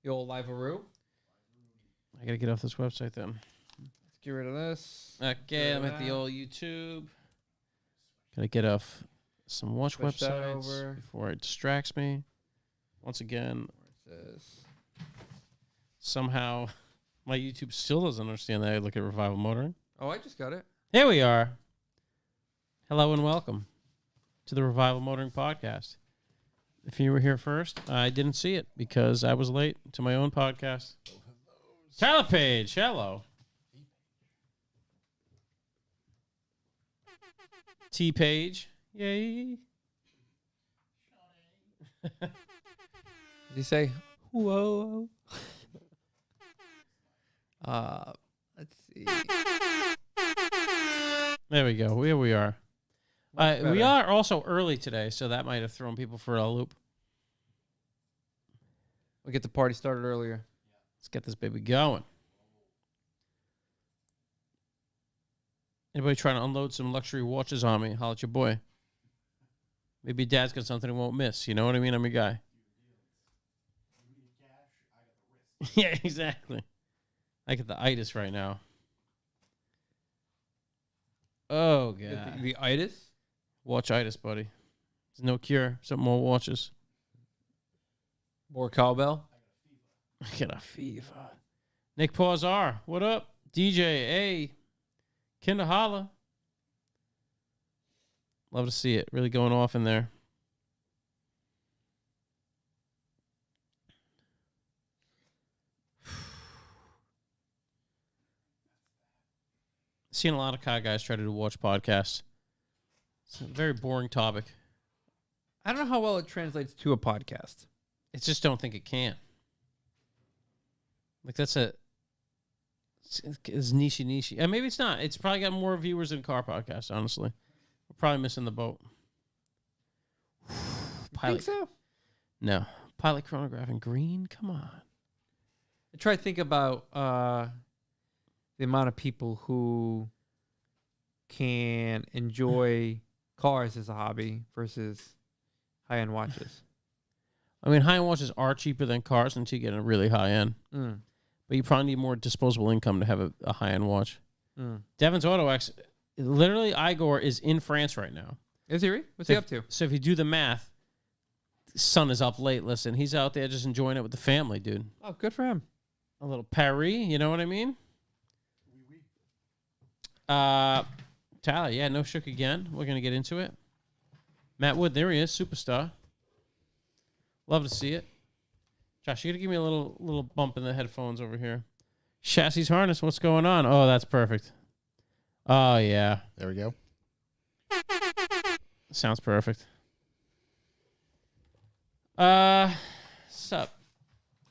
The old Live-a-roo. I gotta get off this website then. Let's get rid of this. Okay, I'm at the old YouTube. Gotta get off some watch Push that websites over. before it distracts me. Once again, somehow my YouTube still doesn't understand that I look at Revival Motoring. Oh, I just got it. Here we are. Hello and welcome to the Revival Motoring Podcast. If you were here first, I didn't see it because I was late to my own podcast. Tyler Page, hello. T Page, yay. Did he say, whoa? Let's see. There we go. Here we are. We are also early today, so that might have thrown people for a loop. We'll get the party started earlier. Let's get this baby going. Anybody trying to unload some luxury watches on me? Holla at your boy. Maybe Dad's got something he won't miss. You know what I mean? I'm a guy. Yeah, exactly. I get the itis right now. Oh, God. The itis? Watch-itis, buddy. There's no cure. Some more watches. More cowbell? I get a fever. Nick Pausar, what up? DJ, hey. Kinder holla. Love to see it. Really going off in there. Seen a lot of car guys try to watch podcasts. It's a very boring topic. I don't know how well it translates to a podcast. I just don't think it can. Like that's it's niche. And maybe it's not. It's probably got more viewers than car podcasts, honestly. We're probably missing the boat. Pilot. Think so? No. Pilot chronograph in green? Come on. I try to think about the amount of people who can enjoy cars as a hobby versus high-end watches. I mean, high-end watches are cheaper than cars until you get a really high-end. Mm. But you probably need more disposable income to have a high-end watch. Mm. Devon's Auto X, literally, Igor is in France right now. Is he? What's he up to? So if you do the math, sun is up late. Listen, he's out there just enjoying it with the family, dude. Oh, good for him. A little Paris, you know what I mean? Tyler, yeah, no shook again. We're going to get into it. Matt Wood, there he is, superstar. Love to see it. Josh, you got to give me a little bump in the headphones over here. Chassis harness, what's going on? Oh, that's perfect. Oh, yeah. There we go. Sounds perfect. Sup?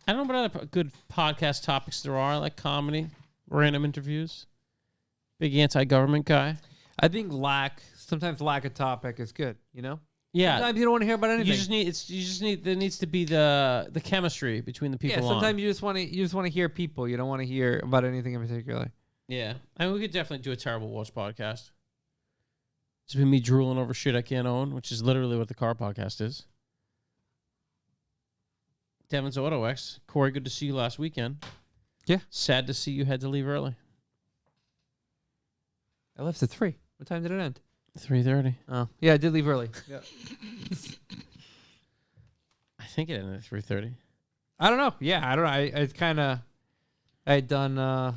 I don't know what other good podcast topics there are, like comedy, random interviews. Big anti-government guy. I think sometimes lack of topic is good, you know? Yeah. Sometimes you don't want to hear about anything. There needs to be the chemistry between the people. Yeah, sometimes you just want to hear people. You don't want to hear about anything in particular. Yeah. I mean, we could definitely do a terrible watch podcast. It's been me drooling over shit I can't own, which is literally what the car podcast is. Devon's Auto X. Corey, good to see you last weekend. Yeah. Sad to see you had to leave early. I left at 3. What time did it end? 3:30. Oh, yeah, I did leave early. Yeah. I think it ended at 3:30. I don't know. Yeah, I don't know. I had done.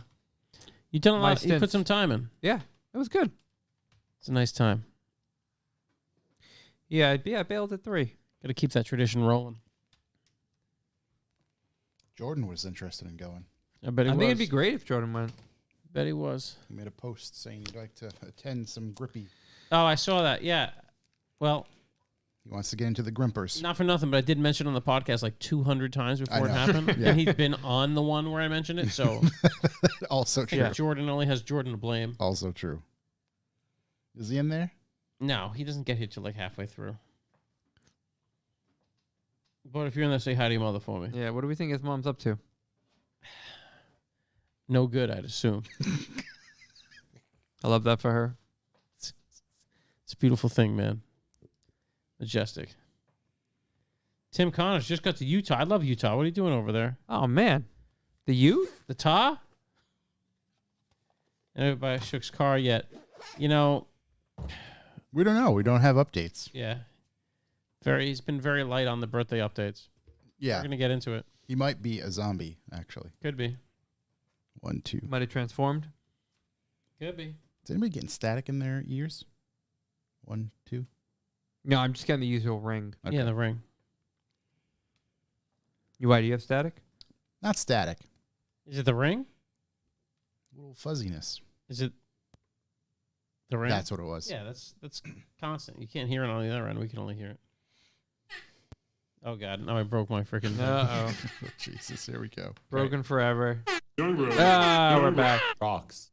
You done a lot. stints. You put some time in. Yeah, it was good. It's a nice time. Yeah, I bailed at 3. Got to keep that tradition rolling. Jordan was interested in going. I bet he was. think it'd be great if Jordan went. Bet he was. He made a post saying he'd like to attend some grippy. Oh, I saw that. Yeah. Well, He wants to get into the grimpers. not for nothing, but I did mention it on the podcast like 200 times before it know. happened. Yeah. And he's been on the one where I mentioned it. So Also I true. think Jordan only has Jordan to blame. Also true. Is he in there? No, he doesn't get here till like halfway through. But if you're in there, say hi to your mother for me. Yeah, what do we think his mom's up to? No good, I'd assume. I love that for her. It's a beautiful thing, man. Majestic. Tim Connors just got to Utah. I love Utah. What are you doing over there? Oh man, the youth. The TA? And everybody Shook's car yet. You know, We don't know. We don't have updates. yeah. He's been very light on the birthday updates. Yeah. We're gonna get into it. He might be a zombie, actually. Could be. 1, 2. Might have transformed. Could be. Is anybody getting static in their ears? 1, 2. No, I'm just getting the usual ring. Okay. Yeah, the ring. Why do you have static? Not static. Is it the ring? A little fuzziness. Is it the ring? That's what it was. Yeah, that's constant. You can't hear it on the other end. We can only hear it. Oh God! Now I broke my freaking. Uh oh. Jesus, here we go. Broken forever. Ah, we're back. Rocks.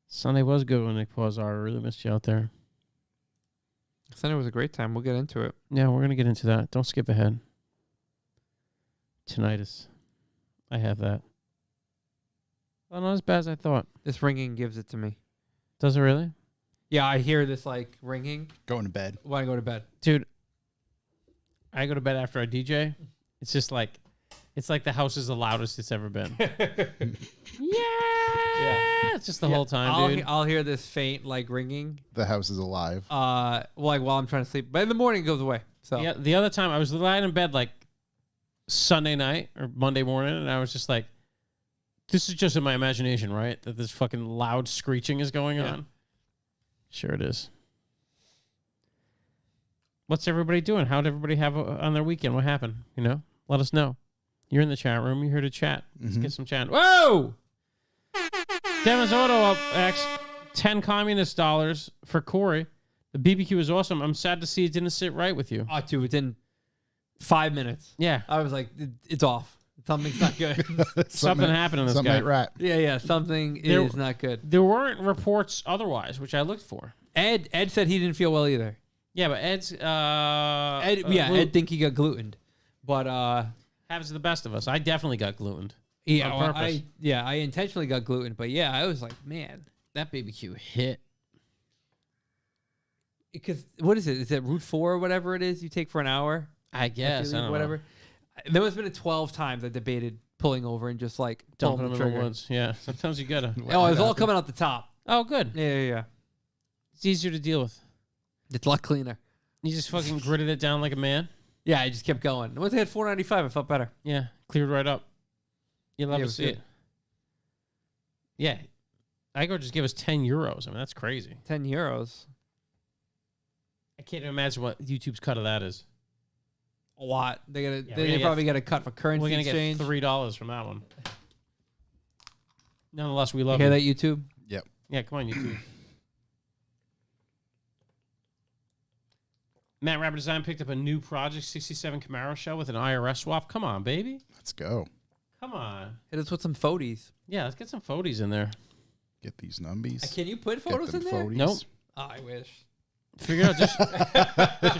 Sunday was good when Nick Pausar. I really missed you out there. Sunday was a great time. We'll get into it. Yeah, we're gonna get into that. Don't skip ahead. Tinnitus. I have that. Oh, not as bad as I thought. This ringing gives it to me. Does it really? Yeah, I hear this like ringing Going to bed. when I go to bed. Dude, I go to bed after I DJ. It's just like, it's like the house is the loudest it's ever been. Yeah. It's just the whole time, dude. I'll hear this faint like ringing. The house is alive. Like while I'm trying to sleep, but in the morning it goes away. So Yeah, the other time I was lying in bed like Sunday night or Monday morning, and I was just like, this is just in my imagination, right? That this fucking loud screeching is going on. Sure it is. What's everybody doing? How'd everybody have on their weekend? What happened? You know, let us know. You're in the chat room. You're here to chat. Let's get some chat. Whoa! Devin's Auto up X 10 communist dollars for Corey. The BBQ is awesome. I'm sad to see it didn't sit right with you. dude, within 5 minutes, Yeah. I was like, it's off. Something's not good. Something happened to this Something guy. ain't right. yeah, something is not good. There weren't reports otherwise, which I looked for. Ed said he didn't feel well either. Yeah, but Ed's Ed think he got glutened, but happens to the best of us. I definitely got glutened. yeah, On well, purpose. I intentionally got glutened, but yeah, I was like, man, That BBQ hit. because what is it? Is it Route 4 or whatever it is you take for an hour? I guess. I don't whatever. know. There must have been 12 times I debated pulling over and just like Dumping pulling them the in the trigger. woods. Yeah. Sometimes you gotta. Oh, it's all coming out the top. Oh, good. Yeah. It's easier to deal with. It's a lot cleaner. You just fucking gritted it down like a man. Yeah, I just kept going. Once I had 495, I felt better. Yeah. Cleared right up. You love Yeah, it to was see good. it. Yeah. Igor just gave us 10 euros. I mean, that's crazy. 10 euros. I can't even imagine what YouTube's cut of that is. A lot. They we're they gonna probably get a cut for We're currency going to exchange. get $3 from that one. Nonetheless, we You love hear you. that, YouTube? Yep. Yeah, come on, YouTube. Matt Rapper Design picked up a new Project 67 Camaro shell with an IRS swap. Come on, baby. Let's go. Come on. Hit us with some photos. Yeah, let's get some photos in there. Get these numbies. Can you put Get photos them in there? photies. Nope. Oh, I wish. Figure out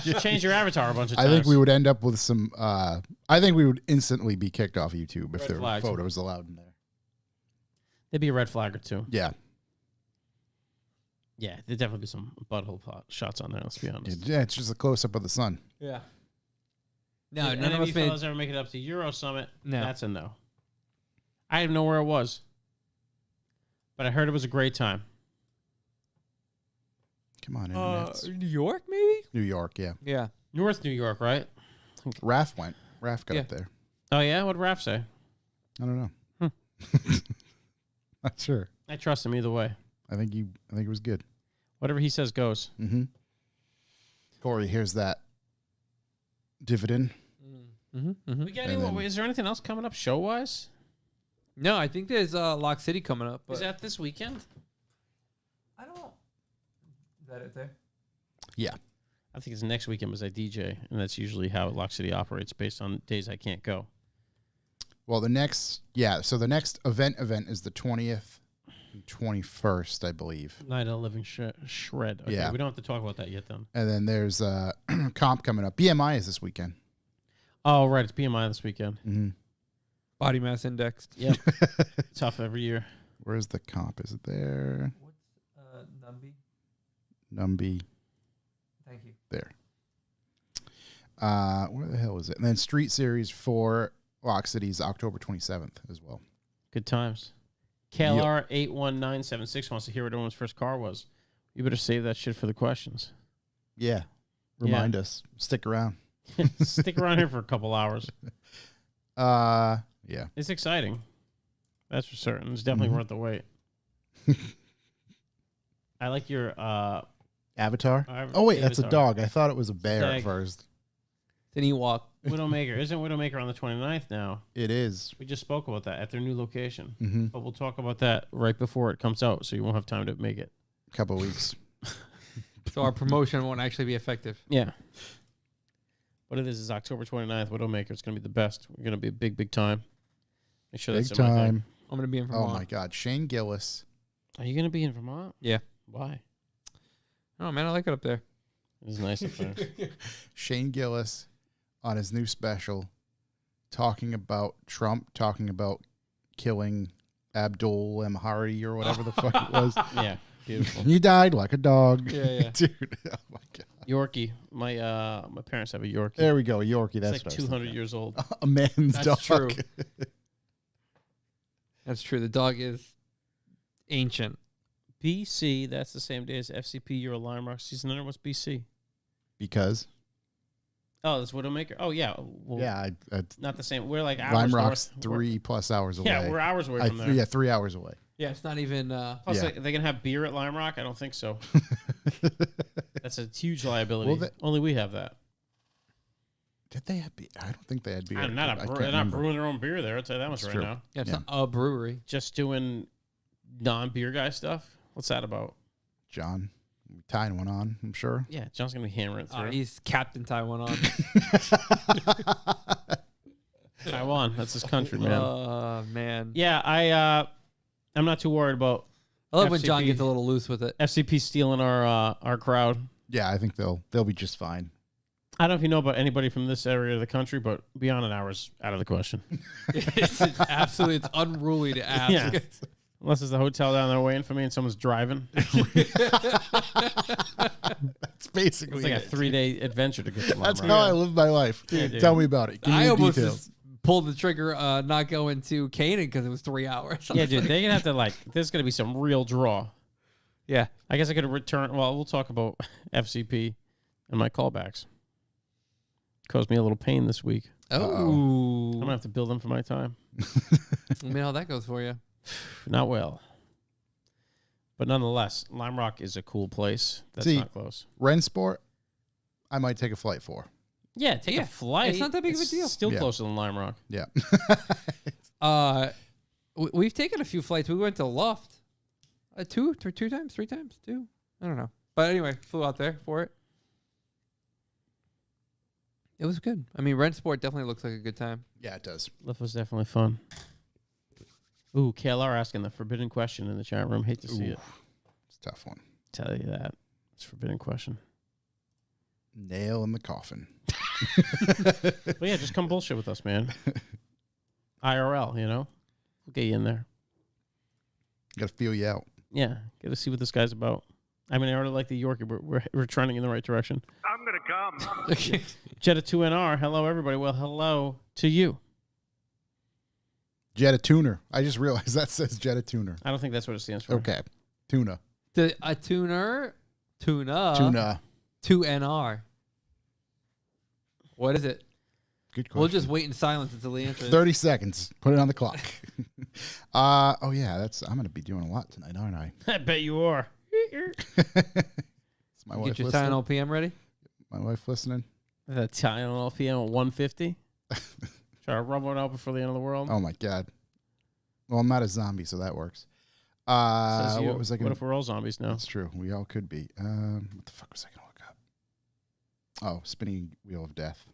just change your avatar a bunch of I times. think we would end up with some. I think we would instantly be kicked off YouTube if Red there were flags. photos allowed in there. There'd be a red flag or two. Yeah. Yeah, there'd definitely be some butthole shots on there. Let's be honest. Yeah, it's just a close up of the sun. Yeah. No, Did none any of of us you made. fellas ever make it up to Euro Summit? No. That's a no. I didn't know where it was, but I heard it was a great time. Come on, internets. New York, maybe? New York, yeah. Yeah. North New York, right? Raph went. Raph got Yeah. up there. Oh yeah, what'd Raph say? I don't know. Not sure. I trust him either way. I think it was good. Whatever he says goes. Mm-hmm. Corey, here's that dividend. Mm-hmm. We got And then- is there anything else coming up show wise? No, I think there's Lock City coming up. But Is that this weekend? I don't. Is that it there? Yeah. I think it's next weekend because I DJ, and that's usually how Lock City operates based on days I can't go. Well, the next event is the 20th and 21st, I believe. Night of the Living Shred. Okay, Yeah. we don't have to talk about that yet then. And then there's comp coming up. BMI is this weekend. Oh, right. It's BMI this weekend. Mm-hmm. Body mass index. Yep. Tough every year. Where's the comp? Is it there? What's Numby? Numby. Thank you. There. Where the hell was it? And then Street Series for Lock City's October 27th as well. Good times. KLR81976 wants to hear what everyone's first car was. You better save that shit for the questions. Yeah. Remind us. Stick around. Stick around here for a couple hours. Yeah. It's exciting. That's for certain. It's definitely worth the wait. I like your Avatar? Oh, wait, that's a Avatar. dog. I thought it was a bear Stag. at first. Then you walk. Widowmaker. Isn't Widowmaker on the 29th now? It is. We just spoke about that at their new location. Mm-hmm. But we'll talk about that right before it comes out, so you won't have time to make it. A couple of weeks. So our promotion won't actually be effective. Yeah. What it is October 29th, Widowmaker. It's going to be the best. We're going to be a big, big time. Make sure Big that's in my thing. time. I'm going to be in Oh, Vermont. my God. Shane Gillis. Are you going to be in Vermont? Yeah. Why? Oh, man, I like it up there. It was nice up there. Shane Gillis on his new special talking about Trump, talking about killing Abdul Emhari or whatever the fuck it was. Yeah. Beautiful. He died like a dog. Yeah. Dude, oh my God. Yorkie. My parents have a Yorkie. There we go. A Yorkie. That's It's like what I was 200 thinking. years old. A man's That's dog. true. That's true. The dog is ancient. BC, that's the same day as FCP Euro Lime Rock Season Under. What's BC? Because, Oh, that's Widowmaker. Oh, yeah. Well, yeah, not the same. We're like hours Lime Rock's north. 3+ hours away. Yeah, we're hours away from there. Yeah, 3 hours away. Yeah, it's not even. Plus, Yeah. they can have beer at Lime Rock? I don't think so. That's a huge liability. Well, Only we have that. Did they have beer? I don't think they had beer. They're not I can't brewing remember. their own beer there. I'll tell you that much That's right true. now. Yeah, it's Yeah. not a brewery. Just doing non-beer guy stuff. What's that about? John, tying one on, I'm sure. Yeah, John's going to be hammering it through. He's Captain Taiwan on. Taiwan. That's his country, man. Oh, man. Yeah, I'm not too worried about I love when John FCP. gets a little loose with it. FCP stealing our crowd. Yeah, I think they'll be just fine. I don't know if you know about anybody from this area of the country, but beyond an hour's out of the question. It's absolutely, it's unruly to ask. Yeah. Unless there's a hotel down there waiting for me and someone's driving. That's basically It's like a it. 3-day adventure to get to Lime That's Rock. how I live my life. Yeah, dude. Tell me about it. Give me I the almost details. just pulled the trigger not going to Canaan because it was 3 hours. Yeah, dude, they're going to have to, there's going to be some real draw. Yeah. I guess I could return. Well, we'll talk about FCP and my callbacks. Caused me a little pain this week. I'm going to have to bill them for my time. Let me know how that goes for you. Not well. But nonetheless, Lime Rock is a cool place. That's See, not close. Rensport, I might take a flight for. Yeah, take a flight. It's not that big of a It's deal. Still Yeah. closer than Lime Rock. Yeah. We've taken a few flights. We went to Loft. 2 or 3 times? I don't know. But anyway, flew out there for it. It was good. I mean, Rensport definitely looks like a good time. Yeah, it does. Lift was definitely fun. Ooh, KLR asking the forbidden question in the chat room. Hate to see it. It's a tough one. Tell you that. It's a forbidden question. Nail in the coffin. But yeah, just come bullshit with us, man. IRL, you know? We'll get you in there. Got to feel you out. Yeah, get to see what this guy's about. I mean, I already like the Yorkie, but we're trending in the right direction. I'm going to come. Jetta 2NR, hello, everybody. Well, hello to you. Jetta Tuner. I just realized that says Jetta Tuner. I don't think that's what it stands for. Okay. Tuna. A tuna. 2NR. What is it? Good question. We'll just wait in silence until the answer. 30 seconds. Put it on the clock. Oh, yeah. I'm going to be doing a lot tonight, aren't I? I bet you are. Is my wife Get your listening? Tylenol PM ready. My wife listening? The Tylenol PM at 150. Try to rub one out before the end of the world. Oh, my God. Well, I'm not a zombie, so that works. Says you. What was I going What if we're all zombies now? That's true. We all could be. What the fuck was I going to look up? Oh, spinning wheel of death.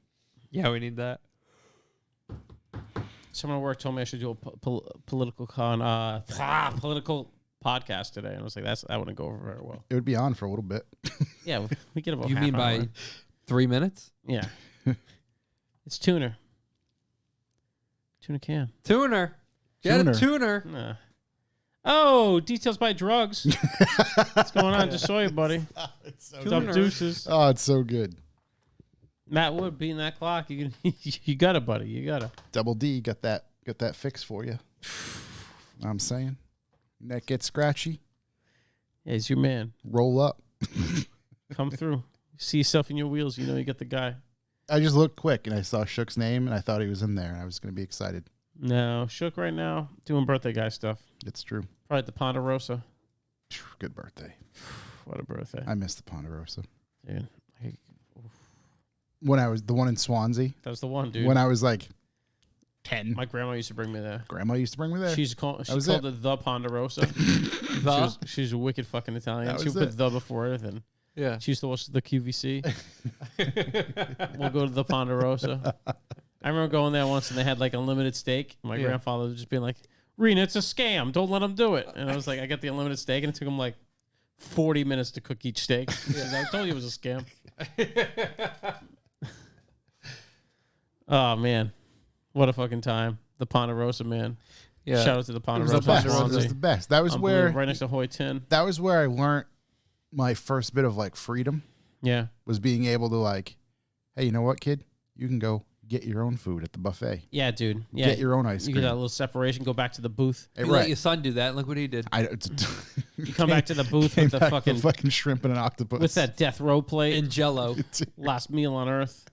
Yeah, we need that. Someone at work told me I should do a political podcast today, and I was like, that wouldn't go over very well. It would be on for a little bit. Yeah, we get about. You half mean an by hour. 3 minutes? Yeah. It's tuner. Tuna can. Tuner. Get Tuner. a tuner. Nah. Oh, details by drugs. What's going on? Just saw you, buddy. What's up, Tuner. deuces? Oh, it's so good. Matt Wood beating that clock. You got it, buddy. You got it. Double D got that fix for you. I'm saying, neck gets scratchy. Yeah, he's your man. Roll up. Come through. See yourself in your wheels. You know you got the guy. I just looked quick and I saw Shook's name and I thought he was in there and I was going to be excited. No, Shook right now doing birthday guy stuff. It's true. Probably at the Ponderosa. Good birthday. What a birthday. I missed the Ponderosa. Dude, When I was the one in Swansea. that was the one, dude. When I was like 10. My grandma used to bring me there. Grandma used to bring me there. She called it the Ponderosa. She's a wicked fucking Italian. She would put the before everything. Yeah. She used to watch the QVC. We'll go to the Ponderosa. I remember going there once and they had like unlimited steak. My grandfather was just being like, Rena, it's a scam. Don't let them do it. And I was like, I got the unlimited steak and it took him like 40 minutes to cook each steak. I told you it was a scam. Oh, man. What a fucking time. The Ponderosa, man. Yeah. Shout out to the Ponderosa. It was the best. That was where right next to Hoy 10. That was where I learned my first bit of like freedom. Yeah. Was being able to like, hey, you know what, kid? You can go get your own food at the buffet. Yeah, dude. Yeah. Get your own ice cream. You get that little separation, go back to the booth. You let your son do that. Look what he did. You come back to the booth with the fucking shrimp and an octopus. With that death row plate. And Jell-O. Last meal on earth.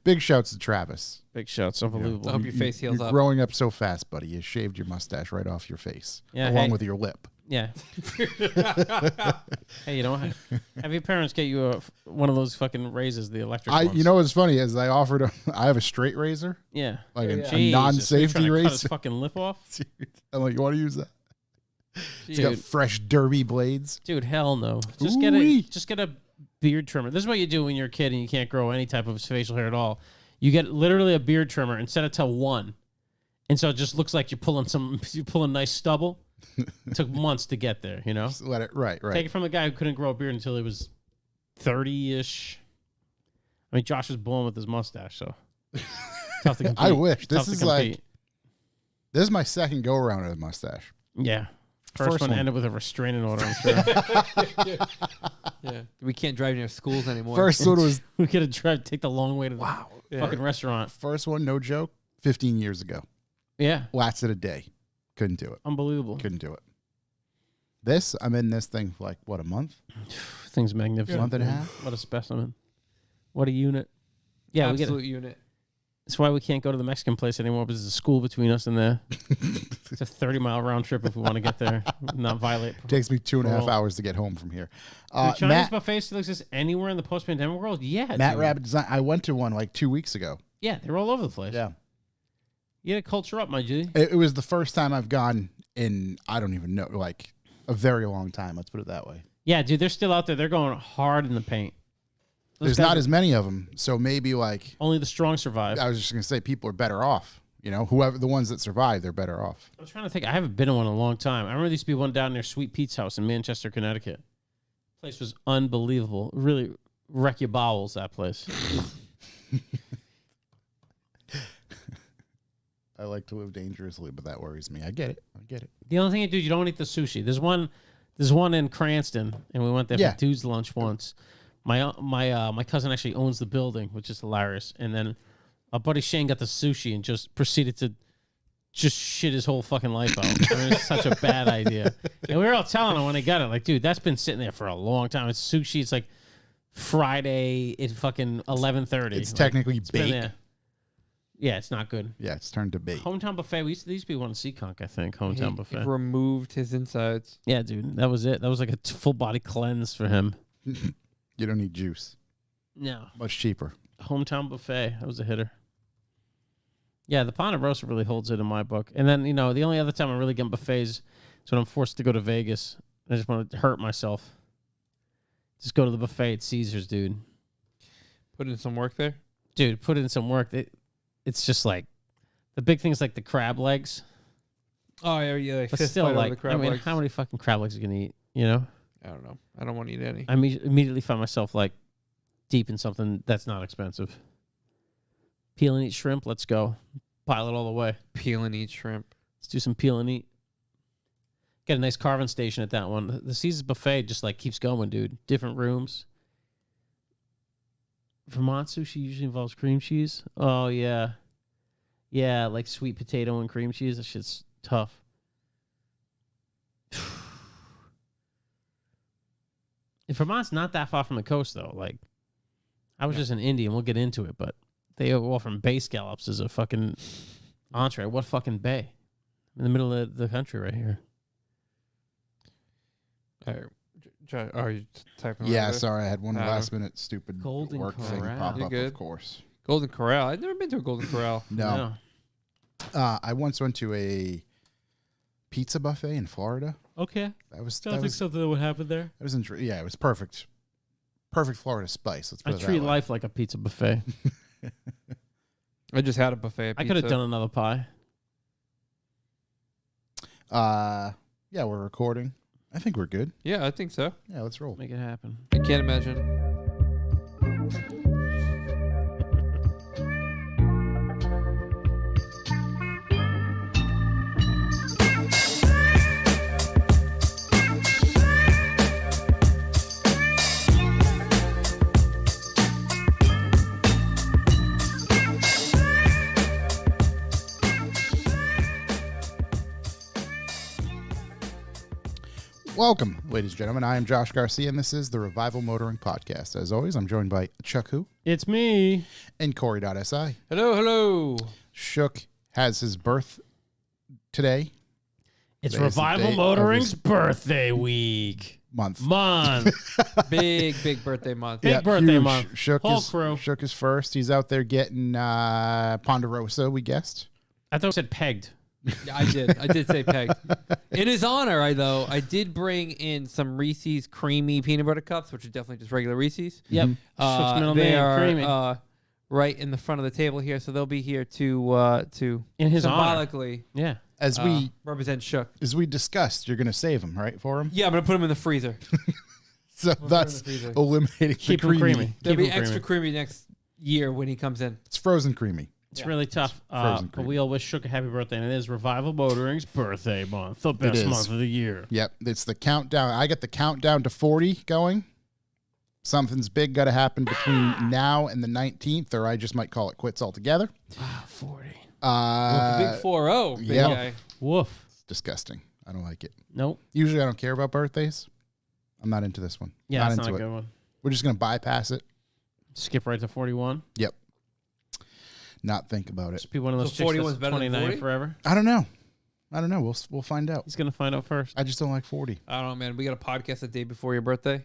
Big shouts to Travis. Big shouts. Unbelievable. I hope your face heals you're up. Growing up so fast, buddy. You shaved your mustache right off your face. Yeah, along with your lip. Yeah. Hey, you know, have your parents get you one of those fucking razors, the electric ones? You know what's funny is I offered I have a straight razor. Yeah. Like a Jesus, non-safety razor. Cut his fucking lip off? Dude, I'm like, you want to use that? It's Dude. got fresh derby blades. Dude, hell no. Just get a beard trimmer. This is what you do when you're a kid and you can't grow any type of facial hair at all. You get literally a beard trimmer and set it to 1. And so it just looks like you're pulling nice stubble. It took months to get there, you know? Just let it right. Take it from a guy who couldn't grow a beard until he was 30-ish. I mean, Josh was born with his mustache, so tough to compete. I wish. This is my second go around with a mustache. Yeah. First one ended with a restraining order, I'm sure. Yeah. We can't drive near schools anymore. First one was we could have take the long way to the fucking restaurant. First one, no joke, 15 years ago. Yeah. Lasted a day. Couldn't do it. Unbelievable. Couldn't do it. I'm in this thing for like, what, a month? Thing's magnificent. Month and a half? What a specimen. What a unit. Yeah, absolute unit. That's why we can't go to the Mexican place anymore because there's a school between us and there. It's a 30-mile round trip if we want to get there, not violate. Takes me 2.5 hours to get home from here. Chinese buffets still exist anywhere in the post-pandemic world? Yeah, Matt Rabbit Design. I went to one like 2 weeks ago. Yeah, they're all over the place. Yeah. You gotta culture up, my G. It was the first time I've gone in, I don't even know, like a very long time. Let's put it that way. Yeah, dude, they're still out there. They're going hard in the paint. There's not as many of them, so maybe like only the strong survive. I was just gonna say people are better off. You know, whoever the ones that survive, they're better off. I'm trying to think. I haven't been in one in a long time. I remember there used to be one down near Sweet Pete's house in Manchester, Connecticut. Place was unbelievable. Really wreck your bowels. That place. I like to live dangerously, but that worries me. I get it. The only thing you do, you don't eat the sushi. There's one in Cranston, and we went there for dude's lunch once. My cousin actually owns the building, which is hilarious. And then our buddy Shane got the sushi and just proceeded to just shit his whole fucking life out. I mean, it's such a bad idea. And we were all telling him when he got it, like, dude, that's been sitting there for a long time. It's sushi. It's like Friday at fucking 11:30. It's technically baked. Yeah, it's not good. Yeah, it's turned to bake. Hometown Buffet. These used to be one in Seekonk, I think. Hometown Buffet. He removed his insides. Yeah, dude, that was it. That was like a full body cleanse for him. You don't need juice. No. Much cheaper. Hometown Buffet. That was a hitter. Yeah, the Ponderosa really holds it in my book. And then, the only other time I'm really getting buffets is when I'm forced to go to Vegas. I just want to hurt myself. Just go to the buffet at Caesars, dude. Put in some work there? Dude, put in some work. It's just like the big things like the crab legs. Oh, yeah. Like but fist still, fight over like, the crab legs. how many fucking crab legs are you going to eat, you know? I don't know. I don't want to eat any. I immediately find myself like deep in something that's not expensive. Peel and eat shrimp. Let's go. Pile it all the way. Peel and eat shrimp. Let's do some peel and eat. Get a nice carving station at that one. The Caesars buffet just like keeps going, dude. Different rooms. Vermont sushi usually involves cream cheese. Oh, yeah. Yeah, like sweet potato and cream cheese. That shit's tough. And Vermont's not that far from the coast, though. Like, I was just in India, and we'll get into it, but they offer bay scallops as a fucking entree. What fucking bay? In the middle of the country right here. All right. Are you typing? Yeah, over? sorry, I had one last minute stupid Golden work thing Corral. pop You up. good? Of course, Golden Corral. I've never been to a Golden Corral. no. I once went to a pizza buffet in Florida. Okay. That was Sounds like something that would happen there. That was yeah, it was perfect. Perfect Florida spice. Let's put I it that treat way. life like a pizza buffet. I just had a buffet. I could have done another pie. Yeah, we're recording. I think we're good. Yeah, I think so. Yeah, let's roll. Make it happen. I can't imagine. Welcome, ladies and gentlemen. I am Josh Garcia, and this is the Revival Motoring Podcast. As always, I'm joined by Chuck Who It's me. and Corey.si. Hello, hello. Shook has his birth today. It's Today's the Revival date of Motoring's his birthday week. month. Big birthday month. Big birthday huge. month. Shook Whole is, crew. Shook is first. He's out there getting Ponderosa, we guessed. I thought it said pegged. Yeah, I did say peg. In his honor, I did bring in some Reese's creamy peanut butter cups, which are definitely just regular Reese's. Yep. Shook's middle They name, are creamy. right in the front of the table here, so they'll be here to In his honor. symbolically Yeah. As represent Shook. we discussed, you're going to save him, right, for him? Yeah, I'm gonna put them in the freezer. So We'll thus put him in the freezer. eliminating Keep the him creamy. creamy. They'll Keep be him extra creamy. creamy next year when he comes in. It's frozen creamy. It's Yeah. really tough. frozen But cream. we all wish Shook a happy birthday, and it is Revival Motoring's birthday month. The best is. month of the year. Yep, it's the countdown. I got the countdown to 40 going. Something's big got to happen between now and the 19th, or I just might call it quits altogether. Wow, 40. Big 4-0. Big yeah. guy. Woof. It's disgusting. I don't like it. Nope. Usually I don't care about birthdays. I'm not into this one. Yeah, not that's into not a it. good one. We're just going to bypass it. Skip right to 41. Yep. Not think about it. Just be one of those So chicks 41's that's better than 29 40? forever. I don't know. We'll find out. He's going to find out first. I just don't like 40. I don't know, man. We got a podcast the day before your birthday.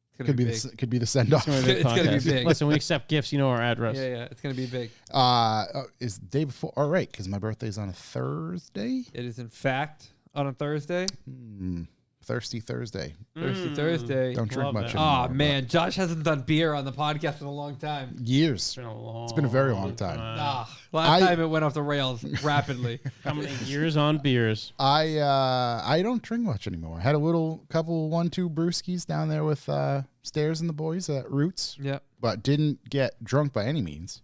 It's gonna Could be big. could be the send off. It's gonna be a It's gonna be podcast. big. Listen, we accept gifts. You know our address. Yeah, it's gonna be big. Is the day before? All right, because my birthday's on a Thursday. It is in fact on a Thursday. Thirsty Thursday. Thursday. Don't drink love much that. anymore. Oh man, Josh hasn't done beer on the podcast in a long time. Years. It's been a very long time. Last I- time it went off the rails rapidly. How many years on beers? I don't drink much anymore. I had a couple 1-2 brewskis down there with Stairs and the boys at Roots, Yeah. but didn't get drunk by any means.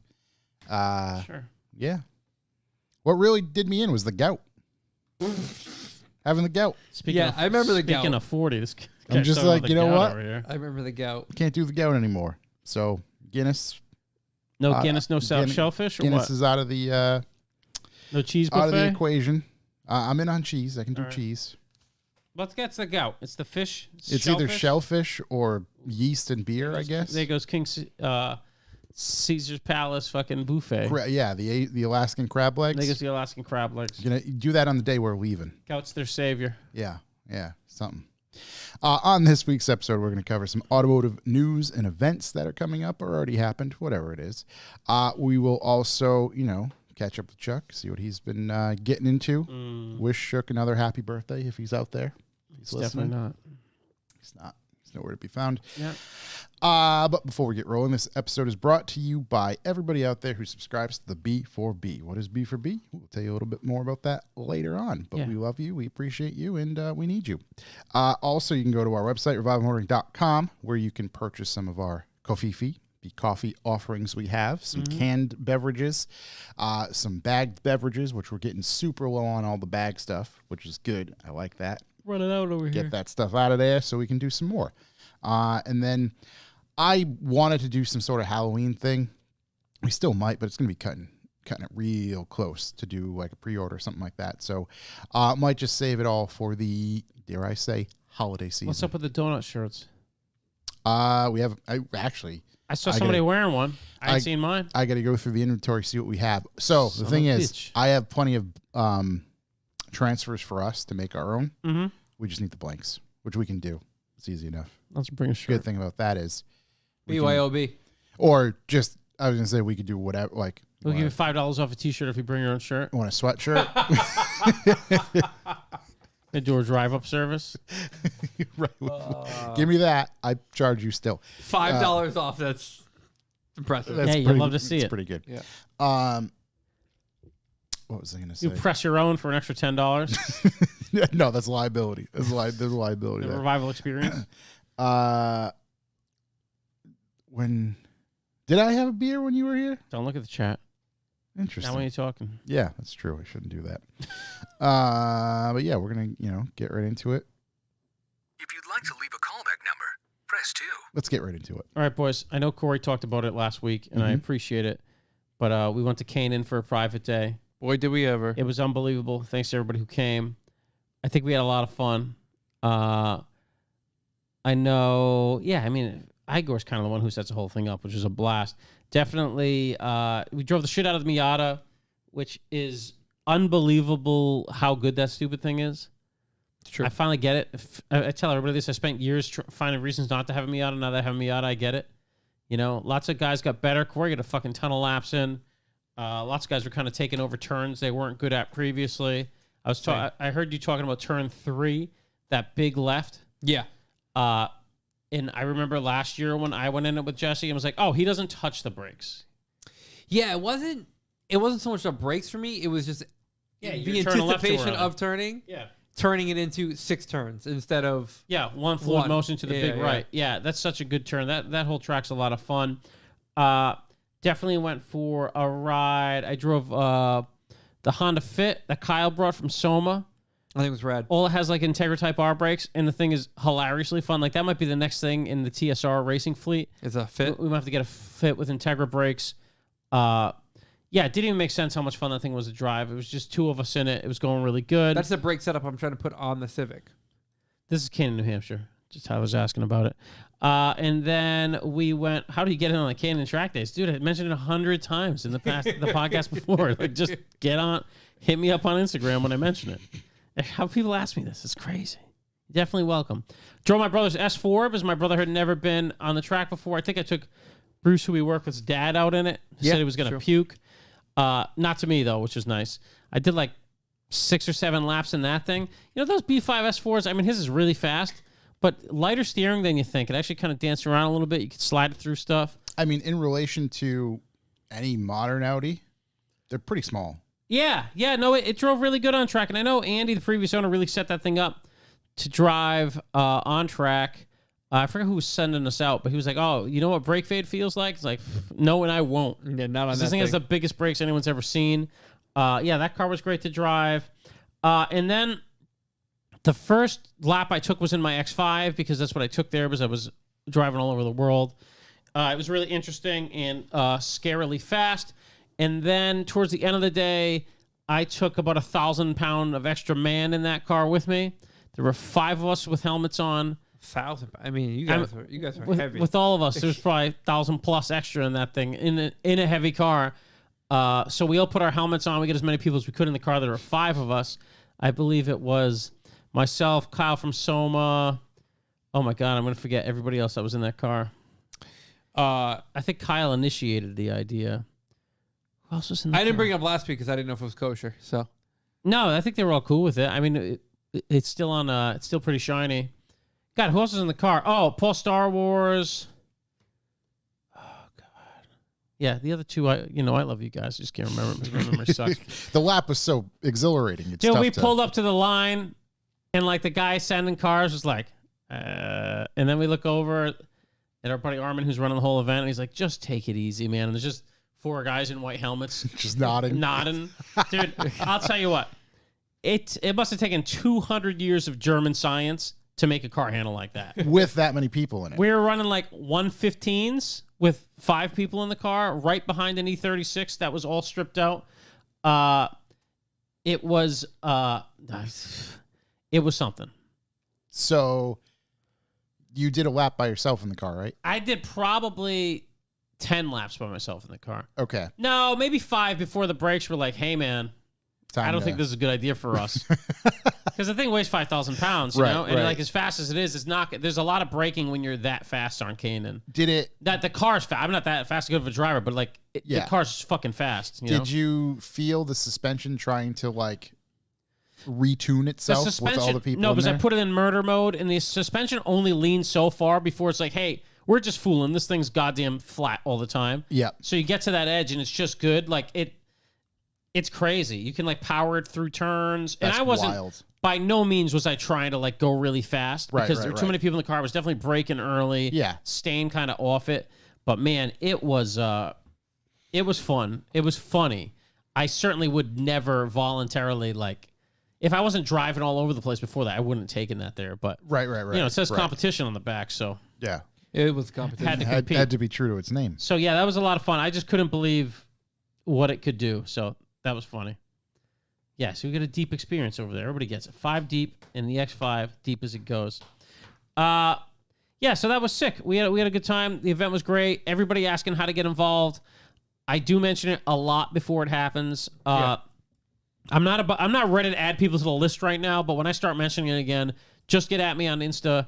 Sure. Yeah. What really did me in was the gout. Having the gout. Speaking I remember the Speaking gout. of 40, this I'm guy's just talking like, about you the know gout what? over here. I remember the gout. Can't do the gout anymore. So Guinness. No Guinness, no Guinness- shellfish, or Guinness what? is out of the No cheese out of the buffet? equation. I'm in on cheese. I can do All right. cheese. Let's get the gout. It's the fish. It's either shellfish or yeast and beer, I guess. There goes Caesar's Palace fucking buffet. Yeah, the Alaskan crab legs. There goes the Alaskan crab legs. You're gonna do that on the day we're leaving. Gout's their savior. Yeah, something. On this week's episode, we're going to cover some automotive news and events that are coming up or already happened, whatever it is. We will also, catch up with Chuck, see what he's been getting into. Wish Shook another happy birthday if he's out there. He's listening. Definitely not. He's not. He's nowhere to be found. Yeah. But before we get rolling, this episode is brought to you by everybody out there who subscribes to the B4B. What is B4B? We'll tell you a little bit more about that later on. But we love you, we appreciate you, and we need you. Also, you can go to our website, revivalmotoring.com, where you can purchase some of our the coffee offerings we have, some canned beverages, some bagged beverages, which we're getting super low on all the bag stuff, which is good. I like that. Running out over here. Get that stuff out of there so we can do some more. And then I wanted to do some sort of Halloween thing. We still might, but it's going to be cutting it real close to do like a pre-order or something like that. So might just save it all for the, dare I say, holiday season. What's up with the donut shirts? I saw somebody wearing one. I ain't seen mine. I got to go through the inventory, see what we have. So the thing is, I have plenty of transfers for us to make our own. Mm-hmm. We just need the blanks, which we can do. It's easy enough. Let's bring a shirt. Good thing about that is BYOB. Or just, I was going to say we could do whatever. Like we'll give you $5 off a T-shirt if you bring your own shirt. Want a sweatshirt? They do a drive-up service. Right. Give me that. I charge you still. $5 off. That's impressive. Yeah, you'd love to see it. It's pretty good. Yeah. What was I going to say? You press your own for an extra $10. No, that's liability. There's liability. The revival experience. When did I have a beer when you were here? Don't look at the chat. Interesting. Now when you talking? Yeah, that's true. I shouldn't do that. But yeah, we're gonna get right into it. If you'd like to leave a callback number, press 2. Let's get right into it. All right, boys. I know Corey talked about it last week, and I appreciate it. But we went to Canaan for a private day. Boy, did we ever. It was unbelievable. Thanks to everybody who came. I think we had a lot of fun. I know. Yeah, I mean, Igor's kind of the one who sets the whole thing up, which is a blast. Definitely, we drove the shit out of the Miata, which is unbelievable how good that stupid thing is. It's true. I finally get it. I tell everybody this. I spent years finding reasons not to have a Miata. Now that I have a Miata, I get it. Lots of guys got better. Corey got a fucking ton of laps in. Lots of guys were kind of taking over turns they weren't good at previously. I heard you talking about turn 3, that big left. Yeah. And I remember last year when I went in it with Jesse, I was like, "Oh, he doesn't touch the brakes." Yeah, it wasn't so much the brakes for me. It was just the turn left to anticipation right. of turning. Yeah. Turning it into 6 turns instead of one fluid motion to the big right. Yeah, that's such a good turn. That whole track's a lot of fun. Definitely went for a ride. I drove the Honda Fit that Kyle brought from Soma. I think it was rad. All it has like Integra Type R brakes, and the thing is hilariously fun. Like that might be the next thing in the TSR racing fleet. It's a Fit. We might have to get a Fit with Integra brakes. Yeah, it didn't even make sense how much fun that thing was to drive. It was just 2 of us in it. It was going really good. That's the brake setup I'm trying to put on the Civic. This is Canaan, New Hampshire. Just how I was asking about it. And then we went, how do you get in on the Canaan track days? Dude, I mentioned it 100 times in the podcast before. Like, just get on, hit me up on Instagram when I mention it. How people ask me this. It's crazy. Definitely welcome. Drove my brother's S4 because my brother had never been on the track before. I think I took Bruce, who we work with, his dad out in it. He said he was going to puke. Not to me, though, which was nice. I did like 6 or 7 laps in that thing. Those B5 S4s, I mean, his is really fast, but lighter steering than you think. It actually kind of danced around a little bit. You could slide it through stuff. I mean, in relation to any modern Audi, they're pretty small. Yeah. No, it drove really good on track. And I know Andy, the previous owner, really set that thing up to drive on track. I forget who was sending us out, but he was like, "Oh, you know what brake fade feels like?" It's like, no, and I won't. Yeah, not on that This thing has the biggest brakes anyone's ever seen. That car was great to drive. And then the first lap I took was in my X5 because that's what I took there because I was driving all over the world. It was really interesting and scarily fast. And then towards the end of the day, I took about 1,000 pounds of extra man in that car with me. There were 5 of us with helmets on. 1,000. I mean, you guys are heavy. With all of us, there's probably 1,000 plus extra in that thing in a heavy car. So we all put our helmets on. We get as many people as we could in the car. There were 5 of us. I believe it was myself, Kyle from Soma. Oh my God, I'm gonna forget everybody else that was in that car. I think Kyle initiated the idea. Who else was in? I didn't bring it up last week because I didn't know if it was kosher. So no, I think they were all cool with it. I mean, it's still on. It's still pretty shiny. God, who else was in the car? Oh, Paul Star Wars. Oh God, yeah. The other 2, I love you guys. I just can't remember. My memory sucks. The lap was so exhilarating. It's Dude, tough we to... pulled up to the line, and like the guy sending cars was like, and then we look over at our buddy Armin, who's running the whole event, and he's like, "Just take it easy, man." And there's just 4 guys in white helmets, just nodding. Dude, I'll tell you what. It must have taken 200 years of German science to make a car handle like that. With that many people in it. We were running like 115s with 5 people in the car, right behind an E36 that was all stripped out. It was something. So you did a lap by yourself in the car, right? I did probably 10 laps by myself in the car. Okay. No, maybe 5 before the brakes were like, hey, man, I don't think this is a good idea for us. Because the thing weighs 5,000 pounds, you know? And like as fast as it is, it's not. There's a lot of braking when you're that fast on Kanan. Did it? That the car's fast. I'm not that fast good of a driver, but like the car's fucking fast. You know? Did you feel the suspension trying to like retune itself with all the people? No, because I put it in murder mode, and the suspension only leans so far before it's like, hey, we're just fooling. This thing's goddamn flat all the time. Yeah. So you get to that edge, and it's just good. Like it's crazy. You can like power it through turns, and I wasn't. Wild. By no means was I trying to like go really fast because there were too many people in the car. I was definitely braking early. Yeah. Staying kind of off it. But man, it was fun. It was funny. I certainly would never voluntarily like if I wasn't driving all over the place before that, I wouldn't have taken that there. But right. You know, it says competition on the back, so yeah. It was competition. Had to be true to its name. So yeah, that was a lot of fun. I just couldn't believe what it could do. So that was funny. Yeah, so we got a deep experience over there. Everybody gets it. 5 deep in the X5, deep as it goes. Yeah, so that was sick. We had a good time. The event was great. Everybody asking how to get involved. I do mention it a lot before it happens. I'm not ready to add people to the list right now, but when I start mentioning it again, just get at me on Insta,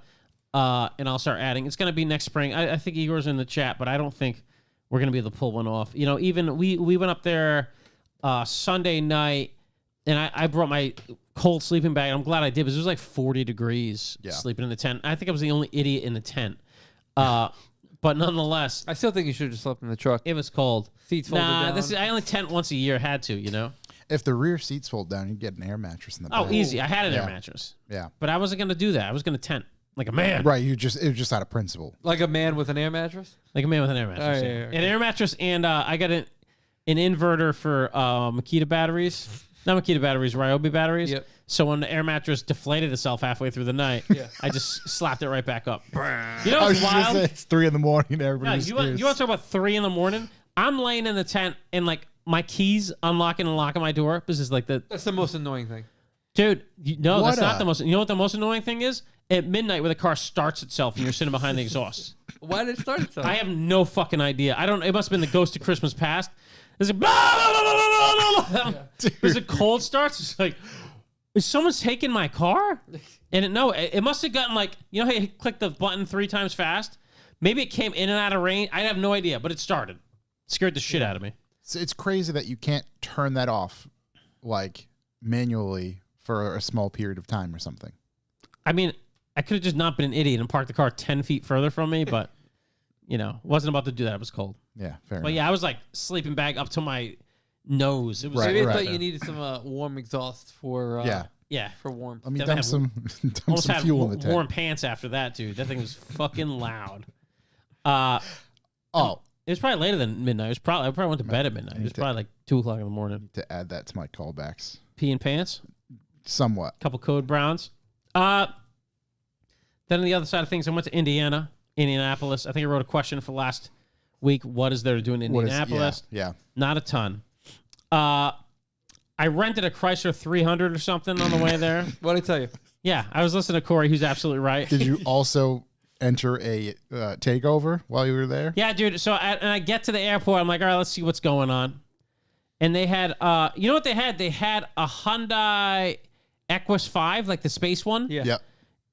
and I'll start adding. It's going to be next spring. I think Igor's in the chat, but I don't think we're going to be able to pull one off. You know, even we went up there Sunday night, and I brought my cold sleeping bag. I'm glad I did because it was like 40 degrees sleeping in the tent. I think I was the only idiot in the tent. But nonetheless, I still think you should have just slept in the truck. it was cold. Seats folded down. I only tent once a year. Had to, you know. If the rear seats fold down, you get an air mattress in the back. Oh, easy. I had an air mattress. Yeah. But I wasn't going to do that. I was going to tent like a man. Right. It was just out of principle. Like a man with an air mattress? Like a man with an air mattress. Oh, yeah. yeah, okay. An air mattress, and I got an inverter for Makita batteries. Not Makita batteries, Ryobi batteries. Yep. So when the air mattress deflated itself halfway through the night, I just slapped it right back up. You know I what's was just gonna wild? say, it's 3 a.m. No, Everybody's you want to talk about 3 a.m? I'm laying in the tent and like my keys unlocking and locking my door. This is like That's the most annoying thing. dude. No, that's not a- the most. You know what the most annoying thing is? At midnight, where the car starts itself and you're sitting behind the exhaust. Why did it start itself? I have no fucking idea. I don't. It must have been the Ghost of Christmas Past. There's a blah, blah, blah, blah, blah, blah. There's a cold starts. It's like, is someone taking my car? And it must have gotten like, you know how you click the button 3 times fast? Maybe it came in and out of range. I have no idea, but it started. Scared the shit out of me. So it's crazy that you can't turn that off like manually for a small period of time or something. I mean, I could have just not been an idiot and parked the car 10 feet further from me, but, you know, wasn't about to do that. It was cold. Yeah, fair But enough. yeah, I was like sleeping bag up to my nose. It was Maybe I right. thought you needed some warm exhaust for yeah. for warm. Let me Definitely dump have some, dump Almost some had fuel in the tank. warm pants after that, dude. That thing was fucking loud. Oh, It was probably later than midnight. I probably went to bed at midnight. It was probably like 2 o'clock in the morning. to add that to my callbacks. Pee in pants, Somewhat. couple code browns. Then on the other side of things, I went to Indianapolis. I think I wrote a question for last week. What is there to do in Indianapolis? Yeah. Not a ton. I rented a Chrysler 300 or something on the way there. What did I tell you? Yeah, I was listening to Corey, who's absolutely right. Did you also enter a takeover while you were there? Yeah, dude. So I get to the airport. I'm like, all right, let's see what's going on. And they had, you know what they had? They had a Hyundai Equus 5, like the space one. Yeah. Yep.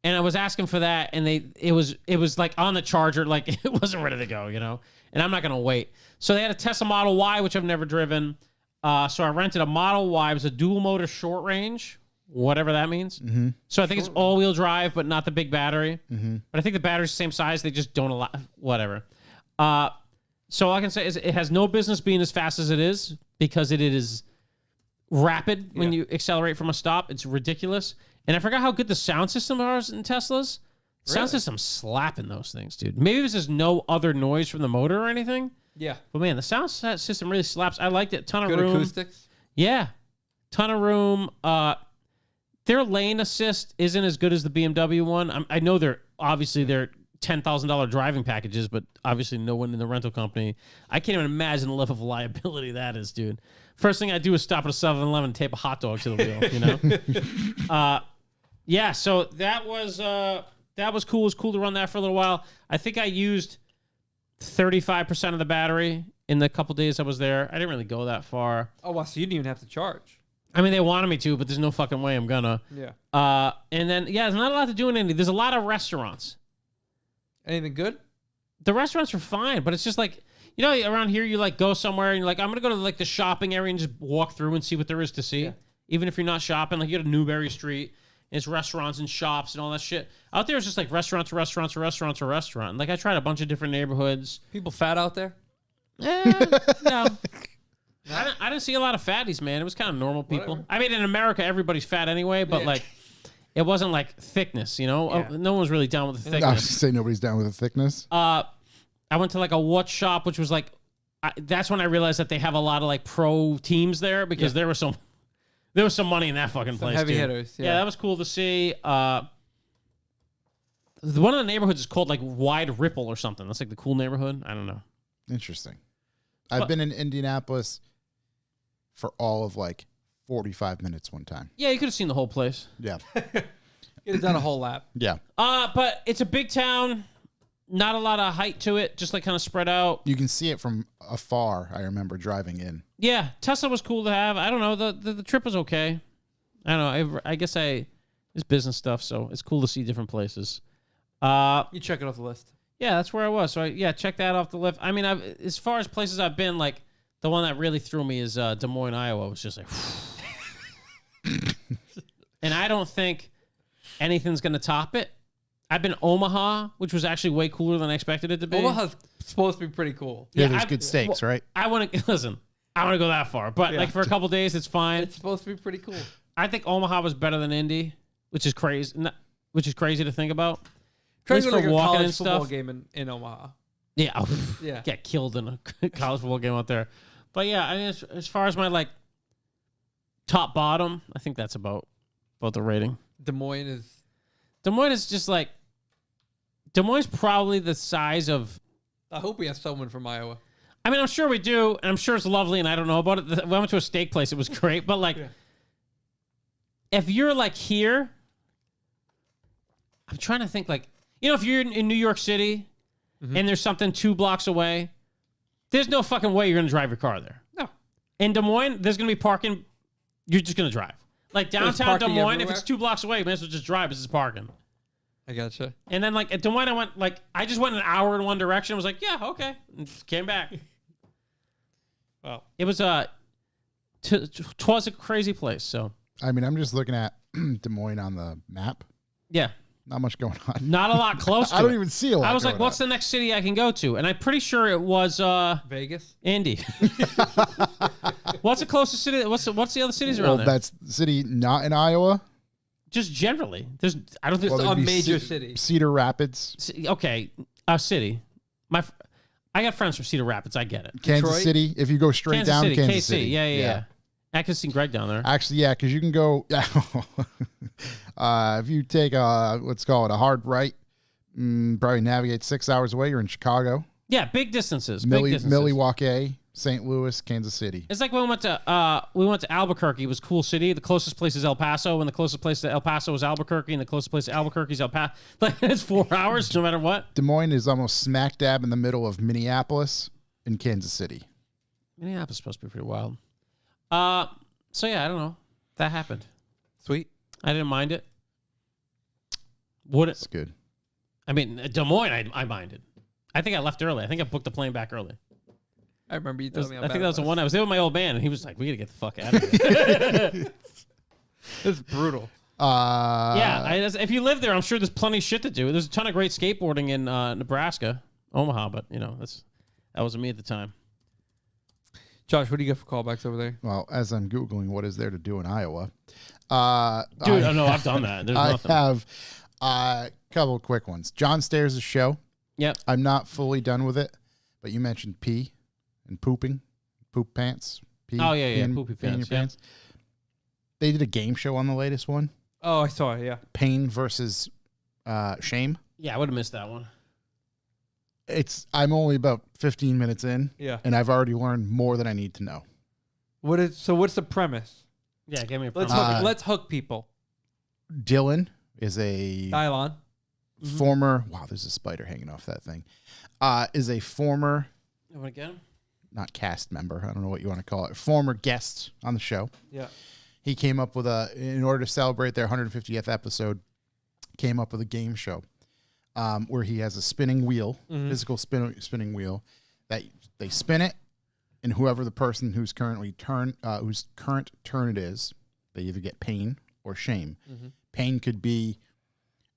And I was asking for that, and it was like on the charger, like it wasn't ready to go, you know. And I'm not gonna wait. So they had a Tesla Model Y, which I've never driven. So I rented a Model Y. It was a dual motor short range, whatever that means. Mm-hmm. So I think it's all wheel drive, but not the big battery. Mm-hmm. But I think the battery's the same size. They just don't allow whatever. So all I can say is it has no business being as fast as it is because it is rapid when you accelerate from a stop. It's ridiculous. And I forgot how good the sound system is in Teslas. Sound system slapping those things, dude. Maybe there's just no other noise from the motor or anything. Yeah. But man, the sound system really slaps. I liked it. Ton of Good room. acoustics. Yeah. Ton of room. their lane assist isn't as good as the BMW one. I know they're $10,000 driving packages, but obviously no one in the rental company. I can't even imagine the level of liability that is, dude. First thing I do is stop at a 7-Eleven and tape a hot dog to the wheel, you know? Yeah, so that was cool. It was cool to run that for a little while. I think I used 35% of the battery in the couple days I was there. I didn't really go that far. Oh, wow. So you didn't even have to charge. I mean, they wanted me to, but there's no fucking way I'm gonna. Yeah. And then, there's not a lot to do in Indy. There's a lot of restaurants. Anything good? The restaurants are fine, but it's just like, you know, around here, you like go somewhere and you're like, I'm gonna go to like the shopping area and just walk through and see what there is to see. Yeah. Even if you're not shopping, like you go to Newberry Street, and it's restaurants and shops and all that shit. Out there, it's just like restaurant. Like I tried a bunch of different neighborhoods. People fat out there? No. I didn't see a lot of fatties, man. It was kind of normal people. Whatever. I mean, in America, everybody's fat anyway, but like, it wasn't like thickness, you know? Yeah. No one was really down with the thickness. I was going to say nobody's down with the thickness. I went to like a watch shop, which was like, that's when I realized that they have a lot of like pro teams there because there was some money in that fucking place. Heavy dude. hitters. Yeah, that was cool to see. One of the neighborhoods is called like Wide Ripple or something. That's like the cool neighborhood. I don't know. Interesting. I've been in Indianapolis for all of like 45 minutes one time. Yeah, you could have seen the whole place. Yeah. It's done a whole lap. Yeah. But it's a big town. Not a lot of height to it. Just like kind of spread out. You can see it from afar. I remember driving in. Yeah, Tesla was cool to have. I don't know. The trip was okay. I don't know. I guess it's business stuff, so it's cool to see different places. You check it off the list. Yeah, that's where I was. So check that off the list. I mean, as far as places I've been, like the one that really threw me is Des Moines, Iowa. It was just like, and I don't think anything's gonna top it. I've been Omaha, which was actually way cooler than I expected it to be. Omaha's supposed to be pretty cool. Yeah, there's good steaks, right? I want to listen. I want to go that far, but like for a couple days, it's fine. It's supposed to be pretty cool. I think Omaha was better than Indy, which is crazy. Which is crazy to think about. Try to go to a college football game in Omaha. Yeah, yeah. Get killed in a college football game out there. But yeah, I mean, as far as my like top bottom, I think that's about the rating. Des Moines is just like Des Moines probably the size of. I hope we have someone from Iowa. I mean, I'm sure we do, and I'm sure it's lovely, and I don't know about it. We went to a steak place; it was great, but like, if you're like here, I'm trying to think like. You know, if you're in New York City and there's something 2 blocks away, there's no fucking way you're going to drive your car there. No. In Des Moines, there's going to be parking. You're just going to drive. Like downtown Des Moines, everywhere. If it's 2 blocks away, you may as well just drive. This is parking. I gotcha. And then like at Des Moines, I just went an hour in one direction. I was like, yeah, okay. And came back. Well, it was twas a crazy place. So I mean, I'm just looking at Des Moines on the map. Yeah. Not much going on. Not a lot close to I don't even see a lot. I was like, what's the next city I can go to? And I'm pretty sure it was Vegas. Indy. What's the closest city? What's the other cities around there? That's the city not in Iowa. Just generally. I don't think it's a major city. Cedar Rapids. Okay, a city. I got friends from Cedar Rapids. I get it. Kansas Detroit? City. If you go straight down, Kansas City. Yeah. I can see Greg down there. Actually, yeah, because you can go. If you take let's call it a hard right, probably navigate 6 hours away. You're in Chicago. Yeah, big distances. Milwaukee, St. Louis, Kansas City. It's like when we went to Albuquerque. It was a cool city. The closest place is El Paso, and the closest place to El Paso is Albuquerque, and the closest place to Albuquerque is El Paso. Like it's 4 hours, no matter what. Des Moines is almost smack dab in the middle of Minneapolis and Kansas City. Minneapolis is supposed to be pretty wild. So yeah, I don't know. That happened. Sweet. I didn't mind it. Would it? It's good. I mean, Des Moines, I minded. I think I left early. I think I booked the plane back early. I remember you telling me. I think that was the one. I was there with my old man, and he was like, "We gotta get the fuck out of here." It's brutal. If you live there, I'm sure there's plenty of shit to do. There's a ton of great skateboarding in Nebraska, Omaha, but you know that wasn't me at the time. Josh, what do you got for callbacks over there? Well, as I'm Googling what is there to do in Iowa. No, I've done that. There's nothing. I have a couple of quick ones. John Stairs' show. Yep. I'm not fully done with it, but you mentioned pee and pooping. Poop pants. Pee, poopy pants. They did a game show on the latest one. Oh, I saw it. Yeah. Pain versus Shame. Yeah, I would have missed that one. I'm only about 15 minutes in. Yeah. And I've already learned more than I need to know. What's the premise? Yeah, give me a Let's hook people. Dylan is a Dylon. former. Wow, there's a spider hanging off that thing. Is a former, You want to get him? not cast member. I don't know what you want to call it. Former guest on the show. Yeah. He came up with in order to celebrate their 150th episode, came up with a game show where he has a spinning wheel, physical spinning wheel, that they spin it, and whoever the person whose current turn it is, they either get pain or shame. Pain could be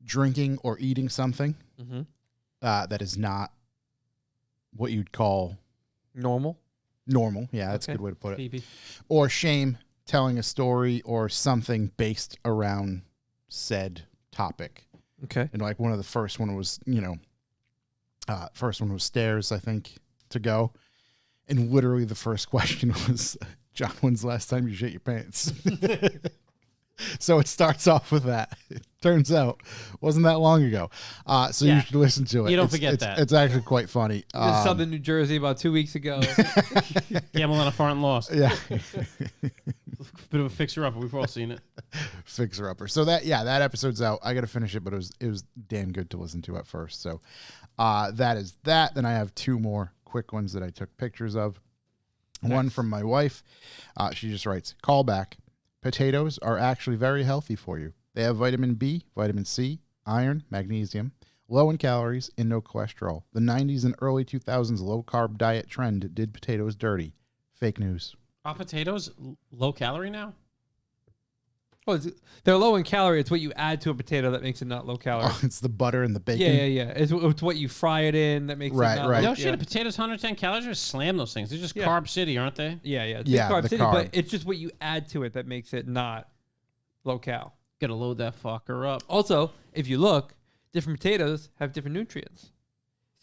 drinking or eating something that is not what you'd call Normal. Yeah, that's a good way to put it. Pee-pee. Or shame, telling a story or something based around said topic. Okay. And like one of the first one was, stairs, I think, to go. And literally the first question was, John, when's the last time you shit your pants? So it starts off with that. It turns out wasn't that long ago. So you should listen to it. You don't forget that. It's actually quite funny. In Southern New Jersey about 2 weeks ago. Gamble on a fart and lost. Yeah. Bit of a fixer-upper. We've all seen it. Fixer-upper. So that episode's out. I got to finish it, but it was damn good to listen to at first. So that is that. Then I have two more quick ones that I took pictures of. Nice. One from my wife. She just writes, call back. Potatoes are actually very healthy for you. They have vitamin B, vitamin C, iron, magnesium, low in calories, and no cholesterol. The 90s and early 2000s low-carb diet trend did potatoes dirty. Fake news. Are potatoes low calorie now? Oh, they're low in calorie. It's what you add to a potato that makes it not low calorie. Oh, it's the butter and the bacon. Yeah. It's what you fry it in that makes it not Right. No shit, a potato's 110 calories. Just slam those things. They're just carb city, aren't they? Yeah. It's Yeah, carb the city, carb. but it's just what you add to it that makes it not low cal. Gotta load that fucker up. Also, if you look, different potatoes have different nutrients.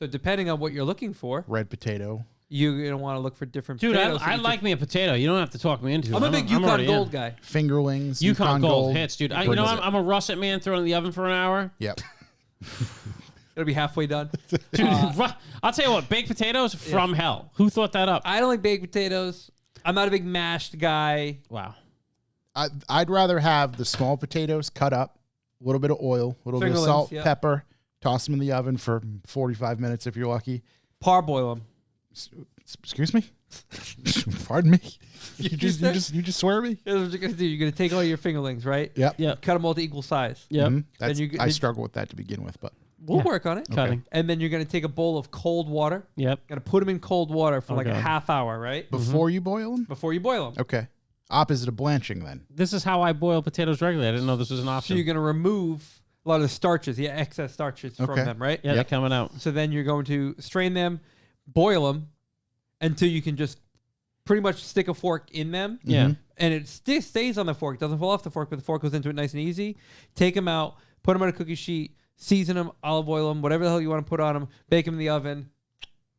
So depending on what you're looking for, Red potato. you're going to want to look for different Dude, potatoes. I like me a potato. You don't have to talk me into it. I'm a big Yukon Gold guy. Fingerlings. Yukon Gold hits, dude. brings it. I'm a russet man throwing it in the oven for an hour. Yep. It'll be halfway done. Dude, I'll tell you what, baked potatoes from hell. Who thought that up? I don't like baked potatoes. I'm not a big mashed guy. Wow. I'd rather have the small potatoes cut up, a little bit of oil, a little bit of Fingerlings, salt, yeah. pepper, toss them in the oven for 45 minutes if you're lucky. Parboil them. Excuse me? Pardon me? You just swear me? Here's what you're going to do. You're going to take all your fingerlings, right? Yep. Yep. Cut them all to equal size. Yep. Mm-hmm. I struggle with that to begin with, but We'll work on it. Cutting. And then you're going to take a bowl of cold water. Yep. Got to put them in cold water for like a God. half hour, right? before you boil them? Before you boil them. Okay. Opposite of blanching then. This is how I boil potatoes regularly. I didn't know this was an So option. you're going to remove a lot of the starches, excess starches from Okay. them, right? Yeah, they're coming out. So then you're going to strain them, boil them until you can just pretty much stick a fork in them. Yeah. And it stays on the fork. It doesn't fall off the fork, but the fork goes into it nice and easy. Take them out, put them on a cookie sheet, season them, olive oil them, whatever the hell you want to put on them, bake them in the oven.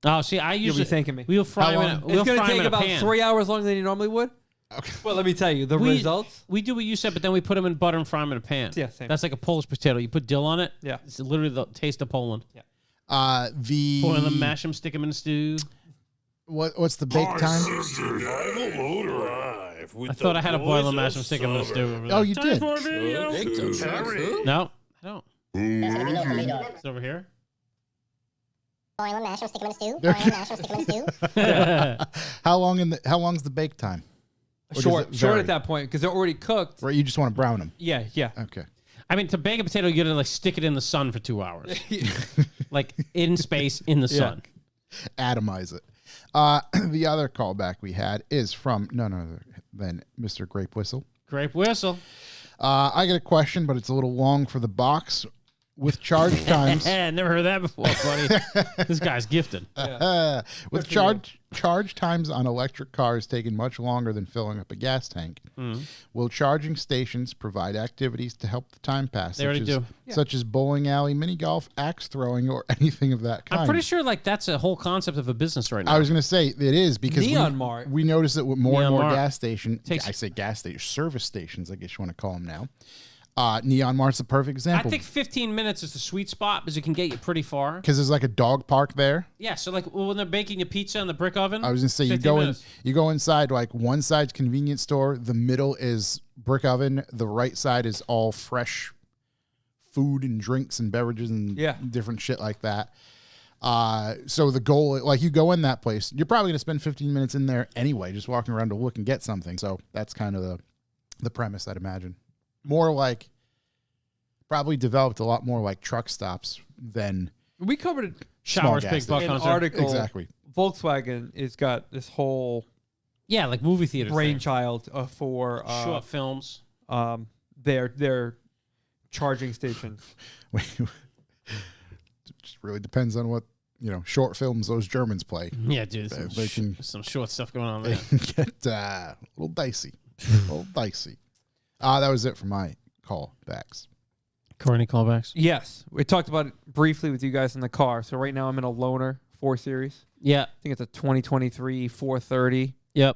Oh, see, I You'll usually be thanking me. We'll fry them. It's going to take in a about pan. 3 hours longer than you normally would. Okay. Well, let me tell you, the results. We do what you said, but then we put them in butter and fry them in a pan. Yeah, same. That's like a Polish potato. You put dill on it. Yeah. It's literally the taste of Poland. Yeah. Boil them, mash them, stick them in a stew. What's the bake time? I thought I had to boil them, mash them, stick them in a stew. Over there. Oh, you did. No, I don't. It's over here. Boil them, mash them, stick them in a stew. Boil them, mash them, stick them in a stew. How long's the bake time? Or does Short it vary? at that point because they're already cooked. Right, you just want to brown them. Yeah. Okay. I mean, to bake a potato, you gotta like stick it in the sun for 2 hours, like in space in the sun. Atomize it. The other callback we had is from none other than Mr. Grape Whistle. Grape whistle. I got a question, but it's a little long for the box. With charge times, Never heard that before, buddy. This guy's gifted. with charge times on electric cars taking much longer than filling up a gas tank, will charging stations provide activities to help the time pass? They already do. Such as bowling alley, mini golf, axe throwing, or anything of that kind. I'm pretty sure like that's a whole concept of a business right now. I was going to say it is because Neon Mart. we notice it with more and Neon more Mart gas stations. takes- I say gas stations, service stations, I guess you want to call them now. Neon Mart's the perfect I example. think 15 minutes is the sweet spot because it can get you pretty far. Because there's like a dog park there. Yeah, so like when they're baking your pizza in the brick oven. I was gonna say 15 minutes. you go inside, like one side's convenience store, the middle is brick oven, the right side is all fresh food and drinks and beverages and different shit like that. So the goal, like you go in that place, you're probably gonna spend 15 minutes in there anyway, just walking around to look and get something. So that's kind of the premise, I'd imagine. More like probably developed a lot more like truck stops than We covered it Showers, gas big buck in an hunter. article. Exactly. Volkswagen has got this whole Yeah, like movie theaters. brainchild for Short films. their charging stations. it just really depends on what short films those Germans play. Yeah, dude. They can Some short stuff going on they there. can get a little dicey. That was it for my callbacks. Corny callbacks. Yes, we talked about it briefly with you guys in the car. So right now I'm in a Loaner 4 Series. Yeah. I think it's a 2023 430, Yep.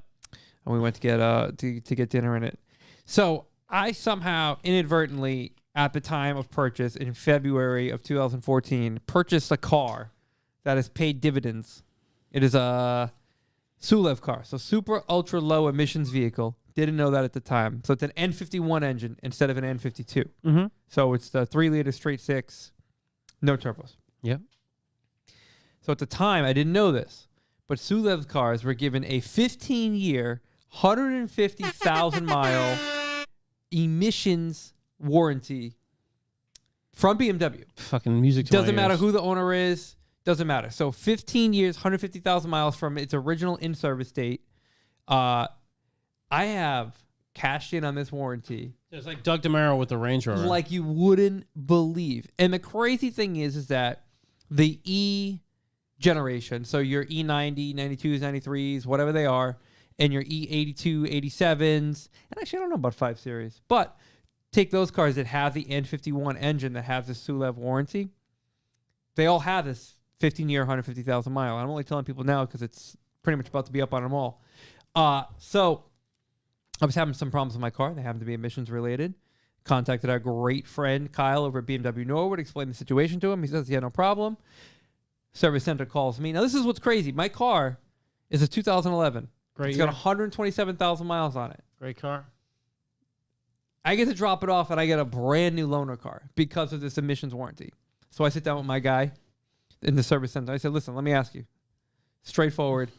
and we went to get to get dinner in it. So I somehow inadvertently, at the time of purchase in February of 2014, purchased a car that has paid dividends. It is a SULEV car, so super ultra low emissions vehicle. Didn't know that at the time. So it's an N51 engine instead of an N52. Mm-hmm. So it's the 3-liter straight six, no turbos. Yep. So at the time, I didn't know this, but SULEV cars were given a 15-year, 150,000-mile emissions warranty from BMW. Fucking music to my Doesn't matter ears. who the owner is. Doesn't matter. So 15 years, 150,000 miles from its original in-service date. I have cashed in on this warranty It's like Doug DeMaro with the Range Rover. like you wouldn't believe. And the crazy thing is that the E generation, so your E90, 92s, 93s, whatever they are, and your E82, 87s, and actually I don't know about 5 Series, but take those cars that have the N51 engine that have the SULEV warranty, they all have this 15-year, 150,000 mile. I'm only telling people now because it's pretty much about to be up on them all. So I was having some problems with my car. They happen to be emissions related. Contacted our great friend Kyle over at BMW Norwood, explained the situation to him. He says, yeah, no problem. Service center calls me. Now, this is what's crazy. My car is a 2011. Great It's year. got 127,000 miles on it. Great car. I get to drop it off and I get a brand new loaner car because of this emissions warranty. So I sit down with my guy in the service center. I said, listen, let me ask you. Straightforward.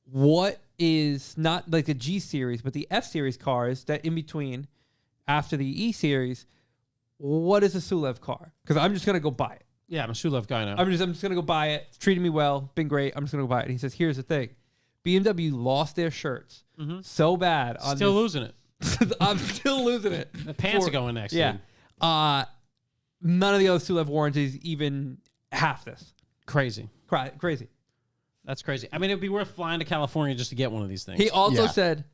What is not like the G series, but the F series cars that in between after the E series, what is a SULEV car? Because I'm just going to go buy it. Yeah, I'm a SULEV guy now. I'm just going to go buy it. It's treating me well. Been great. I'm just going to go buy it. He says, here's the thing. BMW lost their shirts so bad. On Still this, losing it. I'm still losing it. The pants are going next. Yeah. Dude. None of the other SULEV warranties even half this. Crazy. Crazy. That's crazy. I mean, it'd be worth flying to California just to get one of these things. He also Yeah. said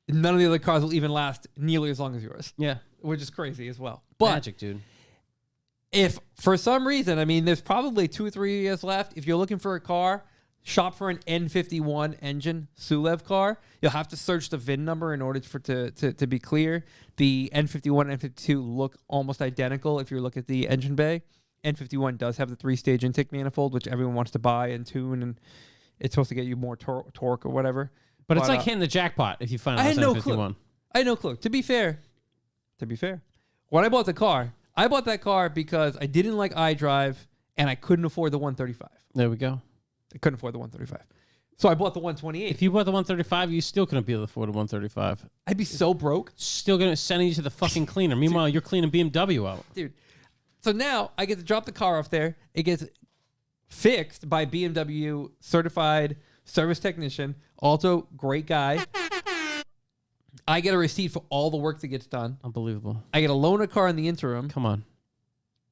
none of the other cars will even last nearly as long as yours, yeah. which is crazy as well. But Magic, dude. if for some reason, I mean, there's probably 2 or 3 years left. If you're looking for a car, shop for an N51 engine SULEV car. You'll have to search the VIN number in order for to be clear. The N51 and N52 look almost identical if you look at the engine bay. N51 does have the 3-stage intake manifold, which everyone wants to buy and tune, and it's supposed to get you more torque or whatever. But it's like hitting the jackpot if you find I out had it's no N51. clue. I had no clue. To be fair, when I bought the car, I bought that car because I didn't like iDrive and I couldn't afford the 135. There we go. I couldn't afford the 135. So I bought the 128. If you bought the 135, you still couldn't be able to afford a 135. I'd be so broke. Still going to send you to the fucking cleaner. Meanwhile, you're cleaning BMW out. Dude. So now I get to drop the car off there. It gets fixed by BMW certified service technician. Also, great guy. I get a receipt for all the work that gets done. Unbelievable. I get a loaner car in the interim. Come on.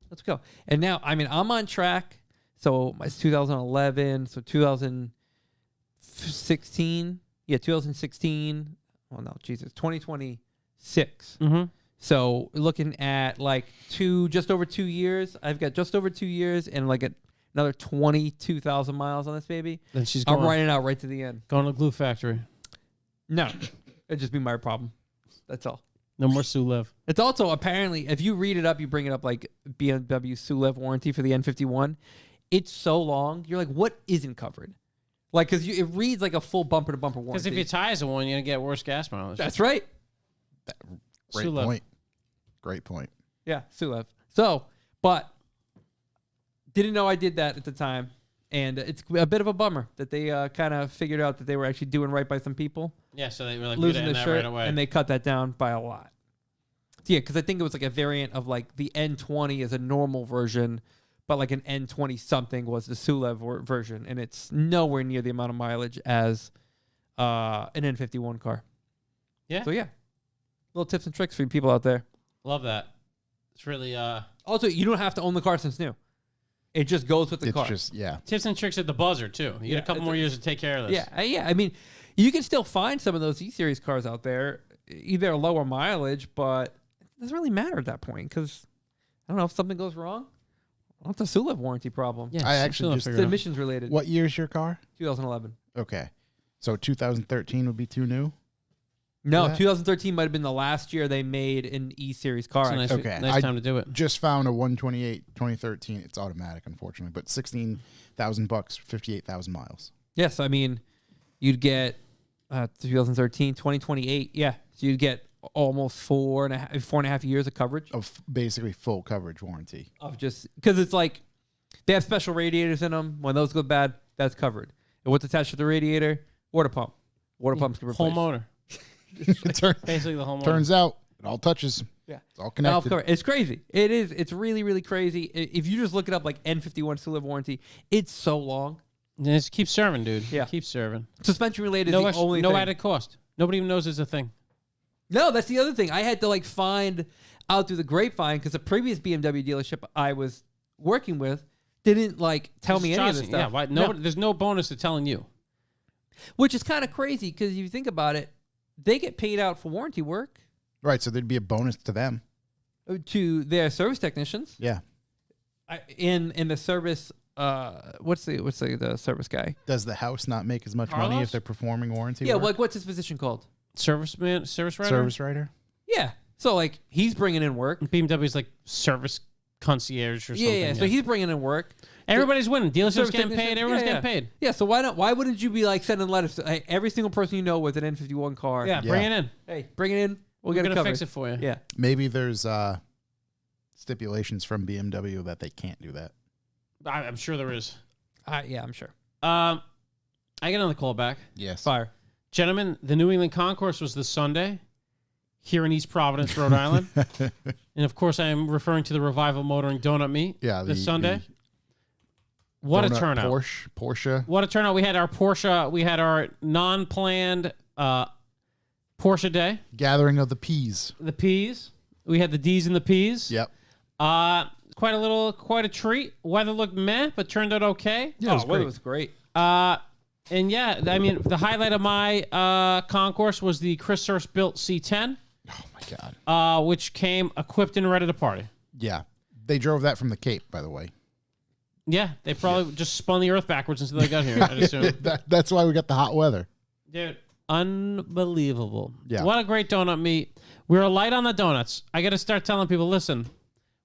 Let's go. And now, I mean, I'm on track. So it's 2011. So 2016. Yeah, 2016. Oh, no, Jesus. 2026. Mm-hmm. So looking at like just over 2 years. I've got just over 2 years and like another 22,000 miles on this baby. Then she's I'm going, riding out right to the end. going to the glue factory. No, it'd just be my problem. That's all. No more Sulev. It's also apparently, if you read it up, you bring it up like BMW Sulev warranty for the N51. It's so long. You're like, what isn't covered? Like, because it reads like a full bumper to bumper warranty. Because if your tires are one, you're gonna get worse gas mileage. That's right. Great Sulev. point. Great point. Yeah, Sulev. So, but didn't know I did that at the time. And it's a bit of a bummer that they kind of figured out that they were actually doing right by some people. Yeah, so they were like Losing the that shirt, right away. and they cut that down by a lot. Yeah, because I think it was like a variant of like the N20 is a normal version, but like an N20 something was the Sulev version, and it's nowhere near the amount of mileage as an N51 car. Yeah. So yeah, little tips and tricks for you people out there. Love that. It's really Also, you don't have to own the car since new. It just goes with the car. It's just, yeah. tips and tricks at the buzzer too. You get a couple more years to take care of this. Yeah, yeah. I mean, you can still find some of those E-Series cars out there, either lower mileage, but it doesn't really matter at that point because I don't know if something goes wrong. Well, it's a Sulev warranty problem. Yeah, I so actually she'll just- It's figure it out. emissions related. What year's your car? 2011. Okay. So 2013 would be too new? No, that? 2013 might have been the last year they made an E-Series car. It's a nice, Okay. nice I- time to do it. Just found a 128 2013. It's automatic, unfortunately, but $16,000, 58,000 miles. Yes, I mean, you'd get 2013, 2028. Yeah, so you'd get almost 4.5 years of coverage Of basically full coverage warranty. of just because it's like they have special radiators in them. When those go bad, that's covered. And what's attached to the radiator? Water pump. Water pumps can Whole replace. motor. Basically the whole motor. Turns out it all touches. Yeah. It's all Now, connected. cover. It's crazy. It is. It's really, really crazy. If you just look it up, like N51 Sulev warranty, it's so long. Just keep serving, dude. Yeah. Keep serving. Suspension related No, is the only no thing. added cost. Nobody even knows there's a thing. No, that's the other thing. I had to like find out through the grapevine because the previous BMW dealership I was working with didn't like tell me any of this stuff. Yeah, why, nobody, there's no bonus to telling you. Which is kind of crazy because if you think about it, they get paid out for warranty work Right, so there'd be a bonus to them. to their service technicians. Yeah. In the service, what's the service guy? Does the house not make as much money Carlos? if they're performing warranty Yeah, work? like what's his position called? Service writer? Service writer? Yeah, so like he's bringing in work. BMW's like service concierge or something. Yeah, so he's bringing in work. Everybody's winning. Dealerships Service getting paid. technician? Everyone's Yeah, getting paid. Yeah, so why wouldn't you be like sending letters to hey, every single person you know with an N51 car? Yeah, bring it in. Hey, bring it in. We'll We're get it gonna covered. fix it for you. Yeah. Maybe there's stipulations from BMW that they can't do that. I'm sure there is. Yeah, I'm sure. I get another call back. Yes. Fire. Gentlemen, the New England Concourse was this Sunday here in East Providence, Rhode Island. And of course, I am referring to the Revival Motoring Donut Meet Yeah, this Sunday. What a Donut turnout. Porsche. What a turnout. We had our Porsche, we had our non-planned Porsche day, Gathering of the peas. the P's. We had the D's and the P's. Yep. Quite a treat. Weather looked meh, but turned out okay. Yeah, it was great. It was great. And yeah, I mean, the highlight of my concourse was the Chris Hurst built C10, Oh my God. which came equipped and ready to party. Yeah. They drove that from the Cape, by the way. Yeah, they probably just spun the earth backwards until they got here, I'd assume. That's why we got the hot weather. Dude, unbelievable. Yeah. What a great donut meet. We were light on the donuts. I got to start telling people, listen,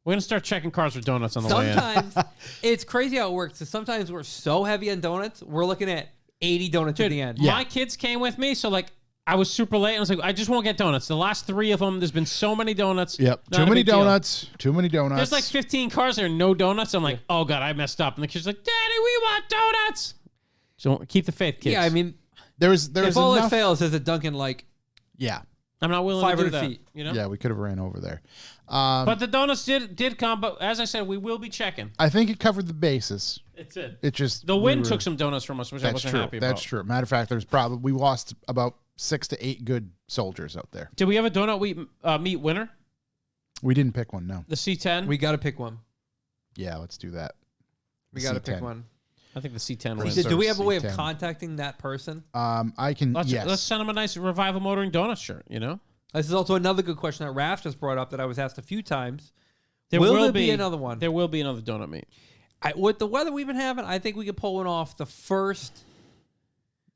we're going to start checking cars for donuts on the way in. Sometimes it's crazy how it works. So sometimes we're so heavy on donuts, we're looking at 80 donuts at the end. My kids came with me, so like I was super late, and I was like, I just won't get donuts. The last 3 of them, there's been so many donuts. Yep. Not Too a many big deal. donuts. Too many donuts. There's like 15 cars there, no donuts. I'm like, oh God, I messed up. And the kid's like, Daddy, we want donuts. So keep the faith, kids. Yeah, I mean, There's if all enough. it fails, is a Dunkin' like Yeah. I'm not willing to do 500 that. feet. You know? Yeah, we could have ran over there. But the donuts did come. But as I said, we will be checking. I think it covered the bases. It's it. It just The wind we were- took some donuts from us, which I That's wasn't true. happy about. That's true. Matter of fact, there's probably we lost about 6 to 8 good soldiers out there. Did we have a donut meet winner? We didn't pick one. No. The C10. we got to pick one. Yeah, let's do that. We The got to C10. pick one. I think the C10 Chris wins. Do we have a way of C10. contacting that person? I can. Let's yes. send them a nice Revival Motoring donut shirt. You know, This is also another good question that Raph just brought up that I was asked a few times. there Will will there be another one? There will be another donut meet. With the weather we've been having, I think we could pull one off the first.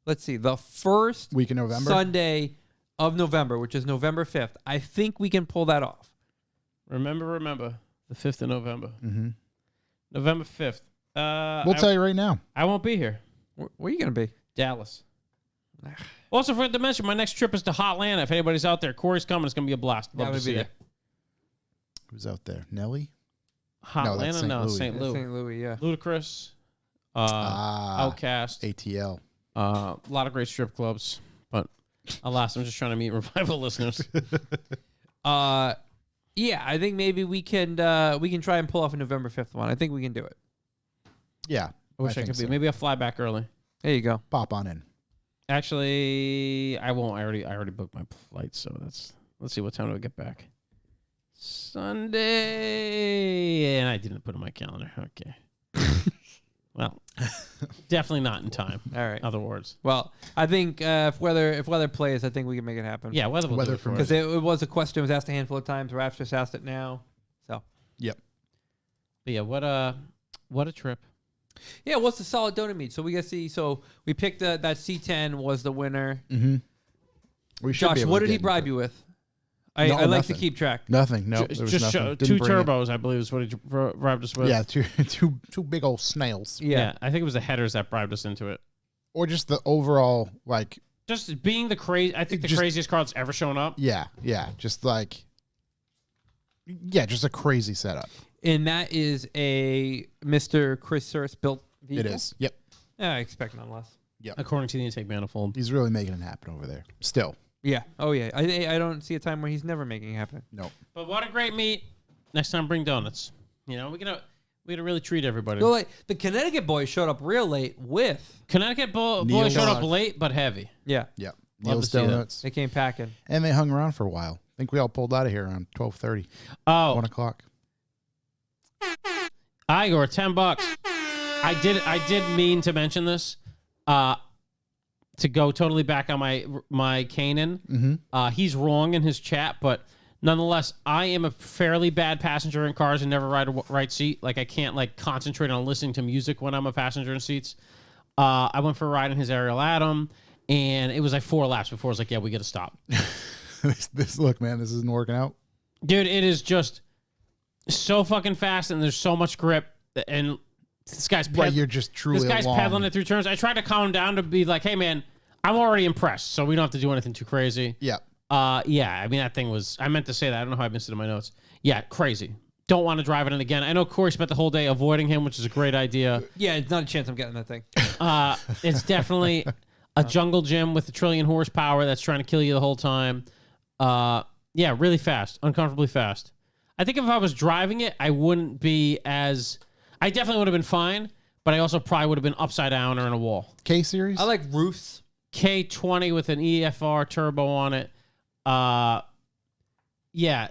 Let's see, the first Week in November. Sunday of November, which is November 5th. I think we can pull that off. Remember, the 5th of November. Mm-hmm. November 5th. We'll tell you right now. I won't be here. Where are you going to be? Dallas. Also, forgot to mention, my next trip is to Hotlanta. If anybody's out there, Corey's coming. It's going to be a blast. Love to see you. Who's out there? Nelly? Hotlanta? No, St. Louis. St. Louis, yeah. Ludacris. Outcast. ATL. A lot of great strip clubs. But alas, I'm just trying to meet Revival listeners. Yeah, I think maybe we can try and pull off a November 5th one. I think we can do it. Yeah. I wish I could be. Maybe I'll fly back early. There you go. Pop on in. Actually, I won't. I already booked my flight, so let's see what time do I get back. Sunday, and I didn't put it in my calendar. Okay. Well, definitely not in time. All right. In other words. Well, I think if weather plays, I think we can make it happen. Yeah, weather will do it for because it was a question. It was asked a handful of times. Raph's just asked it now. So. Yep. But yeah, what a trip. Yeah, what's the solid donut meat? So we got to see. So we picked that C10 was the winner. Mm-hmm. We should Josh, what did he bribe you with? I like to keep track. Nothing. No, just two turbos, I believe, is what he bribed us with. Yeah, two big old snails. Yeah, I think it was the headers that bribed us into it, or just the overall just being the crazy. I think the craziest car that's ever shown up. Yeah, just a crazy setup. And that is a Mr. Chris Surse built vehicle? It is. Yep. Yeah, I expect none less. Yep. According to the intake manifold. He's really making it happen over there. Still. Yeah. Oh, yeah. I don't see a time where he's never making it happen. No. But what a great meet. Next time, bring donuts. You know, we gotta really treat everybody. So, the Connecticut boys showed up real late with... Connecticut boys showed up late, but heavy. Yeah. Yep. Neil's Donuts. They came packing. And they hung around for a while. I think we all pulled out of here around 12:30. Oh. 1 o'clock. Igor, $10. I did mean to mention this. To go totally back on my Kanan. Mm-hmm. He's wrong in his chat, but nonetheless, I am a fairly bad passenger in cars and never ride a right seat. Like I can't concentrate on listening to music when I'm a passenger in seats. I went for a ride in his Ariel Atom, and it was 4 laps before I was like, yeah, we got to stop. Look, man, this isn't working out. Dude, it is just so fucking fast, and there's so much grip, and this guy's you're just truly pedaling it through turns. I tried to calm him down to be like, hey, man, I'm already impressed, so we don't have to do anything too crazy. Yeah. Yeah, I mean, that thing was... I meant to say that. I don't know how I missed it in my notes. Yeah, crazy. Don't want to drive it in again. I know Corey spent the whole day avoiding him, which is a great idea. Yeah, it's not a chance I'm getting that thing. It's definitely a jungle gym with 1 trillion horsepower that's trying to kill you the whole time. Yeah, really fast. Uncomfortably fast. I think if I was driving it, I wouldn't be as... I definitely would have been fine, but I also probably would have been upside down or in a wall. K-Series? I like roofs. K20 with an EFR turbo on it. Yeah.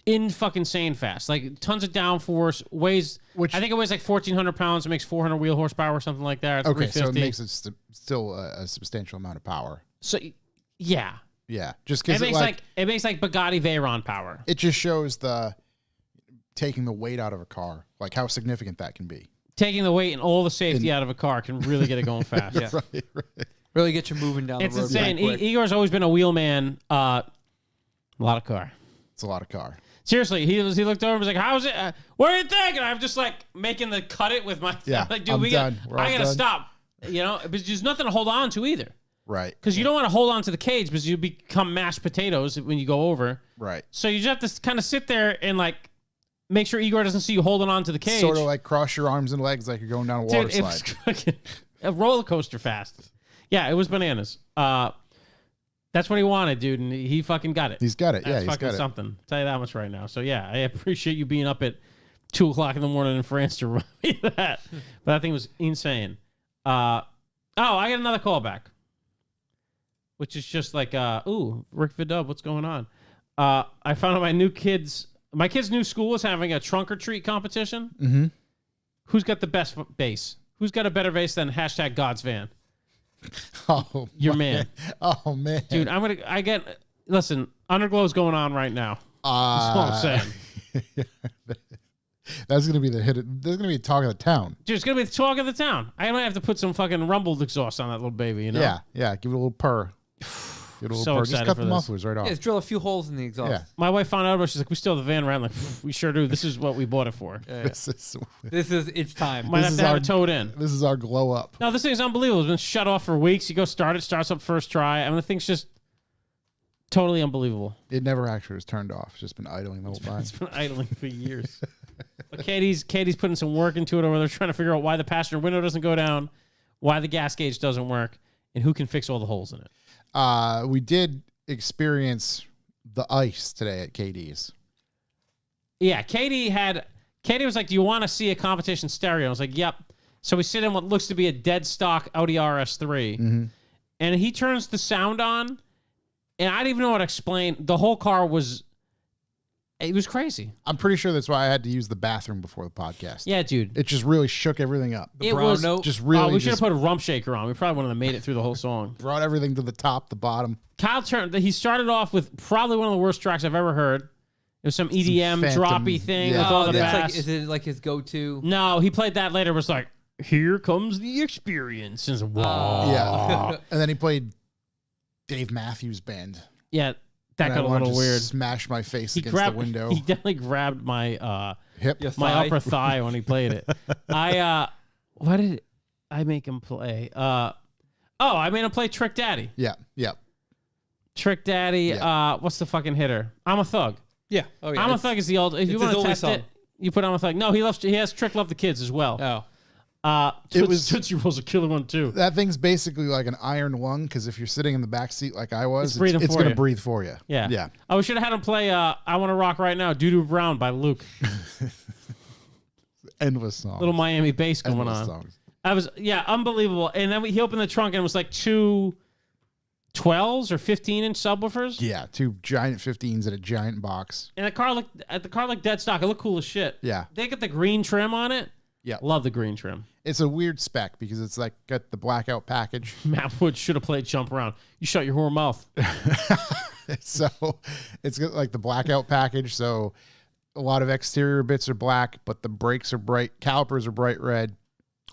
In fucking insane fast. Tons of downforce. I think it weighs 1,400 pounds. It makes 400 wheel horsepower or something like that. Okay, so it makes it still a substantial amount of power. So, yeah. Yeah. Just because it makes Bugatti Veyron power. It just shows taking the weight out of a car, how significant that can be. Taking the weight and all the safety out of a car can really get it going fast. Yeah. Right. Really get you moving down the road. It's insane. Igor's always been a wheelman. A lot of car. It's a lot of car. Seriously, he looked over and was like, "How's it? What do you think?" And I'm just making the cut it with my dude, I'm done. I gotta stop. But there's nothing to hold on to either. Right. Because you don't want to hold on to the cage because you become mashed potatoes when you go over. Right. So you just have to kind of sit there and make sure Igor doesn't see you holding on to the cage. Sort of cross your arms and legs like you're going down a water slide. It was a roller coaster fast. Yeah, it was bananas. That's what he wanted, dude, and he fucking got it. He's got it. That's he's fucking got something. I'll tell you that much right now. So yeah, I appreciate you being up at 2 o'clock in the morning in France to run me that. But that thing was insane. I got another callback, which is just Rick Vidub, what's going on? I found out my kid's new school is having a trunk or treat competition. Mm-hmm. Who's got the best bass? Who's got a better bass than #God's van? Oh, your man. Oh man, dude, listen, Underglow's going on right now. That's all I'm saying. That's gonna be the hit. There's gonna be the talk of the town. Dude, it's gonna be the talk of the town. I might have to put some fucking rumbled exhaust on that little baby. You know? Yeah. Give it a little purr. So just excited cut for the this. mufflers right off. Yeah, just drill a few holes in the exhaust. Yeah. My wife found out about it. She's like, we still have the van around. Like, we sure do. This is what we bought it for. Yeah. This is It's time. Might This have is to have our- it towed in. this is our glow up. No, this thing's unbelievable. It's been shut off for weeks. You go start it, starts up first try. I mean, the thing's just totally unbelievable. It never actually was turned off. It's just been idling the whole time. It's been idling for years. But Katie's putting some work into it over there, trying to figure out why the passenger window doesn't go down, why the gas gauge doesn't work, and who can fix all the holes in it. We did experience the ice today at KD's. Yeah, Katie was like, do you want to see a competition stereo? I was like, yep. So we sit in what looks to be a dead stock Audi RS3, and he turns the sound on, and I didn't even know how to explain. The whole car was crazy. I'm pretty sure that's why I had to use the bathroom before the podcast. Yeah, dude. It just really shook everything up. It brown was note. Just really we should have just put a rump shaker on. We probably wouldn't have made it through the whole song. brought everything to the top, the bottom. Kyle turned. He started off with probably one of the worst tracks I've ever heard. It was some EDM phantom- droppy thing yeah. with all the that's bass. like, is it like his go-to? No, he played that later. It was like, here comes the experience. And it's, whoa. Yeah. And then he played Dave Matthews Band. Yeah, that And I got a wanted little to weird. Smash my face He against grabbed. the window. He definitely grabbed my Hip. Your my thigh? upper thigh when he played it. What did I make him play? I made him play Trick Daddy. Yeah. Yeah. Trick Daddy. Yeah. What's the fucking hitter? I'm a Thug. Yeah. Oh, yeah. I'm a Thug is the old. If you it's want his to only test song. it, you put I'm a Thug. No, he has Trick Love the Kids as well. Oh. It was- Tootsie Roll's a killer one too. That thing's basically like an iron lung because if you're sitting in the back seat like I was, It's breathing it's for going to you. breathe for you. Yeah. Yeah. Oh, we should have had him play I Want to Rock Right Now, Doo Doo Brown by Luke. Endless songs. Little Miami bass going Endless on. songs. I was, unbelievable. And then he opened the trunk and it was like two 12s or 15-inch subwoofers. Yeah. 2 giant 15s in a giant box. And the car looked dead stock. It looked cool as shit. Yeah. They got the green trim on it. Yeah. Love the green trim. It's a weird spec because it's like got the blackout package. Matt Wood should have played Jump Around. You shut your whore mouth. So it's got like the blackout package. So a lot of exterior bits are black, but the brakes are bright. Calipers are bright red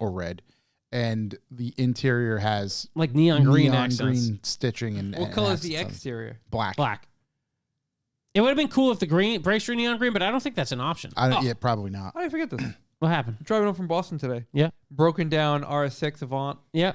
or red. And the interior has Like neon green neon accents. green stitching. And What color is the accents on it. exterior? Black. Black. It would have been cool if the brakes were neon green, but I don't think that's an option. I don't, Yeah, probably not. How did I forget this? What happened? Driving home from Boston today. Yeah. Broken down RS6 Avant, Yeah.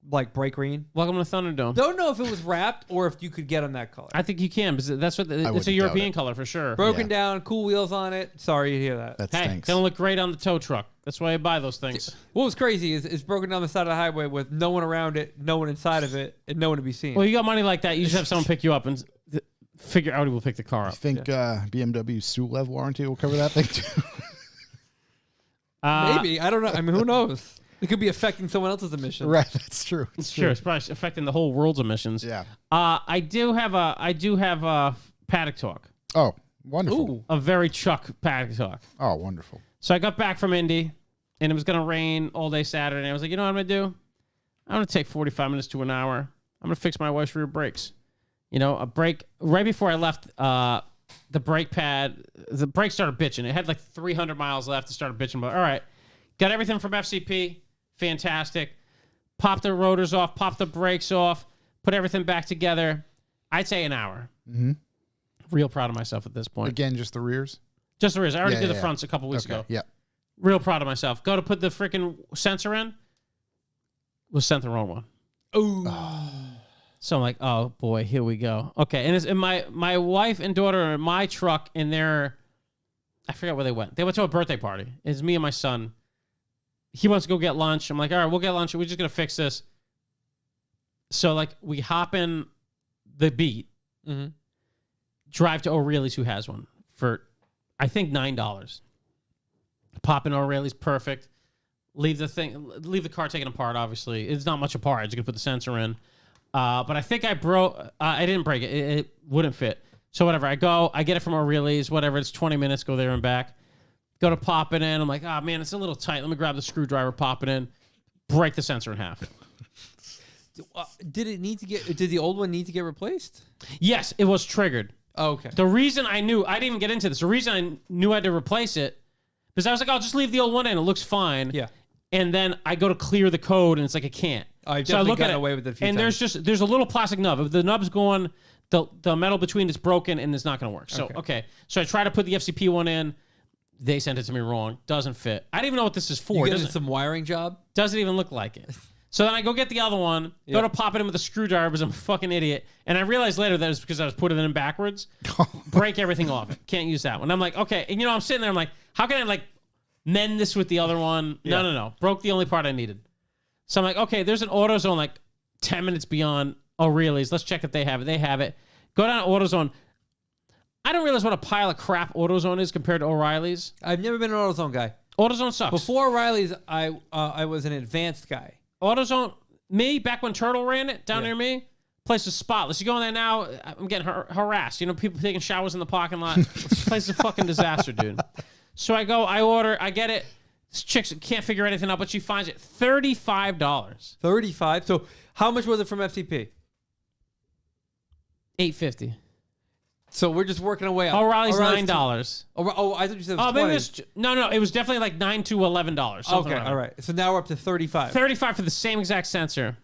like bright green. Welcome to Thunderdome. Don't know if it was wrapped or if you could get them that color. I think you can because that's what it's wouldn't a doubt European it. color for sure. Broken Yeah. down, cool wheels on it. Sorry to hear that. That Hey, stinks. gonna look great on the tow truck. That's why I buy those things. What was crazy is it's broken down the side of the highway with no one around it, no one inside of it, and no one to be seen. Well, you got money like that, you just have someone pick you up and figure Audi will pick the car I up. think BMW SULEV warranty will cover that thing too. Maybe. I don't know. I mean, who knows? It could be affecting someone else's emissions. Right, that's true. It's true. It's probably affecting the whole world's emissions. Yeah. I do have a paddock talk. Oh, wonderful. Ooh. A very Chuck paddock talk. Oh, wonderful. So I got back from Indy, and it was going to rain all day Saturday. And I was like, you know what I'm going to do? I'm going to take 45 minutes to an hour. I'm going to fix my wife's rear brakes. You know, a brake. Right before I left, the brake pad, the brake started bitching. It had like 300 miles left. It started bitching. But all right, got everything from FCP. Fantastic. Popped the rotors off, popped the brakes off, put everything back together. I'd say an hour. Mm-hmm. Real proud of myself at this point. Again, just the rears? Just the rears. I already Yeah, did yeah, the yeah. fronts a couple weeks Okay. ago. Yeah. Real proud of myself. Go to put the freaking sensor in. Was sent the wrong one. Ooh. So I'm like, oh boy, here we go. Okay, and my wife and daughter are in my truck, and I forgot where they went. They went to a birthday party. It's me and my son. He wants to go get lunch. I'm like, all right, we'll get lunch. We're just gonna fix this. So like, we hop in the Beat, Mm-hmm. drive to O'Reilly's, who has one for, I think $9. Pop in O'Reilly's, perfect. Leave the car taken apart. Obviously, it's not much apart. I'm just gonna put the sensor in. But I think I broke. I didn't break it. It wouldn't fit. So whatever. I get it from O'Reilly's. Whatever. It's 20 minutes. Go there and back. Go to pop it in. I'm like, oh man, it's a little tight. Let me grab the screwdriver. Pop it in. Break the sensor in half. Did the old one need to get replaced? Yes, it was triggered. Oh, okay. The reason I didn't even get into this. The reason I knew I had to replace it because I was like, I'll just leave the old one in. It looks fine. Yeah. And then I go to clear the code, and it's like, I can't. I've So I definitely look at gotten it, away with it a few and times. there's a little plastic nub. If the nub's going, the metal between it's broken, and it's not going to work. So okay, so I try to put the FCP one in. They sent it to me wrong. Doesn't fit. I don't even know what this is for. You getting some wiring job? Doesn't even look like it. So then I go get the other one, go to pop it in with a screwdriver because I'm a fucking idiot. And I realized later that it was because I was putting it in backwards. Break everything off it. Can't use that one. I'm like, okay. And I'm sitting there, I'm like, how can I like mend this with the other one? No. Broke the only part I needed. So I'm like, okay, there's an AutoZone like 10 minutes beyond O'Reilly's. Let's check if they have it. They have it. Go down to AutoZone. I don't realize what a pile of crap AutoZone is compared to O'Reilly's. I've never been an AutoZone guy. AutoZone sucks. Before O'Reilly's, I was an advanced guy. AutoZone, me, back when Turtle ran it down near me, place is spotless. You go in there now, I'm getting harassed. People taking showers in the parking lot. This place is a fucking disaster, dude. So I go, I order, I get it. This chick can't figure anything out, but she finds it $35. $35. So how much was it from FTP? $8.50. So we're just working away. O'Reilly's $9. I thought you said it was 20. Maybe it was, no. It was definitely like $9 to $11. Okay, all right. So now we're up to 35. 35 for the same exact sensor.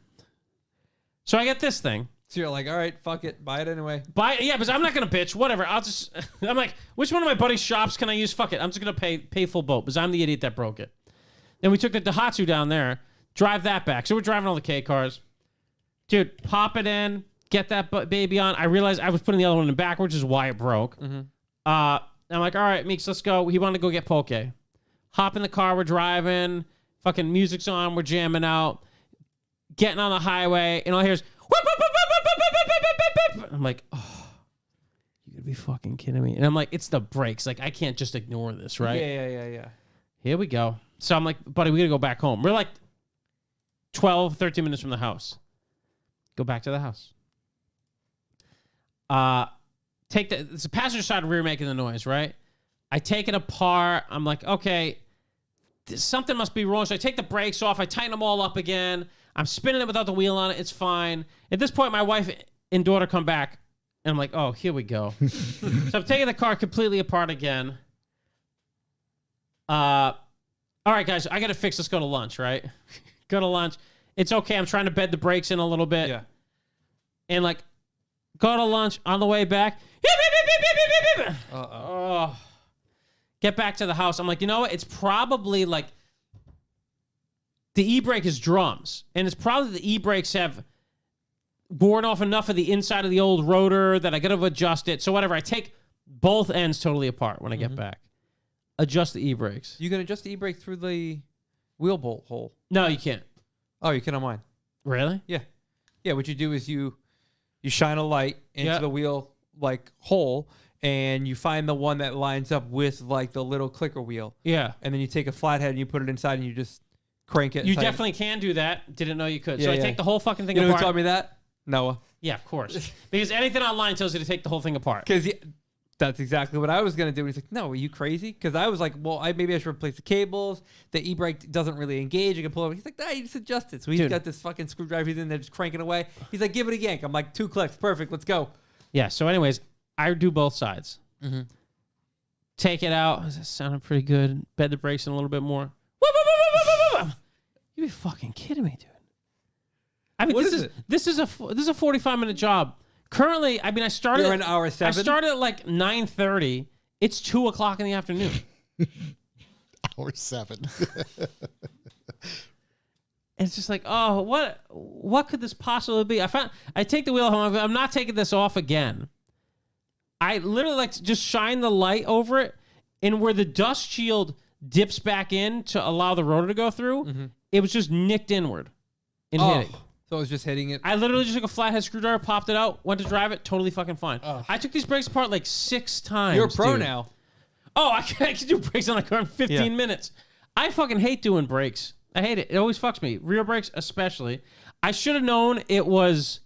So I get this thing. So you're like, all right, fuck it, buy it anyway. Yeah, because I'm not gonna bitch. Whatever. I'm like, which one of my buddy's shops can I use? Fuck it. I'm just gonna pay full boat because I'm the idiot that broke it. Then we took the Daihatsu down there, drive that back. So we're driving all the K cars. Dude, pop it in. Get that baby on. I realized I was putting the other one in backwards, which is why it broke. I'm like, all right, Meeks, let's go. He wanted to go get poke. Hop in the car, we're driving. Fucking music's on, we're jamming out. Getting on the highway, and all I hear is, whoop, whoop, whoop, whoop, whoop, whoop, whoop, whoop, whoop. I'm like, oh, you gotta be fucking kidding me. And I'm like, it's the brakes. Like, I can't just ignore this, right? Yeah. Here we go. So I'm like, buddy, we gotta go back home. We're like 12, 13 minutes from the house. Go back to the house. It's the passenger side rear making the noise, right? I take it apart. I'm like, okay, something must be wrong. So I take the brakes off. I tighten them all up again. I'm spinning it without the wheel on it. It's fine. At this point, my wife and daughter come back, and I'm like, oh, here we go. So I'm taking the car completely apart again. All right, guys, I got to fix. Let's go to lunch, right? Go to lunch. It's okay. I'm trying to bed the brakes in a little bit. Yeah. And like, go to lunch on the way back. Oh. Get back to the house. I'm like, you know what? It's probably like the e-brake is drums. And it's probably the e-brakes have worn off enough of the inside of the old rotor that I got to adjust it. So whatever. I take both ends totally apart when I get back. Adjust the e-brakes. You can adjust the e-brake through the wheel bolt hole. No, you can't. Oh, you can on mine. Really? Yeah. Yeah, what you do is you shine a light into the wheel like hole, and you find the one that lines up with like the little clicker wheel. Yeah. And then you take a flathead and you put it inside and you just crank it. You definitely can do that. Didn't know you could. Yeah, so I take the whole fucking thing apart. You know apart. who taught me that? Noah. Yeah, of course. Because anything online tells you to take the whole thing apart. Because that's exactly what I was going to do. He's like, no, are you crazy? Because I was like, well, maybe I should replace the cables. The e-brake doesn't really engage. You can pull it over. He's like, nah, you just adjust it. So he's got this fucking screwdriver. He's in there just cranking away. He's like, give it a yank. I'm like, 2 clicks. Perfect. Let's go. Yeah. So anyways, I do both sides. Take it out. That sounded pretty good. Bed the brakes in a little bit more. You be fucking kidding me, dude. I mean, this is a 45-minute job. Currently, I mean, I started. You're an hour 7. I started at like 9:30. It's 2:00 in the afternoon. Hour 7. It's just like, oh, what could this possibly be? I take the wheel home. I'm not taking this off again. I literally like to just shine the light over it, and where the dust shield dips back in to allow the rotor to go through, it was just nicked inward and hitting. So it was just hitting it. I literally just took a flathead screwdriver, popped it out, went to drive it, totally fucking fine. Oh. I took these brakes apart like 6 times. You're a pro dude. now. Oh, I can do brakes on a car in 15 minutes. I fucking hate doing brakes. I hate it. It always fucks me. Rear brakes especially. I should have known it was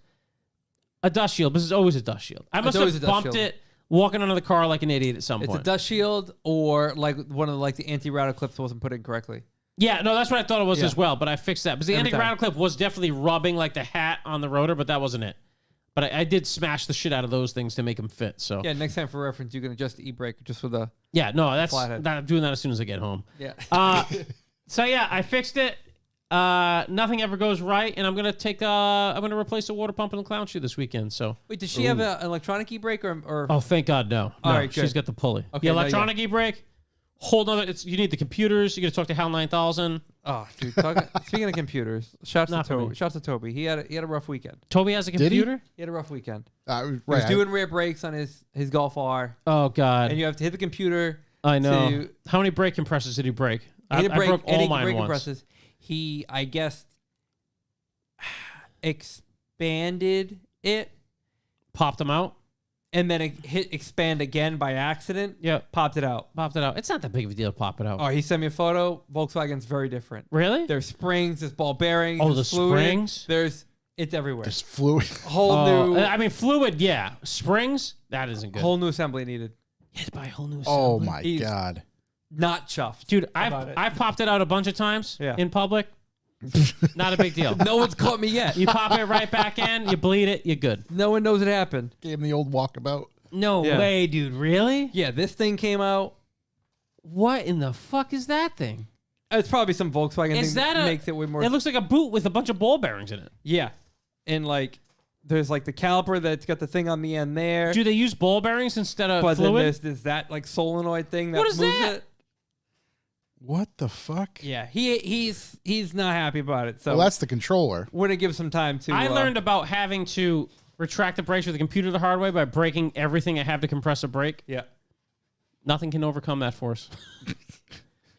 a dust shield, but it's always a dust shield. I must have bumped it walking under the car like an idiot at some point. It's a dust shield, or like one of the anti-rattle clips wasn't put in correctly. Yeah, no, that's what I thought it was as well, but I fixed that. Because the Every anti-rattle clip was definitely rubbing like the hat on the rotor, but that wasn't it. But I did smash the shit out of those things to make them fit. So yeah, next time for reference, you can adjust the e-brake just with a yeah, no, flathead. I'm doing that as soon as I get home. Yeah. So yeah, I fixed it. Nothing ever goes right, and I'm gonna replace the water pump in the clown shoe this weekend. So Wait, does she have an electronic e-brake or? oh, thank God, no. All No, right, she's good. got the pulley. Okay, the no, electronic e-brake, whole nother. You need the computers. You got to talk to HAL 9000. Oh, dude. Speaking of computers, shouts to Not for me. Toby. Shouts to Toby. He had a rough weekend. Toby has a Did he? computer. He had a rough weekend. Right. He was doing rear brakes on his Golf R, Oh God, and you have to hit the computer. I know. to- How many brake compressors did he break? He I hit a brake, broke and all he mine brake once. compresses. He, I guess, expanded it, Popped them out. and then it hit expand again by accident. Yep. Popped it out. Popped it out. It's not that big of a deal to pop it out. Oh, he sent me a photo. Volkswagen's very different. Really? There's springs, there's ball bearings. Oh, there's the fluid, springs? It's everywhere. There's fluid. Whole new, I mean, fluid, yeah. Springs, that isn't good. whole new assembly needed. You had to buy a whole new Oh assembly. my He's- God. Not chuffed, Dude, about it. I've popped it out a bunch of times Yeah. in public. Not a big deal. No one's caught me yet. You pop it right back in, you bleed it, you're good. No one knows it happened. Gave him the old walkabout. No Yeah. way, dude. Really? Yeah, this thing came out. What in the fuck is that thing? It's probably some Volkswagen Is thing that makes it way more. It looks like a boot with a bunch of ball bearings in it. Yeah, and like there's like the caliper that's got the thing on the end there. Do they use ball bearings instead of but then fluid? there's that like solenoid thing that What is moves that? it. What the fuck? Yeah, he's not happy about it. So Well, that's the controller. we're gonna give some time to. I learned about having to retract the brakes with the computer the hard way by breaking everything I have to compress a brake. Yeah, Nothing can overcome that force.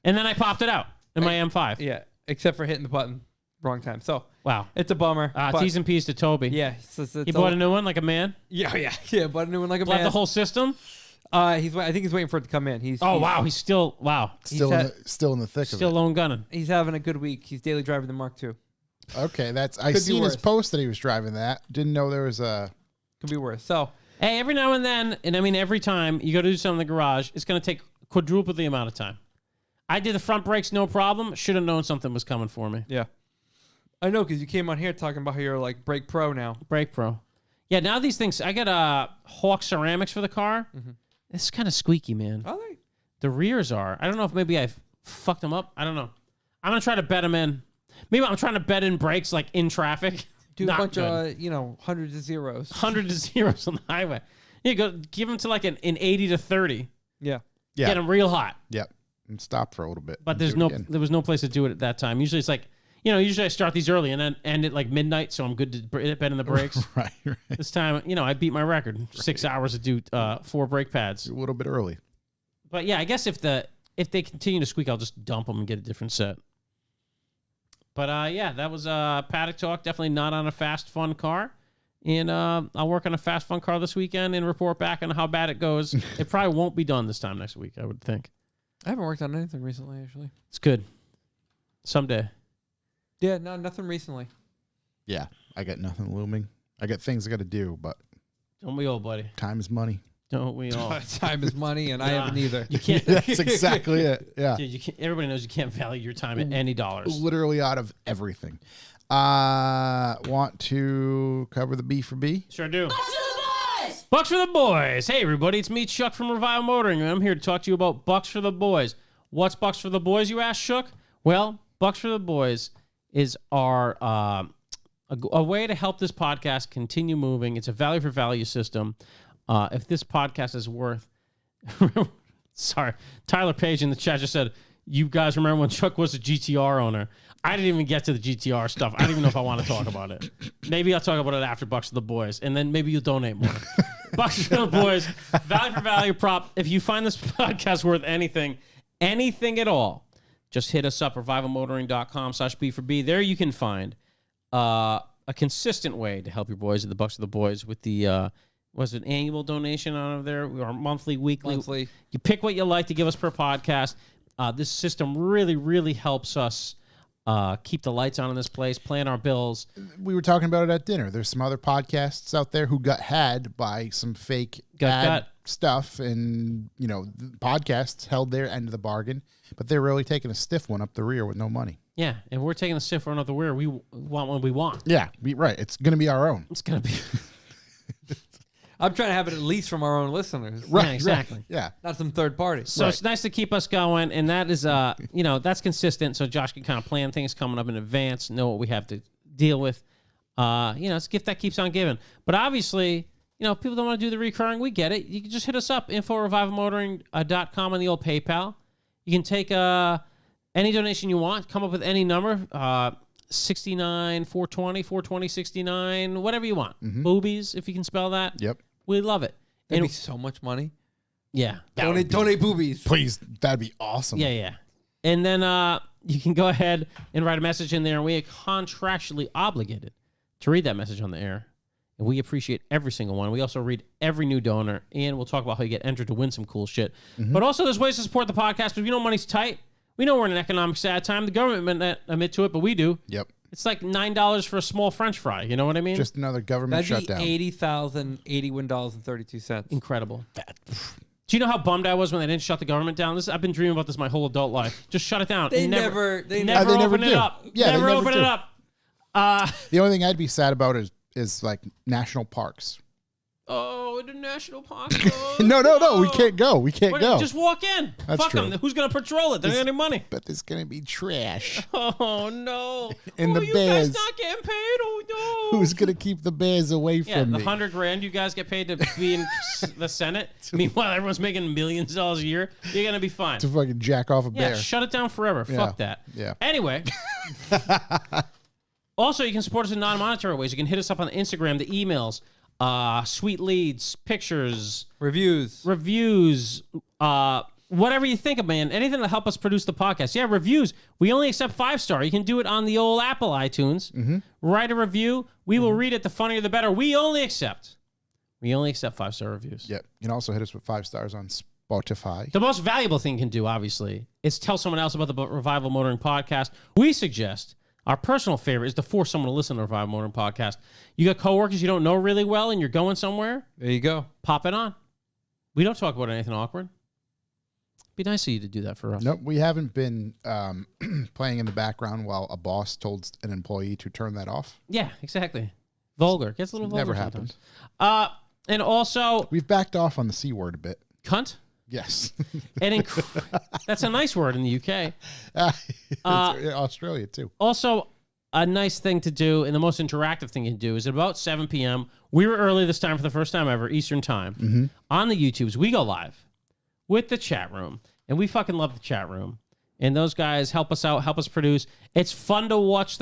And then I popped it out in my M5. yeah, except for hitting the button wrong time. So Wow. it's a bummer. but T's and P's to Toby. yeah, it's He bought a new one like a man. yeah, bought a new one like a Bought man. the whole system. I think he's waiting for it to come in. Oh, wow. He's still, wow. Still, had- still in the thick Still of lone gunning. He's having a good week. He's daily driving the Mark II. it. Okay, that's. I Could be seen his worse. post that he was driving that. Didn't know there was a. Could be worse. So Hey, every now and then, and I mean every time you go to do something in the garage, it's going to take quadruple the amount of time. I did the front brakes, no problem. Should have known something was coming for me. yeah, I know because you came on here talking about how you're like Brake Pro now. Brake Pro. Yeah, now these things, I got Hawk ceramics for the car. It's kind of squeaky, man. Are they? The rears are. I don't know if maybe I fucked them up. I don't know. I'm going to try to bed them in. Maybe I'm trying to bed in brakes like in traffic. Do Not a bunch good. of hundreds of zeros. 100 to zeros on the highway. Yeah, go give them to like an 80 to 30. Yeah. Yeah. Get them real hot. Yep. And stop for a little bit. But and there's do it again. there was no place to do it at that time. Usually it's like, usually I start these early and then end at like midnight, so I'm good to bed in the brakes. Right. This time, I beat my record. 6 hours to do 4 brake pads. A little bit early. But yeah, I guess if they continue to squeak, I'll just dump them and get a different set. But yeah, that was Paddock Talk. Definitely not on a fast, fun car. And I'll work on a fast, fun car this weekend and report back on how bad it goes. It probably won't be done this time next week, I would think. I haven't worked on anything recently, actually. It's good. Someday. Yeah, no, nothing recently. Yeah. I got nothing looming. I got things I got to do, but Don't we all, buddy? time is money. Don't we all? Time is money, and I Nah. haven't either. You can't. That's exactly it. Yeah. Dude, you can't, everybody knows you can't value your time at any dollars. Literally out of everything. Want to cover the B for B? Sure do. Bucks for the boys. Hey, everybody. It's me, Chuck from Revival Motoring, and I'm here to talk to you about Bucks for the Boys. What's Bucks for the Boys, you ask, Chuck? Well, Bucks for the Boys is our a way to help this podcast continue moving. It's a value for value system. If this podcast is worth... Sorry. Tyler Page in the chat just said, you guys remember when Chuck was a GTR owner? I didn't even get to the GTR stuff. I don't even know if I want to talk about it. Maybe I'll talk about it after Bucks for the Boys, and then maybe you'll donate more. Bucks for the Boys, value for value prop. If you find this podcast worth anything at all, just hit us up, revivalmotoring.com/B4B. There you can find a consistent way to help your boys at the Bucks for the Boys with the was it annual donation on there or monthly, weekly? Monthly. You pick what you like to give us per podcast. This system really, really helps us keep the lights on in this place, plan our bills. We were talking about it at dinner. There's some other podcasts out there who got had by some fake ad stuff, and the podcasts held their end of the bargain, but they're really taking a stiff one up the rear with no money. Yeah, and we're taking the stiff run of the rear. We want what we want. Yeah, right. It's going to be our own. It's gonna be. I'm trying to have it at least from our own listeners. Yeah, exactly. Yeah. Not some third party. So it's nice to keep us going, and that is, that's consistent. So Josh can kind of plan things coming up in advance, know what we have to deal with. It's a gift that keeps on giving. But obviously, people don't want to do the recurring. We get it. You can just hit us up, info@revivalmotoring.com on the old PayPal. You can take any donation you want. Come up with any number. 69, 420, 420, 69, whatever you want. Boobies, if you can spell that. Yep. We love it. That'd be so much money. Yeah. Donate boobies. Please, that'd be awesome. Yeah. And then you can go ahead and write a message in there, and we are contractually obligated to read that message on the air. And we appreciate every single one. We also read every new donor, and we'll talk about how you get entered to win some cool shit. But also, there's ways to support the podcast. But if you know money's tight, we know we're in an economic sad time. The government may not admit to it, but we do. Yep. It's like $9 for a small French fry. You know what I mean? Just another government That'd shutdown. be $80,081.32. Incredible. Do you know how bummed I was when they didn't shut the government down? I've been dreaming about this my whole adult life. Just shut it down. They And never open it do. up. Yeah, they never never open do. it up. The only thing I'd be sad about is like national parks. Oh, the national park. No, we can't go. We can't go. Just walk in. That's Fuck true. them. Who's going to patrol it? They don't have any money. But there's gonna be trash. Oh, no. And the you bears. guys not getting paid? Oh, no. Who's gonna keep the bears away Yeah, from the me? $100,000 you guys get paid to be in the Senate. Meanwhile, everyone's making millions of dollars a year. You're going to be fine. To fucking jack off a Yeah, bear. shut it down forever. Yeah. Fuck that. Yeah. Anyway. Also, you can support us in non-monetary ways. You can hit us up on Instagram, the emails, sweet leads, pictures, Reviews. whatever you think of, man. Anything to help us produce the podcast. Yeah, reviews. We only accept 5-star. You can do it on the old Apple iTunes. Write a review. We will read it. The funnier, the better. We only accept 5-star reviews. Yep. You can also hit us with 5 stars on Spotify. The most valuable thing you can do, obviously, is tell someone else about the Revival Motoring Podcast. We suggest, our personal favorite is to force someone to listen to the Revival Motoring Podcast. You got coworkers you don't know really well and you're going somewhere, There you go. pop it on. We don't talk about anything awkward. Be nice of you to do that for us. Nope, we haven't been playing in the background while a boss told an employee to turn that off. Yeah, exactly. Vulgar. Gets a little vulgar Never sometimes. happened. And also, We've backed off on the C word a bit. cunt. Yes. That's a nice word in the UK. Australia, too. Also, a nice thing to do and the most interactive thing you can do is at about 7 p.m. We were early this time for the first time ever, Eastern time. On the YouTubes, we go live with the chat room. And we fucking love the chat room. And those guys help us out, help us produce. It's fun to watch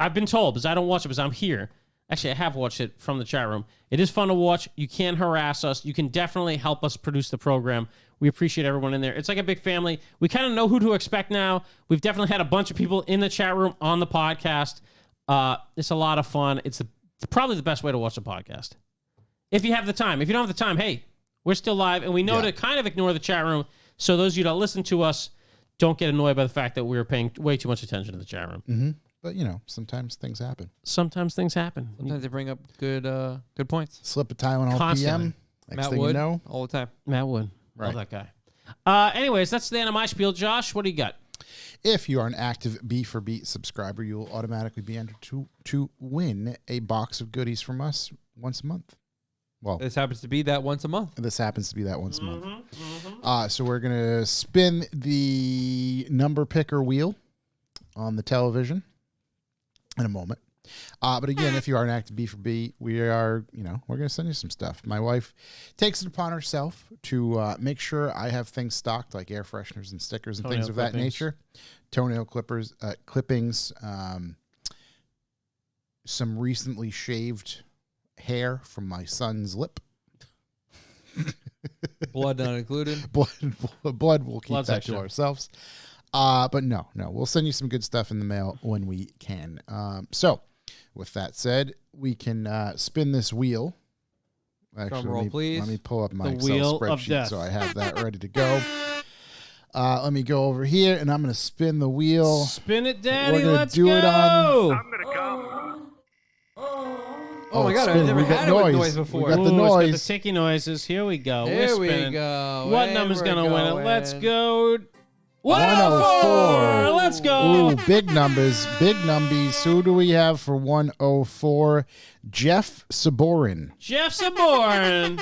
I've been told, because I don't watch it because I'm here. Actually, I have watched it from the chat room. It is fun to watch. You can harass us. You can definitely help us produce the program. We appreciate everyone in there. It's like a big family. We kind of know who to expect now. We've definitely had a bunch of people in the chat room on the podcast. It's a lot of fun. It's probably the best way to watch the podcast. If you have the time. If you don't have the time, hey, we're still live. And we know to kind of ignore the chat room. So those of you that listen to us, don't get annoyed by the fact that we're paying way too much attention to the chat room. But, sometimes things happen. Sometimes things happen. Sometimes they bring up good points. Slip a Tylenol Constantly. PM. Next Matt thing Wood, you know. all the time. Matt Wood. Right. Love that guy. Anyways, that's the end of my spiel. Josh, what do you got? If you are an active B for Beat subscriber, you will automatically be entered to win a box of goodies from us once a month. Well, This happens to be that once a month. this happens to be that once a month. So we're going to spin the number picker wheel on the television in a moment. But again, if you are an active B for B, we are, we're going to send you some stuff. My wife takes it upon herself to make sure I have things stocked like air fresheners and stickers and things of that nature. Toenail clippings, some recently shaved hair from my son's lip. Blood not included. Blood we'll keep Blood's that extra. to ourselves. But no, we'll send you some good stuff in the mail when we can. So, with that said, we can spin this wheel. Actually, Drum roll, please. Let me pull up my The Excel wheel of spreadsheet death. so I have that ready to go. Let me go over here, and I'm going to spin the wheel. Spin it, Daddy. We're gonna Let's do go. it on- I'm gonna come. Oh my it's God, I've spinning. never We got had it with noise. noise before. We got the Ooh, it's got noise. the ticky noises. Here we go. Here We're we spinning. go. What Hey, number's we're going to win it? going. Let's go. 104. Let's go. Ooh, big numbers. Big numbies. Who do we have for 104? Jeff Saborin. Jeff Saborin.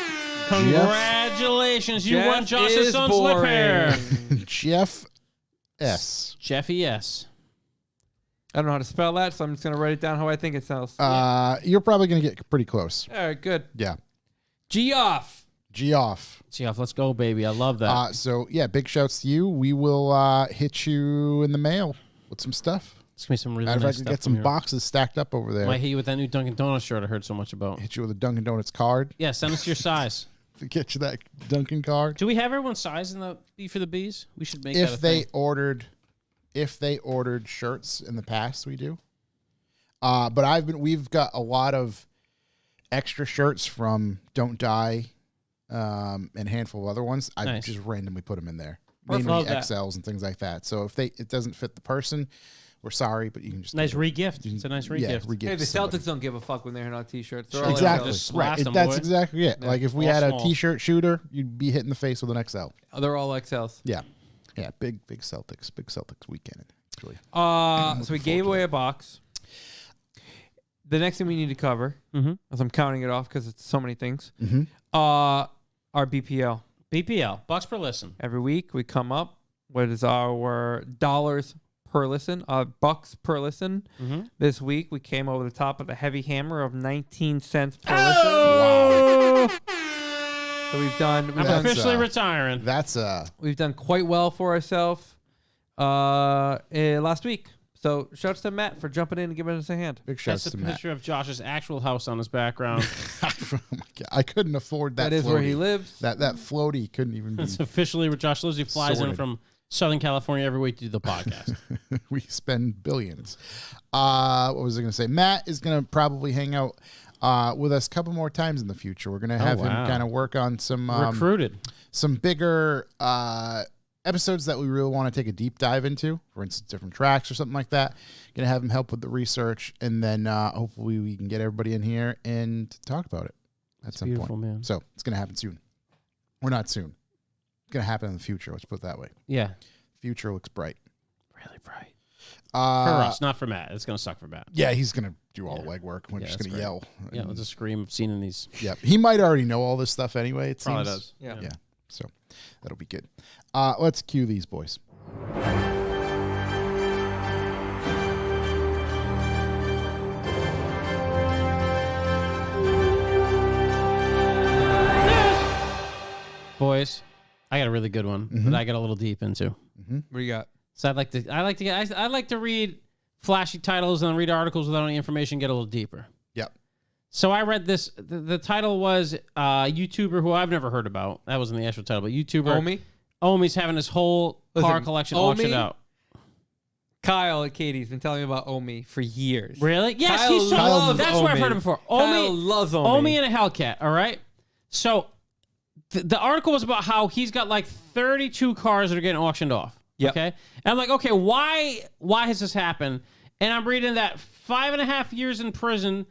Congratulations. You Jeff won Josh's is son's lip boring. hair. Jeff S. Jeffy S. I don't know how to spell that, so I'm just going to write it down how I think it sounds. You're probably going to get pretty close. All right, good. Yeah. Geoff. Geoff. Geoff, let's go, baby. I love that. So, yeah, big shouts to you. We will hit you in the mail with some stuff. It's going to be some really Matter of nice fact, stuff get some from here. boxes stacked up over there. Might hit you with that new Dunkin' Donuts shirt I heard so much about. Hit you with a Dunkin' Donuts card Yeah, send us your size. to get you that Dunkin' card. Do we have everyone's size in the B for the Bees? We should make that a If they thing. ordered shirts in the past, we do. But we've got a lot of extra shirts from Don't Die, and a handful of other ones. I Nice. just randomly put them in there, Perfect. mainly Love that. XLs and things like that. So if it doesn't fit the person, we're sorry, but you can just Nice re-gift. It's a nice re-gift. re-gift Hey, the to somebody. Celtics don't give a fuck when they're handing out T-shirts. They're all Exactly. Just XLs. blast Right. them, That's boy. exactly it. Like if we All had small. a T-shirt shooter, you'd be hitting the face with an XL. They're all XLs. Yeah. Yeah. Big Celtics. Big Celtics weekend. Actually. So we gave away a box. The next thing we need to cover, as I'm counting it off because it's so many things, our BPL. BPL, bucks per listen. Every week we come up. What is our dollars per listen? Bucks per listen. This week we came over the top of a heavy hammer of 19 cents per listen. Wow. So we've done I'm officially retiring. we've done quite well for ourselves last week. So shouts to Matt for jumping in and giving us a hand. Big That's shouts a to Matt. picture of Josh's actual house on his background. Oh my God. I couldn't afford that. That is where he floaty. lives. That floaty couldn't even be. It's officially where Josh lives. He flies in Sorted. from Southern California every week to do the podcast. We spend billions. What was I going to say? Matt is going to probably hang out with us a couple more times in the future. We're going to have him wow. kind of work on some Recruited. some bigger episodes that we really want to take a deep dive into. For instance, different tracks or something like that. Going to have him help with the research, and then hopefully we can get everybody in here and talk about it at some beautiful, point. man. So it's going to happen soon. Or not soon. It's going to happen in the future. Let's put it that way. Yeah. Future looks bright. Really bright. For For us, not for Matt. It's going to suck for Matt. Yeah, he's going to do all the legwork. We're Yeah, just that's going to great. yell. Yeah, And- let's just scream. I've seen in these. yeah. He might already know all this stuff anyway, it Probably seems. does. Yeah. Yeah. So that'll be good. Let's cue these boys. Boys, I got a really good one that I got a little deep into. What do you got? So I like to read flashy titles and read articles without any information, get a little deeper. Yep. So I read this. The title was YouTuber who I've never heard about. That wasn't the actual title, but YouTuber Omi's having his whole car Listen, collection Omi? auctioned out. Kyle and Katie's been telling me about Omi for years. Really? Yes, Kyle he's loves that's where I've Omi. heard it before. Kyle loves Omi. Omi and a Hellcat. All right. So the article was about how he's got like 32 cars that are getting auctioned off. Yep. Okay. And I'm like, okay, why has this happened? And I'm reading that 5.5 years in prison.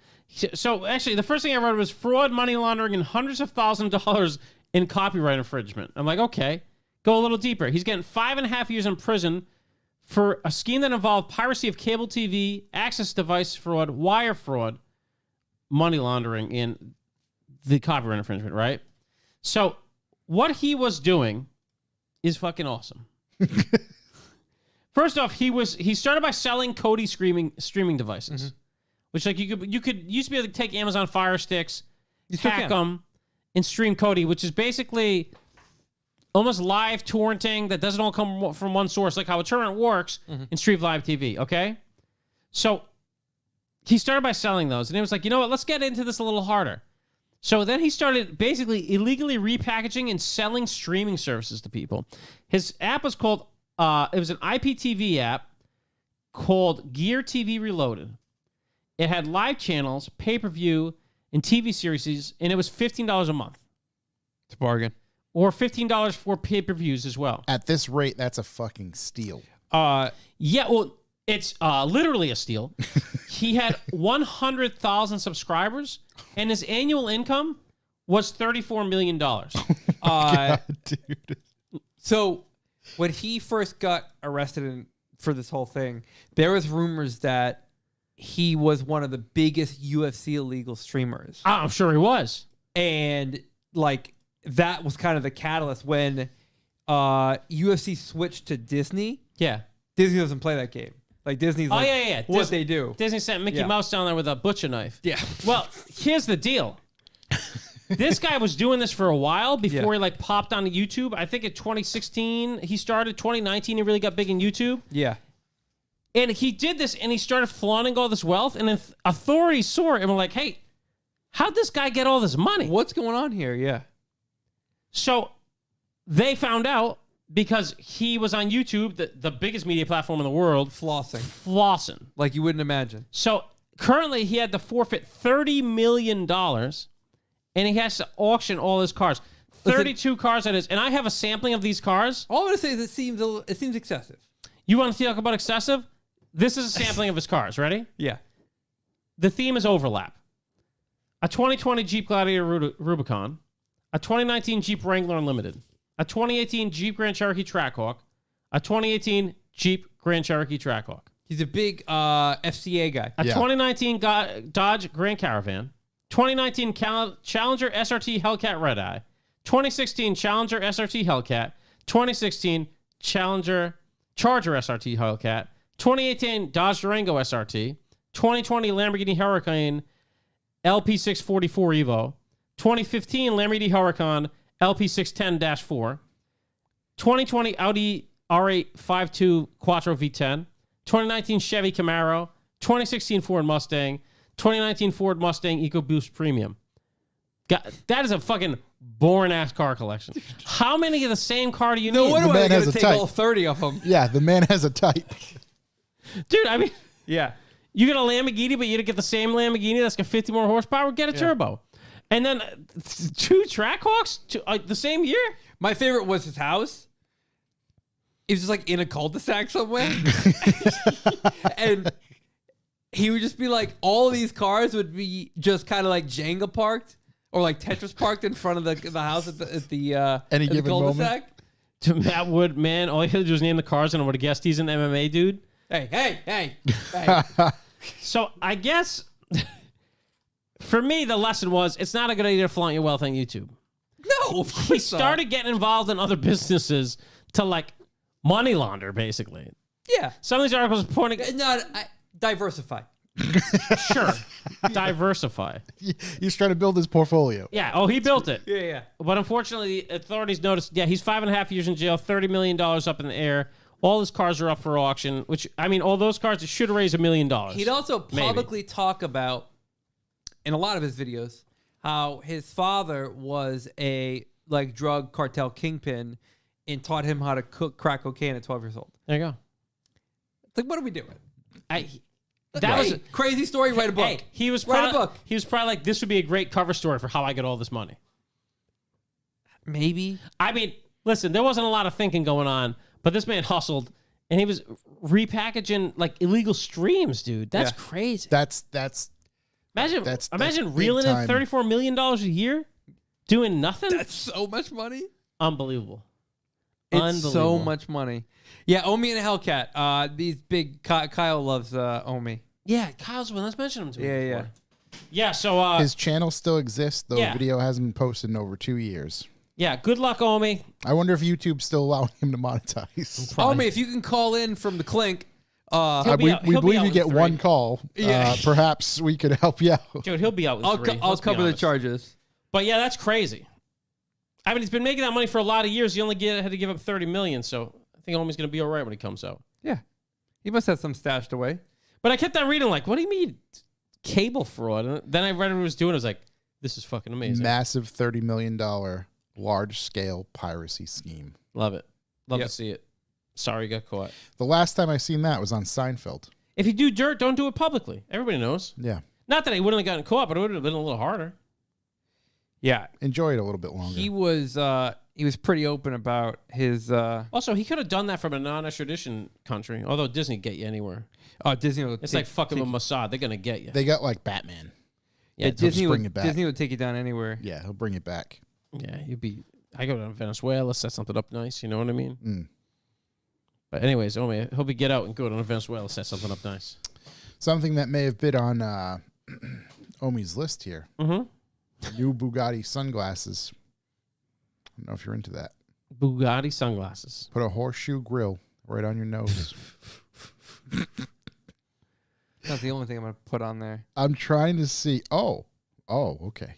So actually, the first thing I read was fraud, money laundering, and hundreds of thousands of dollars in copyright infringement. I'm like, okay, go a little deeper. He's getting 5.5 years in prison for a scheme that involved piracy of cable TV, access device fraud, wire fraud, money laundering, and the copyright infringement, right? So what he was doing is fucking awesome. First off, he started by selling Kodi streaming devices, which like you could used to be able to take Amazon Fire Sticks, hack them, and stream Kodi, which is basically almost live torrenting that doesn't all come from one source, like how a torrent works in Stream Live TV. Okay, so he started by selling those, and he was like, you know what? Let's get into this a little harder. So then he started basically illegally repackaging and selling streaming services to people. His app was called, it was an IPTV app called Gear TV Reloaded. It had live channels, pay-per-view, and TV series, and it was $15 a month. It's a bargain. Or $15 for pay-per-views as well. At this rate, that's a fucking steal. Yeah, well, it's literally a steal. He had 100,000 subscribers, and his annual income was $34 million. Dude. So when he first got arrested for this whole thing, there was rumors that he was one of the biggest UFC illegal streamers. I'm sure he was. And like that was kind of the catalyst when UFC switched to Disney. Yeah. Disney doesn't play that game. Like Disney's like yeah. what they do. Disney sent Mickey Mouse down there with a butcher knife. Yeah. Well, here's the deal. This guy was doing this for a while before he like popped onto YouTube. I think in 2016 he started. 2019 he really got big in YouTube. Yeah. And he did this and he started flaunting all this wealth. And then authorities saw it and were like, hey, how'd this guy get all this money? What's going on here? Yeah. So they found out because he was on YouTube, the biggest media platform in the world. Flossing. Like you wouldn't imagine. So currently he had to forfeit $30 million and he has to auction all his cars. 32 cars that is. And I have a sampling of these cars. All I'm going to say is it seems excessive. You want to talk about excessive? This is a sampling of his cars. Ready? Yeah. The theme is overlap. A 2020 Jeep Gladiator Rubicon. A 2019 Jeep Wrangler Unlimited. A 2018 Jeep Grand Cherokee Trackhawk. A 2018 Jeep Grand Cherokee Trackhawk. He's a big FCA guy. A 2019 Dodge Grand Caravan. 2019 Challenger SRT Hellcat Red Eye. 2016 Challenger SRT Hellcat. 2016 Charger SRT Hellcat. 2018 Dodge Durango SRT. 2020 Lamborghini Huracan LP644 Evo. 2015 Lamborghini Huracan LP610-4. 2020 Audi R8 5.2 Quattro V10. 2019 Chevy Camaro. 2016 Ford Mustang. 2019 Ford Mustang EcoBoost Premium. That is a fucking boring-ass car collection. How many of the same car do you need? No wonder The why man they're has going a to take type. all 30 of them. Yeah, the man has a type. Dude, I mean, Yeah. you get a Lamborghini, but you get the same Lamborghini that's got 50 more horsepower, get a turbo. And then 2 Trackhawks the same year? My favorite was his house. It was just like in a cul-de-sac somewhere. And he would just be like, all these cars would be just kind of like Jenga parked or like Tetris parked in front of the house at the Any at the given cul-de-sac. moment? To Matt Wood, man, all he had to do was name the cars, and I would have guessed he's an MMA dude. Hey. So I guess for me, the lesson was it's not a good idea to flaunt your wealth on YouTube. No, of course He not. started getting involved in other businesses to like money launder, basically. Yeah. Some of these articles are pointing. Diversify. Sure. Diversify. He's trying to build his portfolio. Yeah. Oh, he built it. Yeah. But unfortunately, the authorities noticed, he's 5.5 years in jail, $30 million up in the air. All his cars are up for auction, which, I mean, all those cars, it should raise $1 million. He'd also publicly talk about, in a lot of his videos, how his father was a like drug cartel kingpin and taught him how to cook crack cocaine at 12 years old. There you go. It's like, what are we doing? That was a crazy story. Write a book. Hey, he was Write a probably, book. He was probably like, this would be a great cover story for how I get all this money. Maybe. I mean, listen, there wasn't a lot of thinking going on, but this man hustled and he was repackaging like illegal streams, dude. That's crazy. That's Imagine that's reeling big in time. $34 million a year doing nothing. That's so much money. Unbelievable. It's so much money. Yeah, Omi and Hellcat. These big Kyle loves Omi. Yeah, Kyle's one. Let's mention him to him. Yeah. Yeah, so his channel still exists. The Yeah. video hasn't been posted in over 2 years. yeah, good luck, Omi. I wonder if YouTube's still allowing him to monetize. Omi, if you can call in from the clink, He'll be we out- he'll be believe out you in get 3. one call. Yeah. Perhaps we could help you out. Dude, he'll be out with I'll 3. I'll let's be cover the honest. charges. But yeah, that's crazy. I mean, he's been making that money for a lot of years. He only had to give up $30 million, so I think Omi's going to be all right when he comes out. Yeah, he must have some stashed away. But I kept on reading, like, what do you mean cable fraud? And then I read what he was doing. I was like, this is fucking amazing. Massive $30 million large scale piracy scheme. Love it. Love Yep. to see it. Sorry you got caught. The last time I seen that was on Seinfeld. If you do dirt, don't do it publicly. Everybody knows. Yeah. Not that he wouldn't have gotten caught, but it would have been a little harder. Yeah, Enjoy it a little bit longer. he was pretty open about his. Also, he could have done that from a non-extradition country, although Disney get you anywhere. Disney. Will It's like fucking with Mossad. They're going to get you. They got like Batman. Yeah, Disney bring would, it back. Disney would take you down anywhere. Yeah, he'll bring it back. Yeah, you'd be. I go to Venezuela, set something up nice. You know what I mean? But anyways, Omi, I hope you get out and go to Venezuela, set something up nice. Something that may have been on Omi's list here. Mm-hmm. New Bugatti sunglasses. I don't know if you're into that. Bugatti sunglasses. Put a horseshoe grill right on your nose. That's the only thing I'm going to put on there. I'm trying to see. Oh, okay.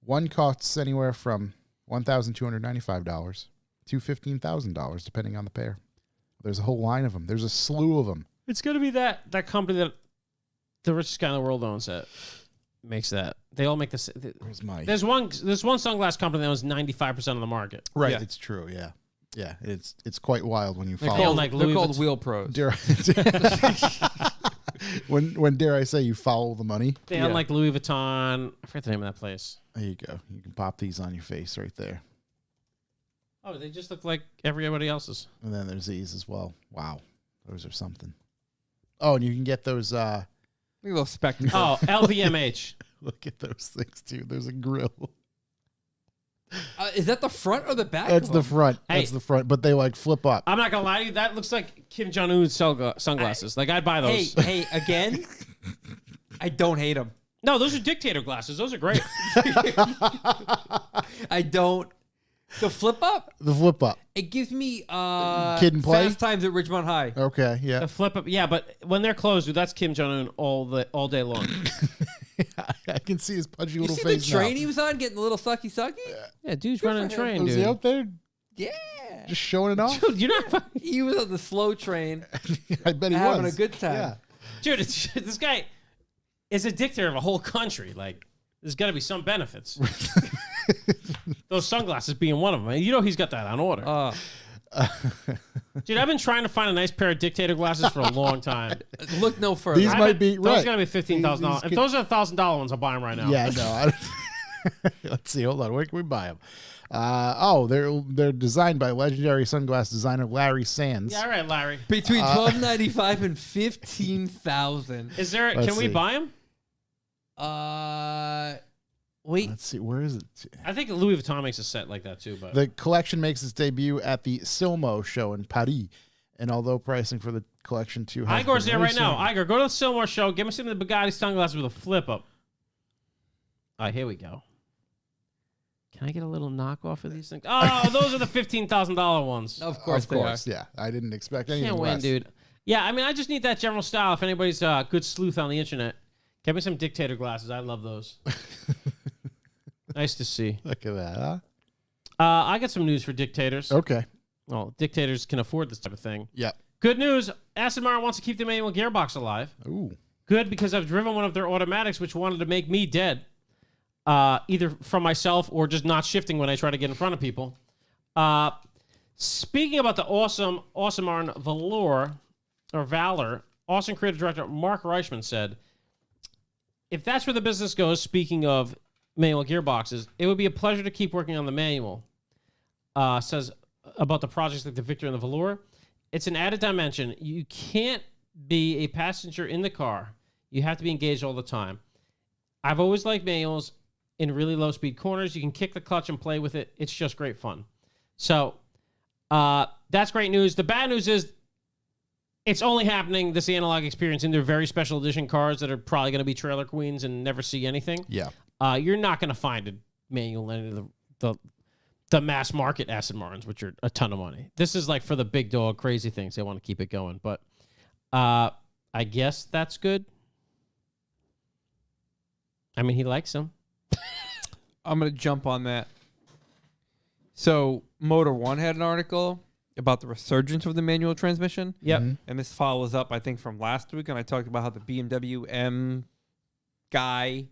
One costs anywhere from $1,295 to $15,000, depending on the pair. There's a whole line of them. There's a slew of them. It's going to be that company that the richest guy in the world owns that makes that. They all make this. Where's my? There's one sunglass company that owns 95% of the market. Right, Yeah. it's true. Yeah, yeah. It's quite wild when you They're follow. called, like they're Louis called Vuitton. wheel pros. Dare, when dare I say you follow the money? They own like Louis Vuitton. I forget the name of that place. There you go. You can pop these on your face right there. Oh, they just look like everybody else's. And then there's these as well. Wow, those are something. Oh, and you can get those. Look at those spectacles. Oh, LVMH. Look at those things too. There's a grill. Is that the front or the back? That's of the them? front. Hey. That's the front. But they like flip up. I'm not gonna lie to you. That looks like Kim Jong Un's sunglasses. Like I'd buy those. Hey, again, I don't hate them. No, those are dictator glasses. Those are great. I don't. The flip up, The flip up. it gives me Kid and Play? Fast Times at Ridgemont High. Okay. Yeah. The flip up, yeah, but when they're closed, dude, that's Kim Jong Un all day long. I can see his pudgy You little see the face train now. he was on, getting a little sucky sucky? Yeah, dude's running a for him. train, Was he dude. out there Yeah. just showing it off? Dude, you're not fucking... He was on the slow train, I bet he having was. a good time. Yeah. Dude, this guy is a dictator of a whole country. Like, there's got to be some benefits. Those sunglasses being one of them. You know he's got that on order. Dude, I've been trying to find a nice pair of dictator glasses for a long time. Look no further. These might be Those right. got to be $15,000. These If could- those are $1,000 ones, I'll buy them right now. Yeah, no. Let's see. Hold on. Where can we buy them? They're designed by legendary sunglass designer Larry Sands. Yeah, all right, Larry. Between $12.95 and $15,000. Is there? Let's Can we see. buy them? Wait. Let's see. Where is it? I think Louis Vuitton makes a set like that too. But The collection makes its debut at the Silmo show in Paris. And although pricing for the collection too has Igor's been there right now. released- Igor, go to the Silmore show. Give me some of the Bugatti sunglasses with a flip up. All right, here we go. Can I get a little knockoff of these things? Oh, those are the $15,000 ones. Of course, Of course, yeah. I didn't expect anything Can't win, less. dude. Yeah, I mean, I just need that general style. If anybody's a good sleuth on the internet, get me some dictator glasses. I love those. Nice to see. Look at that, huh? I got some news for dictators. Okay. Well, dictators can afford this type of thing. Yep. Good news. Aston Martin wants to keep the manual gearbox alive. Ooh. Good, because I've driven one of their automatics, which wanted to make me dead. Either from myself or just not shifting when I try to get in front of people. Speaking about the awesome Martin Valor, awesome creative director Mark Reichman said, if that's where the business goes, speaking of manual gearboxes, it would be a pleasure to keep working on the manual. Says about the projects like the Victor and the Valor. It's an added dimension. You can't be a passenger in the car. You have to be engaged all the time. I've always liked manuals in really low speed corners. You can kick the clutch and play with it. It's just great fun. So that's great news. The bad news is it's only happening, this analog experience, in their very special edition cars that are probably going to be trailer queens and never see anything. Yeah. You're not going to find a manual in any of the mass market Aston Martins, which are a ton of money. This is like for the big dog crazy things. They want to keep it going. But I guess that's good. I mean, he likes them. I'm going to jump on that. So, Motor One had an article about the resurgence of the manual transmission. Yep. And this follows up, I think, from last week. And I talked about how the BMW M guy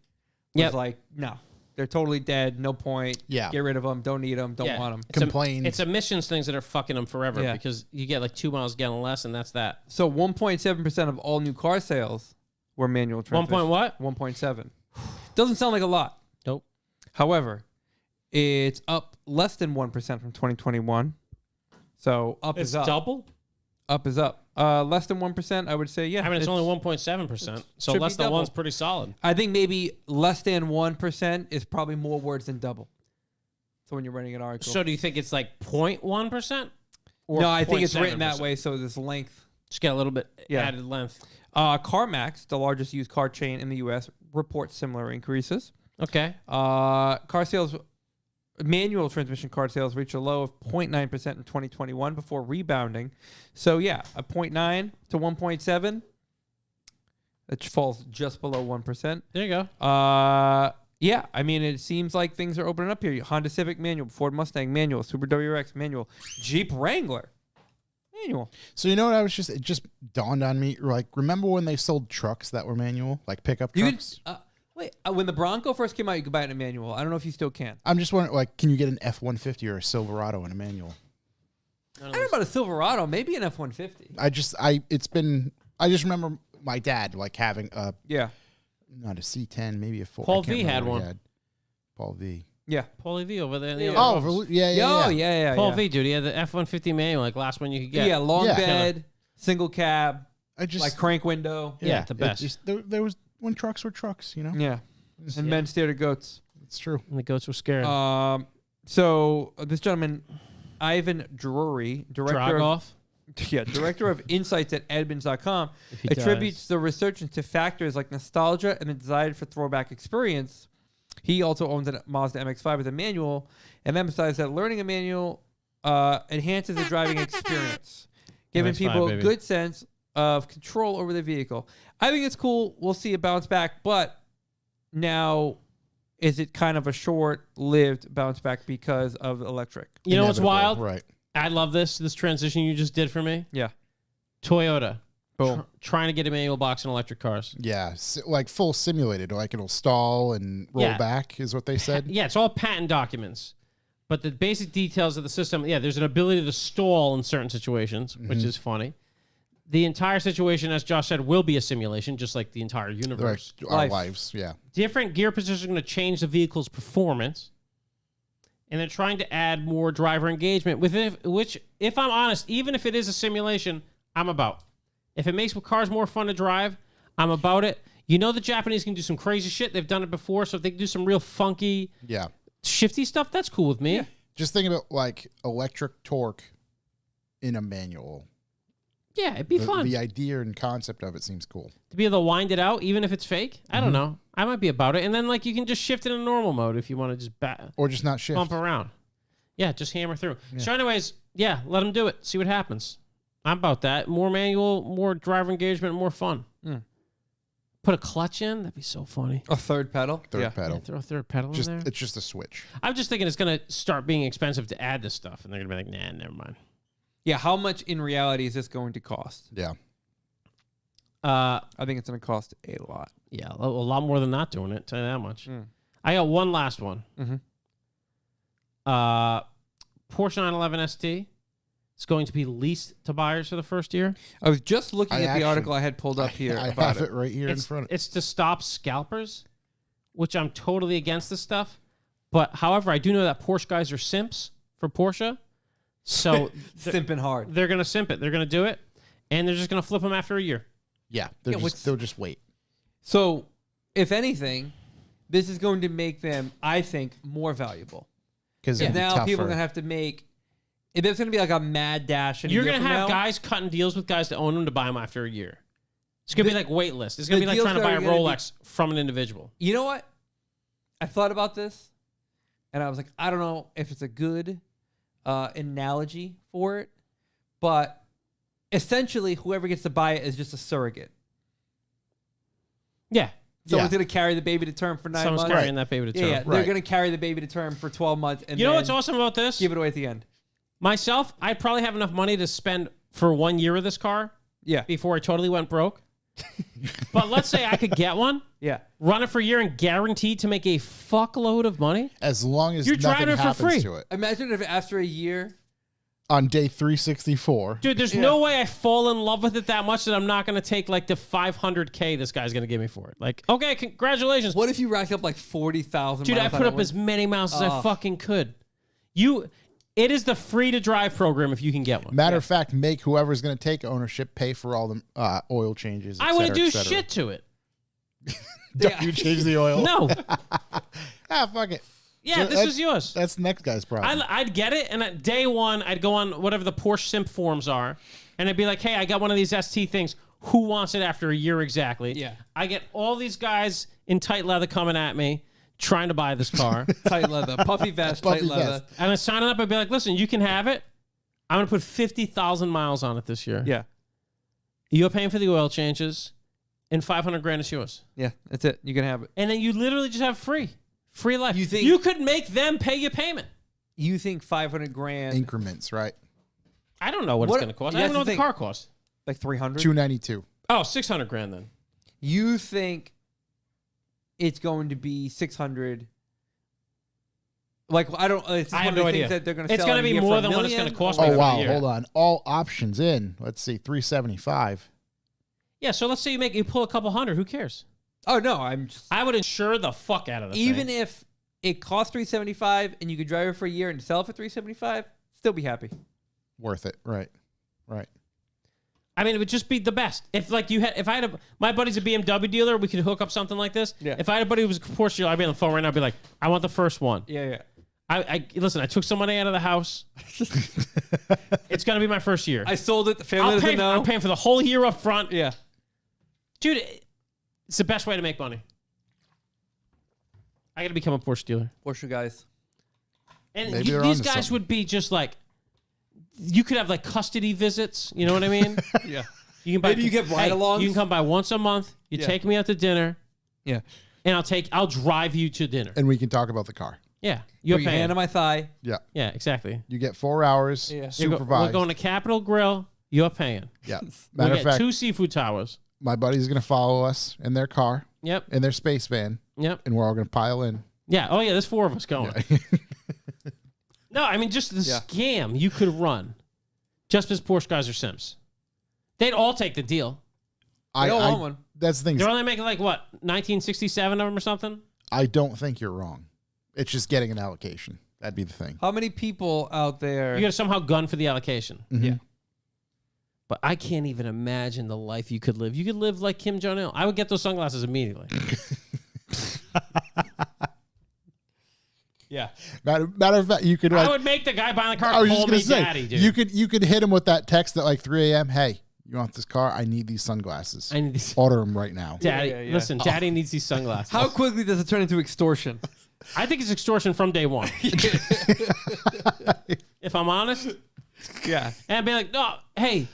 was like, no, they're totally dead. No point. Yeah. Get rid of them. Don't need them. Don't want them. Complained. It's emissions things that are fucking them forever Yeah. because you get like 2 miles a gallon less, and that's that. So 1.7% of all new car sales were manual 1 transmission. point what? 1.7. Doesn't sound like a lot. Nope. However, it's up less than 1% from 2021. So up It's is up. double? Up is up. Less than 1%, I would say, yeah. I mean, it's only 1.7%. So should less be than double. one's pretty solid. I think maybe less than 1% is probably more words than double. So when you're running an article. So do you think it's like 0.1%? Or No, I think it's written that 0.7%? way, so there's length. Just get a little bit Yeah. added length. CarMax, the largest used car chain in the U.S., reports similar increases. Okay. Car sales, manual transmission car sales reached a low of 0.9% in 2021 before rebounding. So, yeah, a 0.9 to 1.7. It falls just below 1%. There you go. Yeah, I mean, it seems like things are opening up here. Honda Civic manual, Ford Mustang manual, Super WRX manual, Jeep Wrangler manual. So you know what it just dawned on me. Like, remember when they sold trucks that were manual, like pickup You trucks? could, when the Bronco first came out, you could buy it in a manual. I don't know if you still can. I'm just wondering, like, can you get an F-150 or a Silverado in a manual? I don't know about a Silverado, maybe an F-150. I just remember my dad like having a not a C10, maybe a 4. Paul I can't V remember had what he one. Paul V. Yeah. Paulie V over there. In the Yeah. other Oh, office. yeah. Paul V, dude. He had the F-150 manual, like last one you could get. Yeah, long Yeah. bed, single cab, I just like crank window. Yeah, the it best. just- there was when trucks were trucks, you know. Yeah. And men stared at goats. It's true. And the goats were scared. So this gentleman, Ivan Drury, director of insights at Edmunds.com, If he attributes dies. the research into factors like nostalgia and the desire for throwback experience. He also owns a Mazda MX-5 with a manual and emphasized that learning a manual enhances the driving experience, giving MX-5, people a baby. good sense of control over the vehicle. I think it's cool. We'll see a bounce back, but now is it kind of a short-lived bounce back because of electric? You know what's Inevitable, wild? right? I love this transition you just did for me. Yeah. Toyota. Boom. Trying to get a manual box in electric cars. Yeah, like full simulated, like it'll stall and roll Yeah. back, is what they said. Yeah, it's all patent documents. But the basic details of the system, yeah, there's an ability to stall in certain situations, which is funny. The entire situation, as Josh said, will be a simulation, just like the entire universe. Our Life. lives, yeah. Different gear positions are going to change the vehicle's performance. And they're trying to add more driver engagement, with it, which, if I'm honest, even if it is a simulation, I'm about. If it makes cars more fun to drive, I'm about it. You know the Japanese can do some crazy shit. They've done it before, so if they can do some real funky, Yeah. shifty stuff, that's cool with me. Just think about like electric torque in a manual. Yeah, it'd be fun. The idea and concept of it seems cool. To be able to wind it out, even if it's fake. I don't know. I might be about it. And then, like, you can just shift it in normal mode if you want to just Or just not shift. bump around. Yeah, just hammer through. So, anyways, yeah, let them do it. See what happens. I'm about that. More manual, more driver engagement, more fun. Put a clutch in. That'd be so funny. A third pedal? Third pedal. Yeah, throw a third pedal Just in there. it's just a switch. I'm just thinking it's going to start being expensive to add this stuff. And they're going to be like, nah, never mind. Yeah, how much in reality is this going to cost? Yeah. I think it's going to cost a lot. Yeah, a lot more than not doing it. Tell you that much. I got one last one. Porsche 911 ST is going to be leased to buyers for the first year. I was just looking I at the article actually- I had pulled up here I about have it right here in front of It's to stop scalpers, which I'm totally against this stuff. But however, I do know that Porsche guys are simps for Porsche. So Simping hard. they're going to simp it. They're going to do it. And they're just going to flip them after a year. Yeah, what's- they'll just wait. So, if anything, this is going to make them, I think, more valuable. Because Now people are going to have to make... If there's going to be like a mad dash in You're a year going to from have now, guys cutting deals with guys to own them to buy them after a year. It's going to be like waitlist. It's going to the be like deals trying to buy a are gonna be- Rolex from an individual. You know what? I thought about this, and I was like, I don't know if it's a good analogy for it, but essentially, whoever gets to buy it is just a surrogate. Yeah. Someone's going to carry the baby to term for 9 Someone's months. carrying that baby to term. Yeah, they're Right. going to carry the baby to term for 12 months, and You know then what's awesome about this? give it away at the end. Myself, I probably have enough money to spend for 1 year of this car Yeah, before I totally went broke. But let's say I could get one, yeah. run it for a year, and guaranteed to make a fuckload of money. as long as You're nothing driving it for happens free. to it. Imagine if after a year, On day 364, Dude, there's no way I fall in love with it that much that I'm not going to take like the $500K this guy's going to give me for it. Like, okay, congratulations. what if you racked up like 40,000? Dude, I miles on put it up as once? many miles as I fucking could. It is the free to drive program if you can get one. matter of fact, make whoever's going to take ownership pay for all the oil changes. I wouldn't do shit to it. Don't you change the oil? No. Fuck it. Yeah, So this is yours. That's the next guy's problem. I'd get it, and at day one, I'd go on whatever the Porsche simp forums are, and I'd be like, hey, I got one of these ST things. Who wants it after a year exactly? Yeah. I get all these guys in tight leather coming at me, trying to buy this car. Tight leather, puffy vest, Puffy tight leather. vest. And I sign up, I'd be like, listen, you can have it. I'm going to put 50,000 miles on it this year. Yeah. You're paying for the oil changes, and $500,000 is yours. Yeah, that's it. You can have it. And then you literally just have free life. You think- you could make them pay your payment? You think $500,000, Increments, right? I don't know what it's What- going to cost. I that's don't know what the the thing. car costs. like $300? $292. Oh, $600,000 then. You think it's going to be $600? Like I don't. It's I have one of no the things idea. that they're going to. It's going gonna to be more than what it's gonna cost me Oh for wow! the year. Hold on. All options in. Let's see. 375. Yeah, so let's say you pull a couple hundred. Who cares? Oh no, I'm just. I would insure the fuck out of the Even thing. if it costs $375 and you could drive it for a year and sell it for $375, still be happy. Worth it. Right. Right. I mean, it would just be the best. If I had my buddy's a BMW dealer, we could hook up something like this. Yeah. If I had a buddy who was a Porsche dealer, I'd be on the phone right now. I'd be like, I want the first one. Yeah. Listen, I took some money out of the house. It's gonna be my first year. I sold it. The family I'm doesn't know. paying for the whole year up front. Yeah. Dude, it's the best way to make money. I got to become a Porsche dealer. Porsche guys. And Maybe they're these onto guys something. would be just like, you could have like custody visits. You know what I mean? Yeah. You can buy, Maybe you get ride-alongs. You can come by once a month. You Yeah. take me out to dinner, Yeah. and I'll drive you to dinner. And we can talk about the car. Yeah, you're Put your paying. hand on my thigh. Yeah. Yeah, exactly. You get 4 hours Yeah. We're supervised. going to Capitol Grill. You're paying. Yeah. We Matter get of fact, 2 seafood towers. my buddy's going to follow us in their car, Yep. in their space van, Yep. and we're all going to pile in. Yeah. Oh yeah, there's 4 of us going. Yeah. No, I mean just the Yeah. scam you could run, just because Porsche guys are simps. They'd all take the deal. They all want one. That's the thing. They're only making like what 1967 of them or something. I don't think you're wrong. It's just getting an allocation. That'd be the thing. How many people out there? You got to somehow gun for the allocation. Mhm. Yeah. But I can't even imagine the life you could live. You could live like Kim Jong Il. I would get those sunglasses immediately. Yeah. Matter of fact, you could. I Like, would make the guy buying the car I was call just me gonna say, daddy, dude. you could hit him with that text at like 3 a.m. Hey, you want this car? I need these sunglasses. I need these. Order them right now. Daddy, Yeah. listen, daddy needs these sunglasses. How quickly does it turn into extortion? I think it's extortion from day one. If I'm honest. Yeah. And I'd be like, no, hey,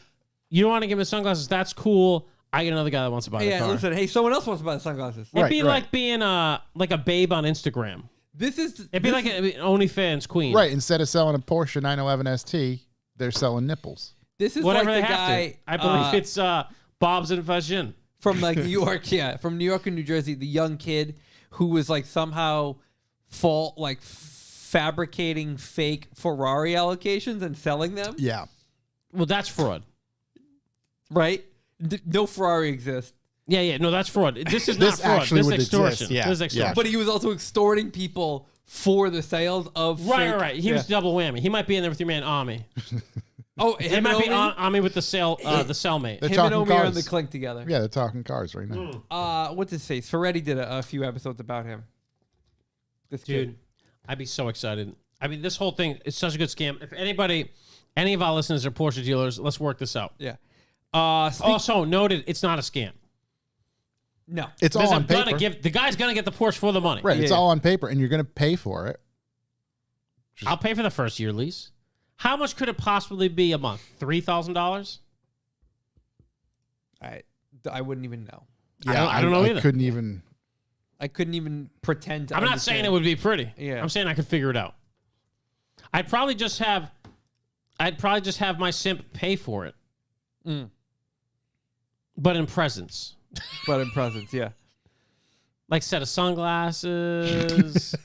you don't want to give me sunglasses? That's cool. I get another guy that wants to buy the Yeah. car. Listen. Hey, someone else wants to buy the sunglasses. It'd Right, be right. like being like a babe on Instagram. This is. It'd be this like an OnlyFans queen. Right. Instead of selling a Porsche 911 ST, they're selling nipples. This is Whatever like they the have guy. to. I believe it's Bob's and Vagin. from like New York. Yeah, from New York and New Jersey. The young kid who was like somehow fabricating fake Ferrari allocations and selling them. Yeah. Well, that's fraud. Right. No Ferrari exists. Yeah. No, that's fraud. This is This not fraud. actually This is would extortion. exist, yeah, This is yeah. extortion. But he was also extorting people for the sales of Right. He was Yeah. double whammy. He might be in there with your man Ami. Oh, He him might and be Omi? Ami with the cellmate. They're Him and talking Omi are on cars. the clink together. Yeah, they're talking cars right now. What's his face? Ferretti did a few episodes about him. This Dude, kid. I'd be so excited. I mean, this whole thing is such a good scam. If any of our listeners are Porsche dealers, let's work this out. Yeah. Also noted, it's not a scam. No. It's Because all on I'm gonna paper. the guy's gonna get the Porsche for the money. Right. It's Yeah. all on paper, and you're going to pay for it. I'll pay for the first year lease. How much could it possibly be a month? $3,000? I wouldn't even know. Yeah, I don't know either. Couldn't even. I couldn't even pretend to I'm not understand. saying it would be pretty. Yeah. I'm saying I could figure it out. I'd probably just have my simp pay for it. Mm. But in presents. But in presence, yeah. Like set of sunglasses,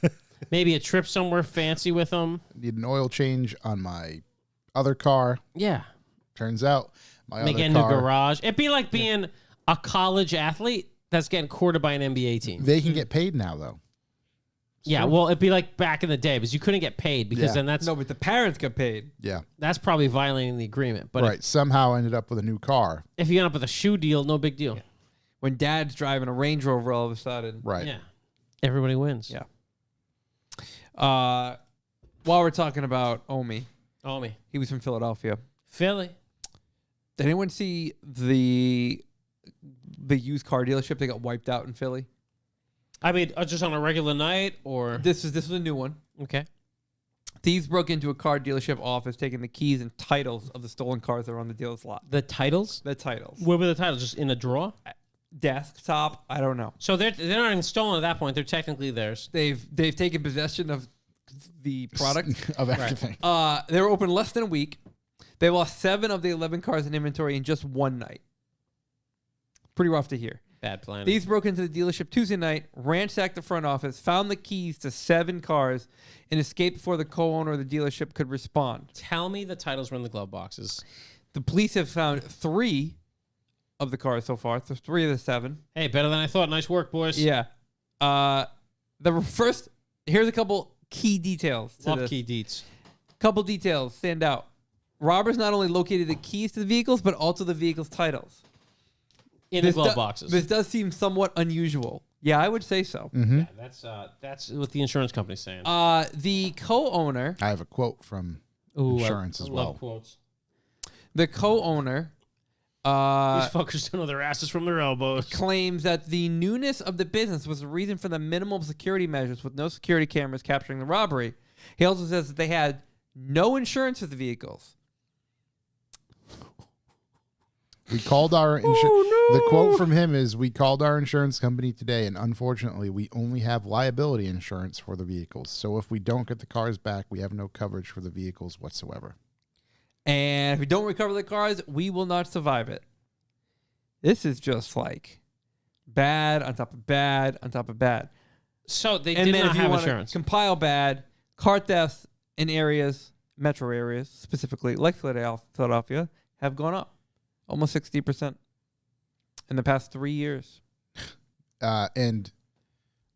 maybe a trip somewhere fancy with them. Need an oil change on my other car. Yeah. Turns out my Make other a new car, garage. It'd be like being a college athlete that's getting courted by an NBA team. they can get paid now though. Yeah, well, it'd be like back in the day because you couldn't get paid because Yeah. then that's No, but the parents got paid. Yeah. that's probably violating the agreement. But Right. Somehow ended up with a new car. if you end up with a shoe deal, no big deal. When dad's driving a Range Rover all of a sudden. Right. Yeah. Everybody wins. Yeah. While we're talking about Omi, he was from Philadelphia. Philly. Did anyone see the used car dealership that got wiped out in Philly? I mean, just on a regular night, or This was a new one. okay. Thieves broke into a car dealership office, taking the keys and titles of the stolen cars that were on the dealer's lot. The titles? The titles. Where were the titles? Just in a drawer? Desktop, I don't know. So they're not even stolen at that point. They're technically theirs. They've taken possession of the product. Of everything. They were open less than a week. They lost 7 of the 11 cars in inventory in just one night. Pretty rough to hear. Bad planning. These broke into the dealership Tuesday night, ransacked the front office, found the keys to 7 cars, and escaped before the co-owner of the dealership could respond. Tell me the titles were in the glove boxes. The police have found 3 of the cars so far. So 3 of the 7. Hey, better than I thought. Nice work, boys. Yeah. Here's a couple key details. Love key deets. Couple details stand out. Robbers not only located the keys to the vehicles, but also the vehicles' titles. In the glove boxes. This does seem somewhat unusual. Yeah, I would say so. Yeah, that's what the insurance company's saying. The co-owner, I have a quote from insurance as well. Love quotes. the co-owner, These fuckers don't know their asses from their elbows. claims that the newness of the business was the reason for the minimal security measures with no security cameras capturing the robbery. He also says that they had no insurance for the vehicles. We called our The quote from him is, "We called our insurance company today, and unfortunately, we only have liability insurance for the vehicles. So if we don't get the cars back, we have no coverage for the vehicles whatsoever." And if we don't recover the cars, we will not survive it. This is just like bad on top of bad on top of bad. So they And did then not if you have wanna insurance. compile bad, car thefts in areas, metro areas specifically, like Philadelphia, have gone up almost 60% in the past 3 years. And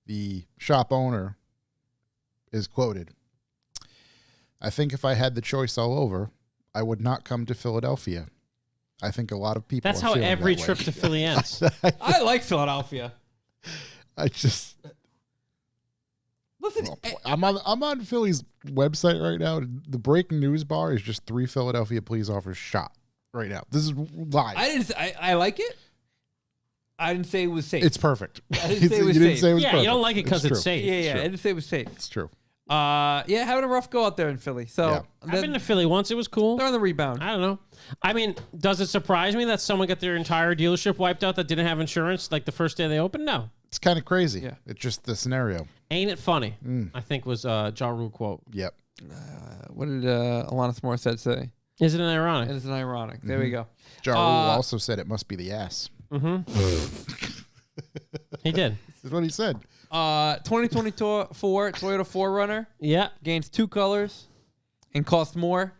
the shop owner is quoted, "I think if I had the choice all over, I would not come to Philadelphia. I think a lot of people That's are how feeling every that way." trip to Philly ends. I like Philadelphia. I just... Listen, I'm on Philly's website right now. The breaking news bar is just 3 Philadelphia police officers shot right now. This is live. I like it. I didn't say it was safe. It's perfect. I didn't say it was You didn't safe. say it was Yeah, perfect. you don't like it because it's true. safe. Yeah, I didn't say it was safe. It's true. Yeah, having a rough go out there in Philly. So Yeah. I've been to Philly once. It was cool. they're on the rebound. I don't know. I mean, does it surprise me that someone got their entire dealership wiped out that didn't have insurance like the first day they opened? No. It's kind of crazy. Yeah. It's just the scenario. Ain't it funny? I think was Ja Rule quote. Yep. What did Alanis Morissette say? Isn't it ironic? It is an ironic. There we go. Ja Rule also said it must be the ass. He did. This is what he said. 2024 Toyota 4Runner Yeah. gains 2 colors and costs more.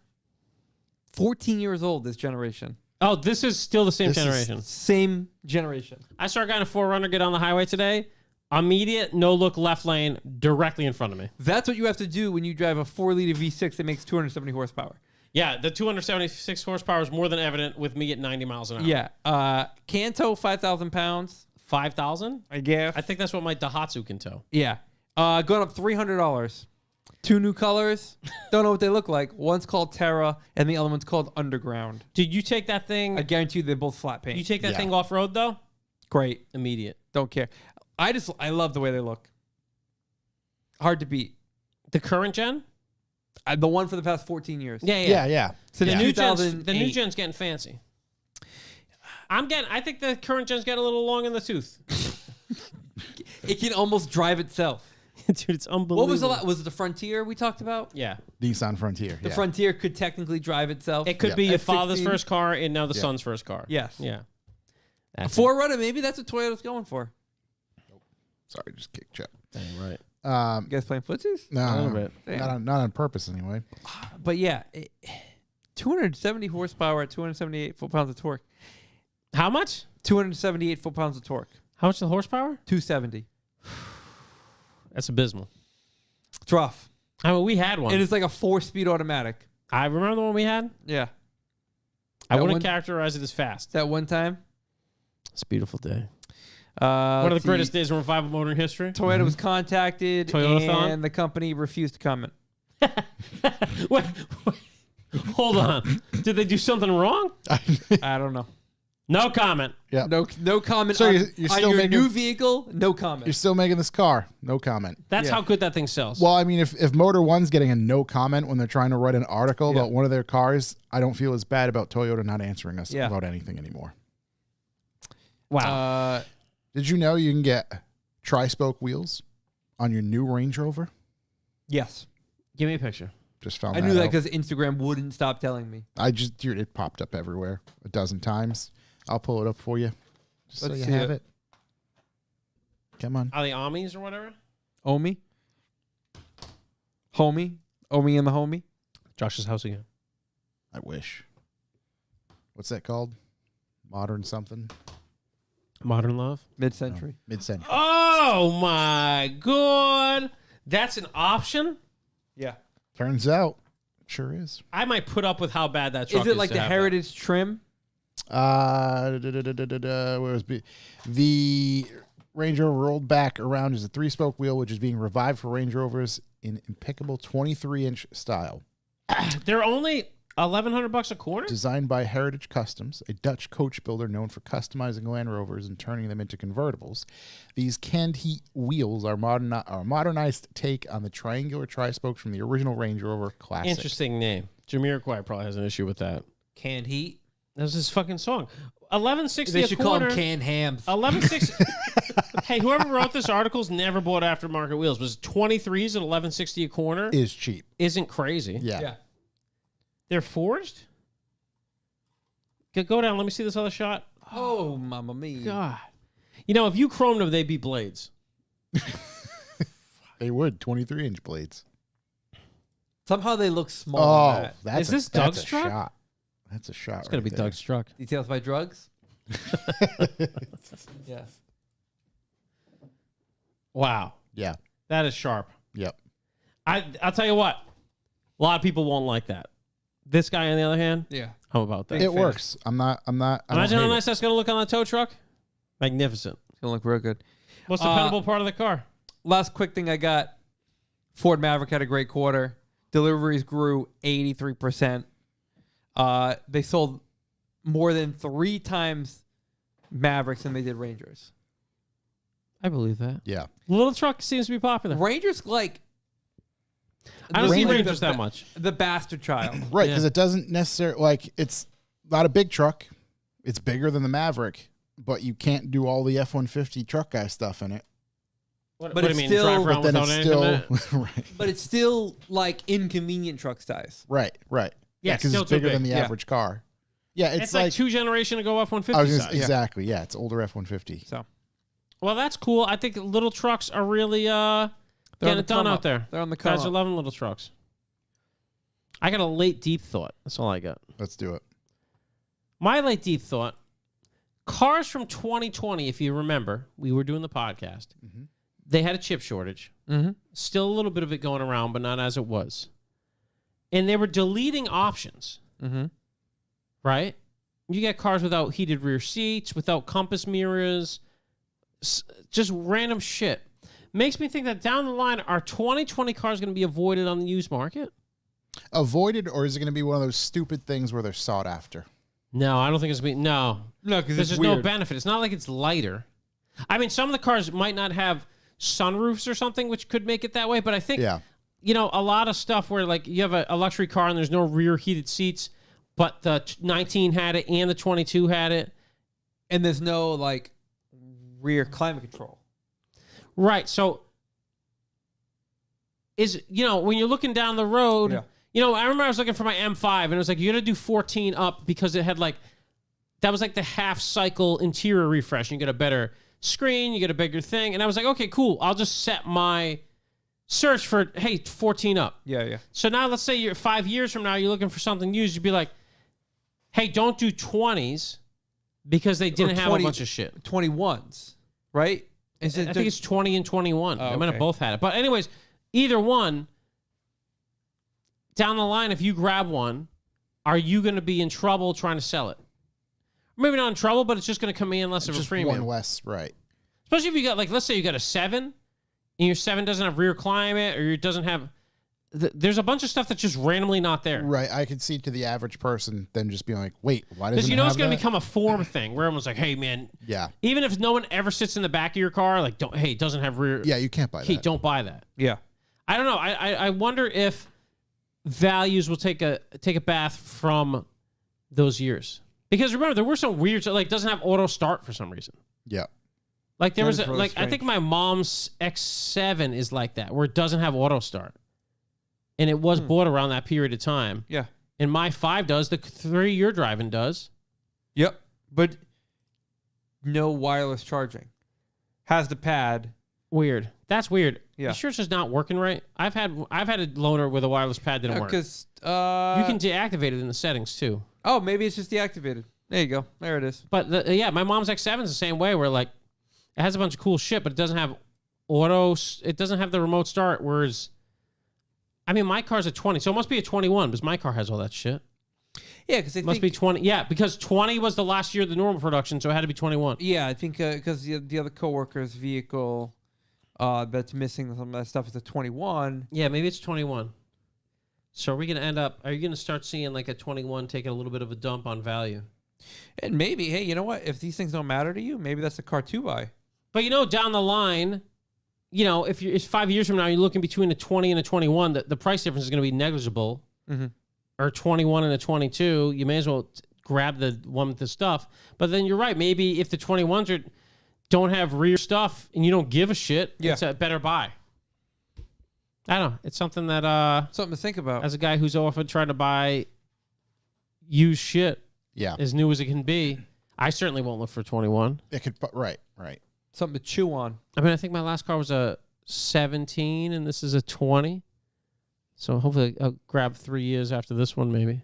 14 years old this generation. Oh, this is still the same This is- generation. Same generation. I saw a guy in a 4Runner get on the highway today. Immediate, no look left lane directly in front of me. That's what you have to do when you drive a 4-liter V6 that makes 270 horsepower. Yeah, the 276 horsepower is more than evident with me at 90 miles an hour. Yeah. Kanto, 5,000 pounds. 5,000? I guess. I think that's what my Daihatsu can tow. Yeah. Going up $300. 2 new colors. Don't know what they look like. One's called Terra, and the other one's called Underground. Did you take that thing? I guarantee you they're both flat paint. You take that Yeah. thing off road though? Great. Immediate. Don't care. I love the way they look. Hard to beat. The current gen? The one for the past 14 years. Yeah. So The the new 2008. gen's getting fancy. I think the current gen's getting a little long in the tooth. It can almost drive itself. Dude, it's unbelievable. What was was it the Frontier we talked about? Yeah. Nissan Frontier. The yeah. Frontier could technically drive itself. It could Yeah. be your At father's 16. first car and now the son's first car. Yes. Yeah. A That's 4Runner, maybe that's what Toyota's going for. Sorry, just kicked Chet. Dang right. You guys playing footsies? No, A little bit. not on purpose anyway. But yeah, 270 horsepower at 278 foot-pounds of torque. How much? 278 foot-pounds of torque. How much the horsepower? 270. That's abysmal. It's rough. I mean, we had one. And it's like a 4-speed automatic. I remember the one we had. Yeah. I That wouldn't one- characterize it as fast. That one time. It's a beautiful day. One of the let's greatest see. days in revival motor history. Toyota was contacted, Toyotathon? and the company refused to comment. Wait, hold on. Did they do something wrong? I don't know. No comment. Yeah. No comment So on, you're on still your making- new vehicle. No comment. You're still making this car. No comment. That's Yeah. how good that thing sells. Well, I mean, if Motor One's getting a no comment when they're trying to write an article Yeah. about one of their cars, I don't feel as bad about Toyota not answering us Yeah. about anything anymore. Wow. Did you know you can get tri-spoke wheels on your new Range Rover? Yes. Give me a picture. Just found I that knew that out. because Instagram wouldn't stop telling me. Dude, it popped up everywhere a dozen times. I'll pull it up for you, just Let's so you see have it. it. Come on. Are they Amis or whatever? Omi? Homie? Omi and the homie? Josh's house again. I wish. What's that called? Modern something? Modern Love. Mid-century. Mid-century. Oh my god. That's an option? Yeah. Turns out, sure is. I might put up with how bad that truck Is is. it like to the have Heritage trim? Where was the Range Rover rolled back around is a 3-spoke wheel, which is being revived for Range Rovers in impeccable 23-inch style. that. They're only $1,100 a quarter? Designed by Heritage Customs, a Dutch coach builder known for customizing Land Rovers and turning them into convertibles. These canned heat wheels are a modernized take on the triangular tri-spokes from the original Range Rover Classic. Interesting name. Jamiroquai probably has an issue with that. Canned heat. That was his fucking song. 1160 They a should call quarter. them canned hams. 1160. Hey, whoever wrote this article's never bought aftermarket wheels. Was 23s at 1160 a corner? Is cheap. Isn't crazy. Yeah. They're forged? Go down. Let me see this other shot. Oh, mamma mia. God. You know, if you chromed them, they'd be blades. They would. 23-inch blades. Somehow they look small. Oh, on that. that's Is this that's Doug's a truck? shot. That's a shot. It's going to be Doug's truck. Details by drugs? Yeah. Wow. Yeah. That is sharp. Yep. I'll tell you what. A lot of people won't like that. This guy, on the other hand, Yeah. how about that? Big It fan. works. I don't Imagine how hate nice that's going to look on the tow truck. Magnificent. It's going to look real good. Most dependable part of the car? Last quick thing I got. Ford Maverick had a great quarter. Deliveries grew 83%. They sold more than 3 times Mavericks than they did Rangers. I believe that. Yeah. Little truck seems to be popular. Rangers, like... I don't see like Rangers the- that much. The bastard child. Right, Yeah. because it doesn't necessarily it's not a big truck. It's bigger than the Maverick, but you can't do all the F-150 truck guy stuff in it. What, But what do it's you mean? still- Drive around But then without it's anything in still it? right, But it's still, like, inconvenient truck size. right. Yeah, because still it's too bigger than big. the Yeah. average car. Yeah, It's like 2 generation ago F-150 I was gonna, size. exactly. Yeah, it's older F-150. So Well, that's cool. I think little trucks are really they're on getting the it done come out up. there. They're on the come Guys are up. loving little trucks. I got a late deep thought. That's all I got. Let's do it. My late deep thought. Cars from 2020, if you remember, we were doing the podcast. Mhm. They had a chip shortage. Mm-hmm. Still a little bit of it going around, but not as it was. And they were deleting options, Mm-hmm. right? You get cars without heated rear seats, without compass mirrors, just random shit. Makes me think that down the line, are 2020 cars going to be avoided on the used market? Avoided, or is it going to be one of those stupid things where they're sought after? No, I don't think it's going to be. No. No, because There's it's just no weird. benefit. It's not like it's lighter. I mean, some of the cars might not have sunroofs or something, which could make it that way. But I think, Yeah. you know, a lot of stuff where, like, you have a luxury car and there's no rear heated seats, but the 19 had it and the 22 had it. And there's no, like, rear climate control. Right. So, when you're looking down the road, Yeah. I remember I was looking for my M5 and it was like, you got to do 14 up because it had, like, that was like the half cycle interior refresh. You get a better screen, you get a bigger thing. And I was like, okay, cool. I'll just set my search for, hey, 14 up. Yeah, yeah. So now let's say you're 5 years from now, you're looking for something used. You'd be like, hey, don't do 20s because they didn't have 20 a bunch of shit. 21s, right? Is I think it's 20 and 21. Oh, I might have okay. both had it. But anyways, either one, down the line, if you grab one, are you going to be in trouble trying to sell it? Maybe not in trouble, but it's just going to command less of a Just premium. one less, right? Especially if you got, like, let's say you got a 7, and your 7 doesn't have rear climate, or it doesn't have... There's a bunch of stuff that's just randomly not there. Right. I could see to the average person then just being like, wait, why doesn't it Because you know it's going to become a form thing where everyone's like, hey, man. Yeah. Even if no one ever sits in the back of your car, like, it doesn't have rear. Yeah, you can't buy Hey, that. don't buy that. Yeah. I don't know. I wonder if values will take a bath from those years. Because remember, there were some weird, like, doesn't have auto start for some reason. Yeah. Like, there That was, is really I think strange. my mom's X7 is like that, where it doesn't have auto start. And it was bought around that period of time. Yeah. And my 5 does. The 3 you're driving does. Yep. But no wireless charging. Has the pad. Weird. That's weird. Yeah. You sure it's just not working right? I've had a loaner with a wireless pad didn't work. Because You can deactivate it in the settings too. Oh, maybe it's just deactivated. There you go. There it is. But yeah, my mom's X7 is the same way. Where like it has a bunch of cool shit, but it doesn't have auto. It doesn't have the remote start. Whereas, I mean, my car's a 20, so it must be a 21 because my car has all that shit. Yeah, because It must be 20. Yeah, because 20 was the last year of the normal production, so it had to be 21. Yeah, I think because the other coworker's vehicle that's missing some of that stuff is a 21. Yeah, maybe it's 21. So are we going to end up, are you going to start seeing like a 21 taking a little bit of a dump on value? And maybe, hey, you know what? If these things don't matter to you, maybe that's a car to buy. But you know, down the line, you know, if it's 5 years from now, you're looking between a 20 and a 21, the price difference is going to be negligible. Mm-hmm. Or 21 and a 22, you may as well grab the one with the stuff. But then you're right. Maybe if the 21s don't have rear stuff and you don't give a shit, it's a better buy. I don't know. It's something that something to think about. as a guy who's often trying to buy used shit as new as it can be, I certainly won't look for 21. It could, right. Something to chew on. I mean, I think my last car was a 17 and this is a 20. So hopefully I'll grab 3 years after this one, maybe.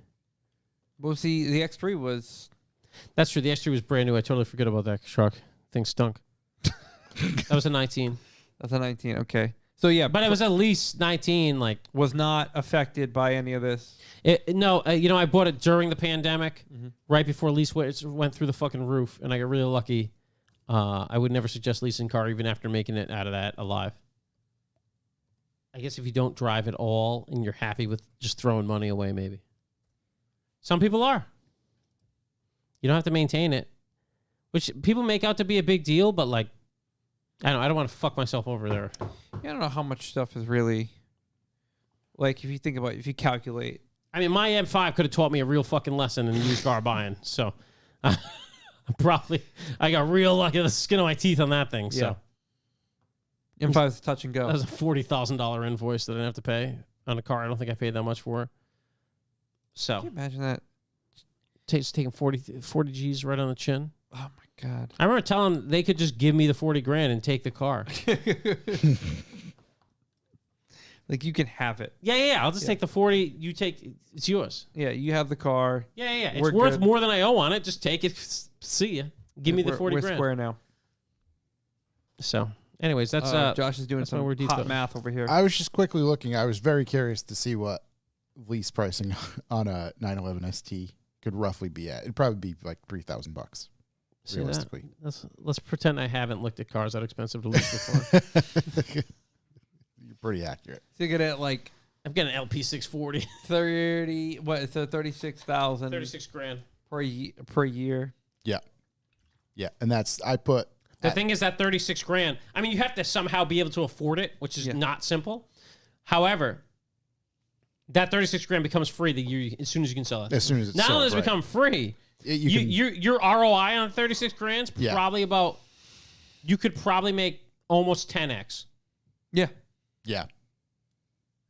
Well, see, the X3 was... That's true. The X3 was brand new. I totally forget about that truck. Thing stunk. That was a 19. That's a 19, okay. So, yeah. But it was at least 19, like... Was not affected by any of this. No, you know, I bought it during the pandemic, right before lease went through the fucking roof, and I got really lucky. I would never suggest leasing a car even after making it out of that alive. I guess if you don't drive at all and you're happy with just throwing money away, maybe. Some people are. You don't have to maintain it, which people make out to be a big deal, but like, I don't want to fuck myself over there. Yeah, I don't know how much stuff is really... Like, if you think about it, if you calculate... I mean, my M5 could have taught me a real fucking lesson in used car buying, so... I got real lucky, the skin of my teeth on that thing, so... M5 is touch and go. That was a $40,000 invoice that I didn't have to pay on a car. I don't think I paid that much for. So, Can you imagine that? just taking 40 G's right on the chin. Oh, my God. I remember telling them they could just give me the 40 grand and take the car. Like, you can have it. Yeah. I'll just take the 40. You take, it's yours. Yeah, you have the car. Yeah. It's We're worth good. more than I owe on it. Just take it. See ya. Give me the 40 we're grand. Square now. So, anyways, that's Josh is doing that's some my word detail. hot math over here. I was just quickly looking. I was very curious to see what lease pricing on a 911 ST could roughly be at. It'd probably be like $3,000 See that? realistically. Let's pretend I haven't looked at cars that expensive to lease before. You're pretty accurate. So you get it like I've got an LP 640. 30. What? It's 36,000. 36 grand. per year. Yeah, and that's I put. The thing is that 36 grand, I mean, you have to somehow be able to afford it, which is not simple. However, that 36 grand becomes free the year as soon as you can sell it. As soon as it's not sold, only does it right. become free, You can- your ROI on 36 grand is probably about, you could probably make almost 10x. Yeah. Yeah.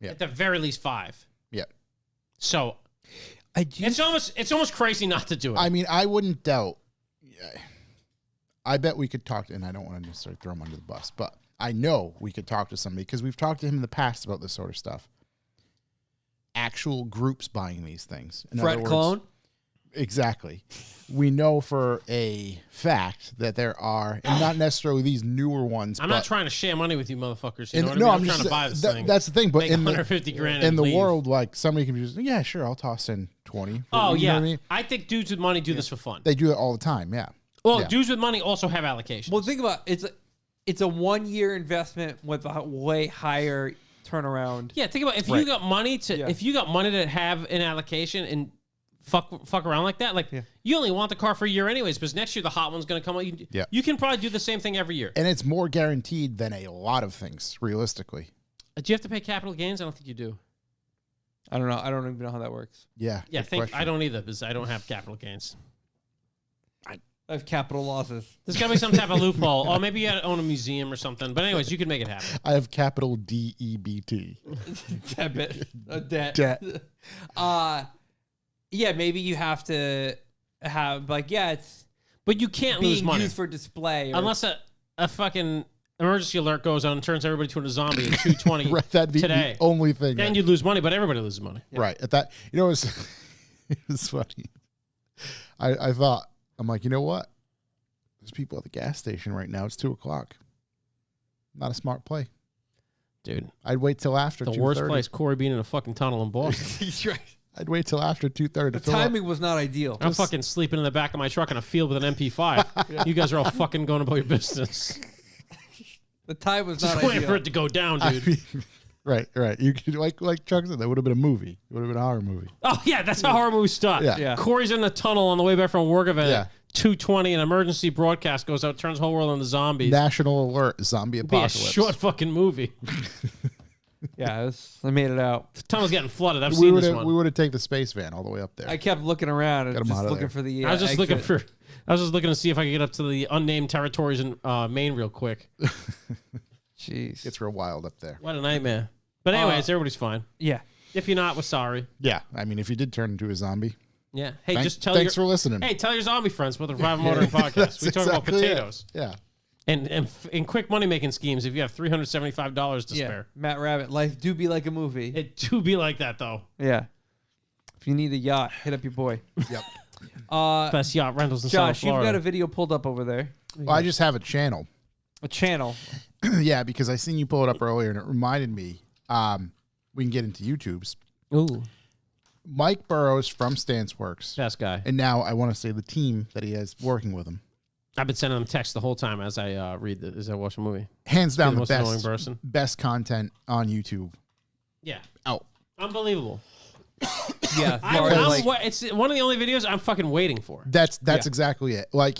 At the very least 5. Yeah. So it's almost crazy not to do it. I mean, I wouldn't doubt. I bet we could talk to, and I don't want to necessarily throw him under the bus, but I know we could talk to somebody because we've talked to him in the past about this sort of stuff. Actual groups buying these things. In Fred other words- Cologne? Exactly. We know for a fact that there are, and not necessarily these newer ones. I'm but not trying to share money with you motherfuckers. You in- know what no, I mean? I'm I'm just trying to buy this thing. That's the thing. But Make in the 150 grand in and the leave. world, like somebody can be just, yeah, sure, I'll toss in 20. Oh, you yeah. know what I mean? I think dudes with money do this for fun. They do it all the time. Yeah. Well, Yeah. dudes with money also have allocations. Well, think about it. it's a 1 year investment with a way higher turnaround. Yeah, think about if you got money to have an allocation and fuck around like that, you only want the car for a year anyways, because next year the hot one's going to come out. You can probably do the same thing every year. And it's more guaranteed than a lot of things, realistically. Do you have to pay capital gains? I don't think you do. I don't know. I don't even know how that works. Yeah. Yeah, I don't either, because I don't have capital gains. I have capital losses. There's got to be some type of loophole. Or maybe you got to own a museum or something. But anyways, you can make it happen. I have capital DEBT. Debit. A debt. Debt. Yeah, maybe you have to have, it's But you can't being lose money. used for display. Or, Unless a fucking emergency alert goes on and turns everybody to a zombie at 2:20 Right, that'd be today. the only thing. Then you lose money, but everybody loses money. Right. At that, it was funny. I thought, I'm like, you know what? There's people at the gas station right now. It's 2:00. Not a smart play. Dude. I'd wait till after The 2:30. worst place, Corey being in a fucking tunnel in Boston. He's right. I'd wait till after 2:30 to The fill up. timing was not ideal. I'm fucking sleeping in the back of my truck in a field with an MP5. You guys are all fucking going about your business. The time was Just not waiting ideal. for it to go down, I dude. mean, right. You could like Chuck said, that would have been a movie. It would have been a horror movie. Oh, yeah, that's how horror movies start. Yeah. Corey's in the tunnel on the way back from work event. Yeah. 2:20, an emergency broadcast goes out, turns the whole world into zombies. National alert, zombie It'd be a apocalypse. short fucking movie. Yeah, I made it out. The tunnel's getting flooded. I've we seen would this have one. we would have taken the space van all the way up there. I kept looking around and Get 'em just out of looking there. for the I was just exit. looking to see if I could get up to the unnamed territories in Maine real quick. Jeez. It's real wild up there. What a nightmare. But anyways, everybody's fine. Yeah. If you're not, we're sorry. Yeah, I mean, if you did turn into a zombie, Yeah. Hey, thanks for listening. Hey, tell your zombie friends about the Revival Motoring Podcast. We talk about exactly it. potatoes. Yeah. And quick money making schemes if you have $375 to Yeah. spare. Matt Rabbit, life do be like a movie. It do be like that though. Yeah. If you need a yacht, hit up your boy. Yep. Best yacht rentals in South Josh, you've Florida. got a video pulled up over there. Well, I just have a channel. A channel. Yeah, because I seen you pull it up earlier, and it reminded me. We can get into YouTube's. Ooh, Mike Burrows from Stanceworks, best guy. and now I want to say the team that he has working with him. I've been sending him texts the whole time as I as I watch a movie. Hands down, the most annoying person. best content on YouTube. Yeah, Out. unbelievable. Yeah. It's one of the only videos I'm fucking waiting for. That's exactly it. Like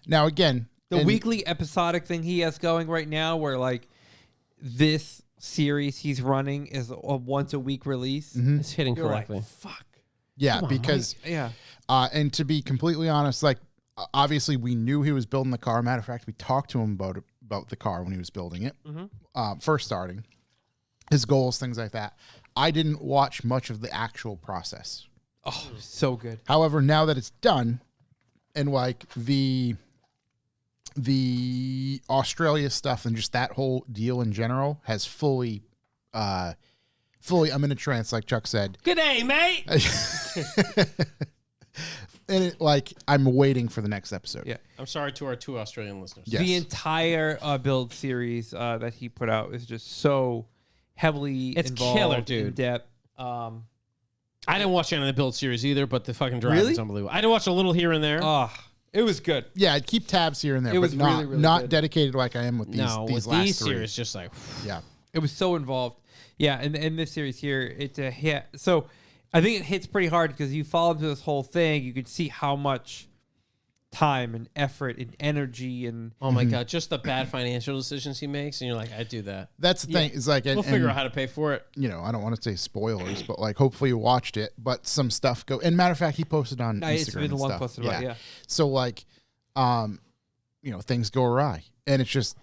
now again, the weekly episodic thing he has going right now where this series he's running is a once a week release. Mm-hmm. It's hitting You're correctly. like, fuck. Yeah, Come on, because Mike. Yeah. and to be completely honest, obviously we knew he was building the car. Matter of fact, we talked to him about the car when he was building it, first starting, his goals, things like that. I didn't watch much of the actual process. Oh, so good. However, now that it's done, and the Australia stuff and just that whole deal in general has fully, I'm in a trance, like Chuck said. Good day, mate. And I'm waiting for the next episode. Yeah. I'm sorry to our 2 Australian listeners. Yes. The entire build series that he put out is just so heavily It's involved, killer, in dude. depth. I didn't watch any of the build series either, but the fucking driving's Really? unbelievable. I did watch a little here and there. It was good. Yeah, I'd keep tabs here and there, It but was not, really, really not good. dedicated like I am with these no, with last these 3. series, just like Yeah. It was so involved. Yeah, and in this series here, it's a hit. So I think it hits pretty hard because you follow through this whole thing. You could see how much time and effort and energy and oh my god, just the bad financial decisions he makes, and you're like, I'd do that. That's the thing. Is We'll figure out how to pay for it. I don't want to say spoilers, but hopefully you watched it. But some stuff and matter of fact, he posted on Instagram. it's been and long stuff. posted about it, yeah. So things go awry, and it's just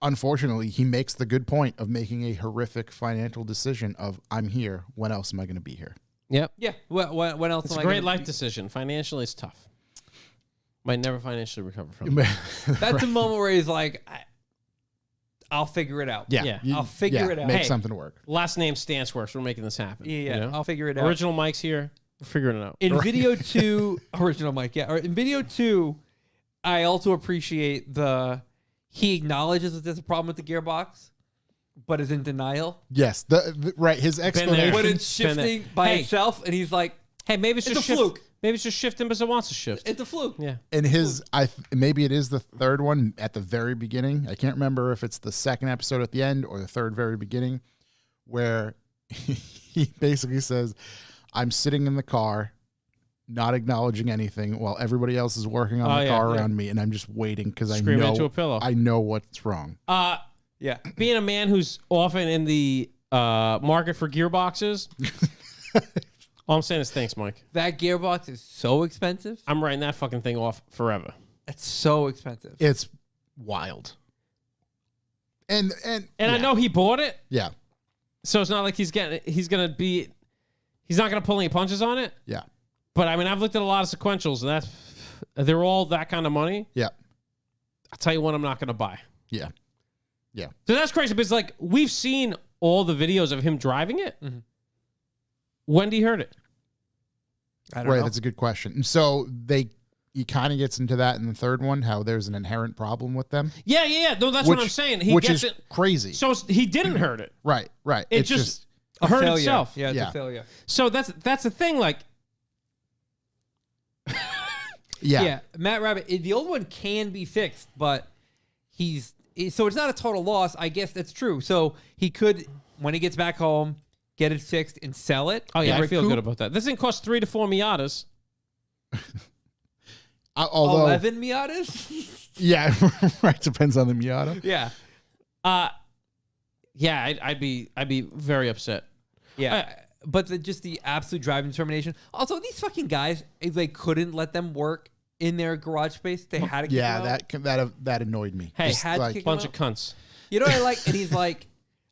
unfortunately he makes the good point of making a horrific financial decision of I'm here. When else am I going to be here? Yep. yeah. What else? It's am a I great gonna life be- decision. Financially, it's tough. Might never financially recover from it. That's a moment where he's like, I'll figure it out. Yeah. I'll figure it out. Make Hey. something work. Last name Stanceworks. We're making this happen. Yeah, you know? I'll figure it out. Original Mike's here. We're figuring it out. In video 2, original Mike, yeah. Or in video 2, I also appreciate he acknowledges that there's a problem with the gearbox, but is in denial. Yes, right. His explanation. When it's Been there. shifting by Hey. itself, and he's like, Hey, maybe it's It's just a fluke. Maybe it's just shifting because it wants to shift. It's a fluke. Yeah. In his, maybe it is the third one at the very beginning. I can't remember if it's the second episode at the end or the third very beginning, where he basically says, "I'm sitting in the car, not acknowledging anything, while everybody else is working on the car around me, and I'm just waiting because I Screaming know into a pillow. I know what's wrong." Yeah. Being a man who's often in the market for gearboxes, all I'm saying is thanks, Mike. That gearbox is so expensive. I'm writing that fucking thing off forever. It's so expensive. It's wild. And I know he bought it, yeah, so it's not like he's not gonna pull any punches on it. yeah, But I mean, I've looked at a lot of sequentials, and they're all that kind of money. yeah, I'll tell you what, I'm not gonna buy. yeah, yeah. So that's crazy because like we've seen all the videos of him driving it. When did he hurt it? I don't know. That's a good question. And so he kind of gets into that in the third one, how there's an inherent problem with them. Yeah. No, that's what I'm saying. He which gets is it crazy. So he didn't hurt it. Right. It just A hurt failure. itself. Yeah, it's Yeah. a failure. So that's the thing. Like, yeah. Matt Rabbit, the old one can be fixed, but so it's not a total loss. I guess that's true. So he could, when he gets back home, get it fixed and sell it. oh yeah, and I feel recoup good about that. This thing costs 3 to 4 Miatas. Although, 11 Miatas. yeah, right. Depends on the Miata. Yeah, Yeah, I'd be very upset. yeah. But just the absolute driving determination. Also, these fucking guys, they couldn't let them work in their garage space. They had to kick Yeah, them out. that annoyed me. Hey, Just had to like, kick Bunch him of out. cunts. You know what I like? And he's like,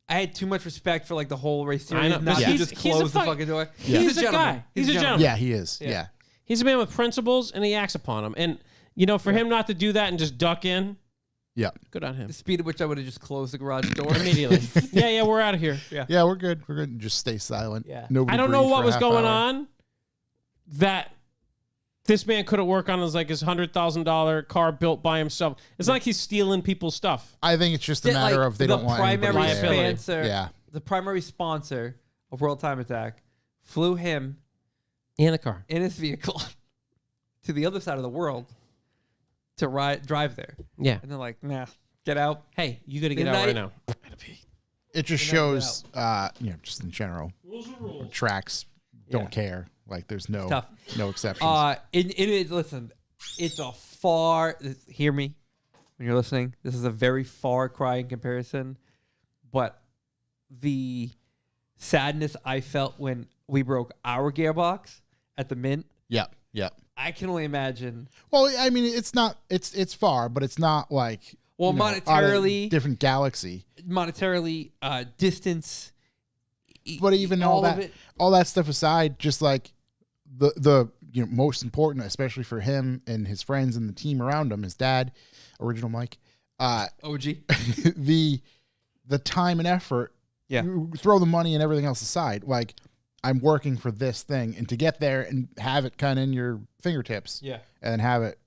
I had too much respect for like the whole race series. I know, Not but to he's- just he's a close the fuck- fucking door. He's a gentleman. guy. He's a gentleman. yeah, he is. Yeah. He's a man with principles, and he acts upon them. And for him not to do that and just duck in, Yeah. good on him. The speed at which I would have just closed the garage door Immediately. yeah, we're out of here. Yeah, we're good. We're good. Just stay silent. Yeah. Nobody I don't know breathe what for a was half going hour. on that this man couldn't work on his $100,000 car built by himself. It's not like he's stealing people's stuff. I think it's just a matter of they don't want anybody primary there. sponsor. Yeah. The primary sponsor of World Time Attack flew him In the car. in his vehicle to the other side of the world to drive there. Yeah. And they're like, nah, get out. Hey, you got to get out right Midnight. now. It just shows, just in general, tracks don't Yeah. care. Like there's no tough. exceptions. Listen, it's a hear me when you're listening. This is a very far cry in comparison, but the sadness I felt when we broke our gearbox at the Mint, yeah. I can only imagine. Well, I mean, it's not. It's far, but it's not like Well, out of monetarily- different galaxy. Monetarily, distance. But even all of that, it. all that stuff aside, just like the most important, especially for him and his friends and the team around him, his dad, original Mike, OG. the time and effort. Yeah. You throw the money and everything else aside. Like I'm working for this thing, and to get there and have it kind of in your fingertips, Yeah. and have it,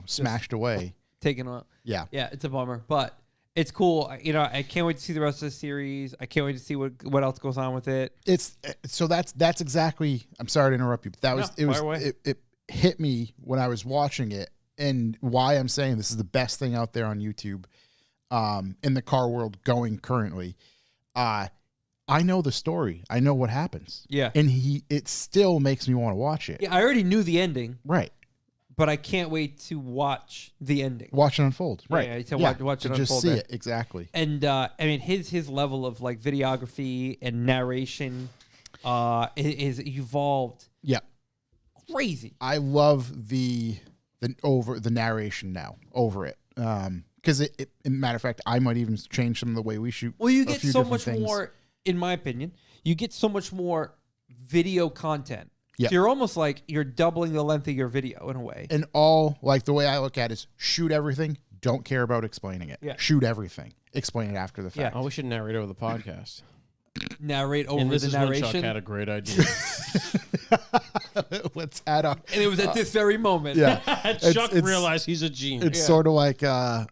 smashed away. Taken on. Yeah. Yeah, it's a bummer, but it's cool. I can't wait to see the rest of the series. I can't wait to see what else goes on with it. It's so that's exactly. I'm sorry to interrupt you, but that was No, fire away. it hit me when I was watching it, and why I'm saying this is the best thing out there on YouTube, in the car world going currently. I know the story. I know what happens. Yeah. and it still makes me want to watch it. Yeah, I already knew the ending, Right. but I can't wait to watch the ending. Watch it unfold. Right. yeah, to watch to it just unfold see there. it exactly. And I mean, his level of like videography and narration is evolved Yeah. crazy. I love the narration now over it. Because matter of fact, I might even change some of the way we shoot. Well, you a get few so different much things. more, in my opinion, you get so much more video content. Yeah. So you're almost like you're doubling the length of your video in a way. And the way I look at it is shoot everything. Don't care about explaining it. Yeah. Shoot everything. Explain it after the fact. Oh, we should narrate over the podcast. Narrate over And this the is when Chuck narration. had a great idea. Let's add up. And it was at this very moment. Yeah. Chuck realized he's a genius. It's sort of like,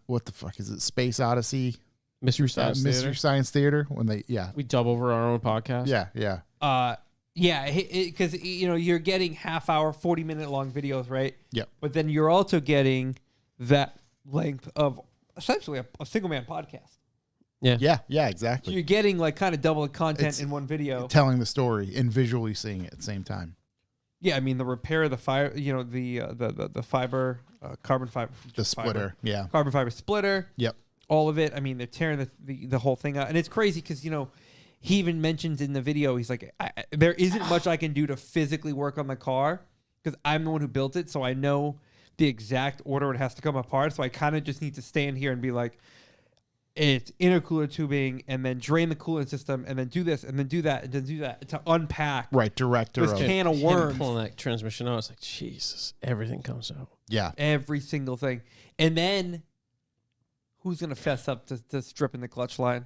what the fuck is it? Space Odyssey? Mystery Science Mystery Theater. Science Theater? When they, We dub over our own podcast. Yeah. Yeah, because you're getting half-hour, 40-minute long videos, right? Yeah. But then you're also getting that length of essentially a single-man podcast. Yeah, So exactly. you're getting like kind of double the content It's in one video. telling the story and visually seeing it at the same time. Yeah, I mean the repair of the fire, the fiber, carbon fiber, The splitter, yeah. carbon fiber splitter. Yep. All of it. I mean, they're tearing the whole thing out, and it's crazy because he even mentions in the video, he's like, there isn't much I can do to physically work on the car because I'm the one who built it, so I know the exact order it has to come apart. So I kind of just need to stand here and be like, it's intercooler tubing, and then drain the coolant system, and then do this, and then do that, and then do that to unpack. Right, director this of can of Him worms. pulling that transmission out, it's like, Jesus, everything comes out. Yeah. Every single thing. And then who's going to fess up to stripping the clutch line?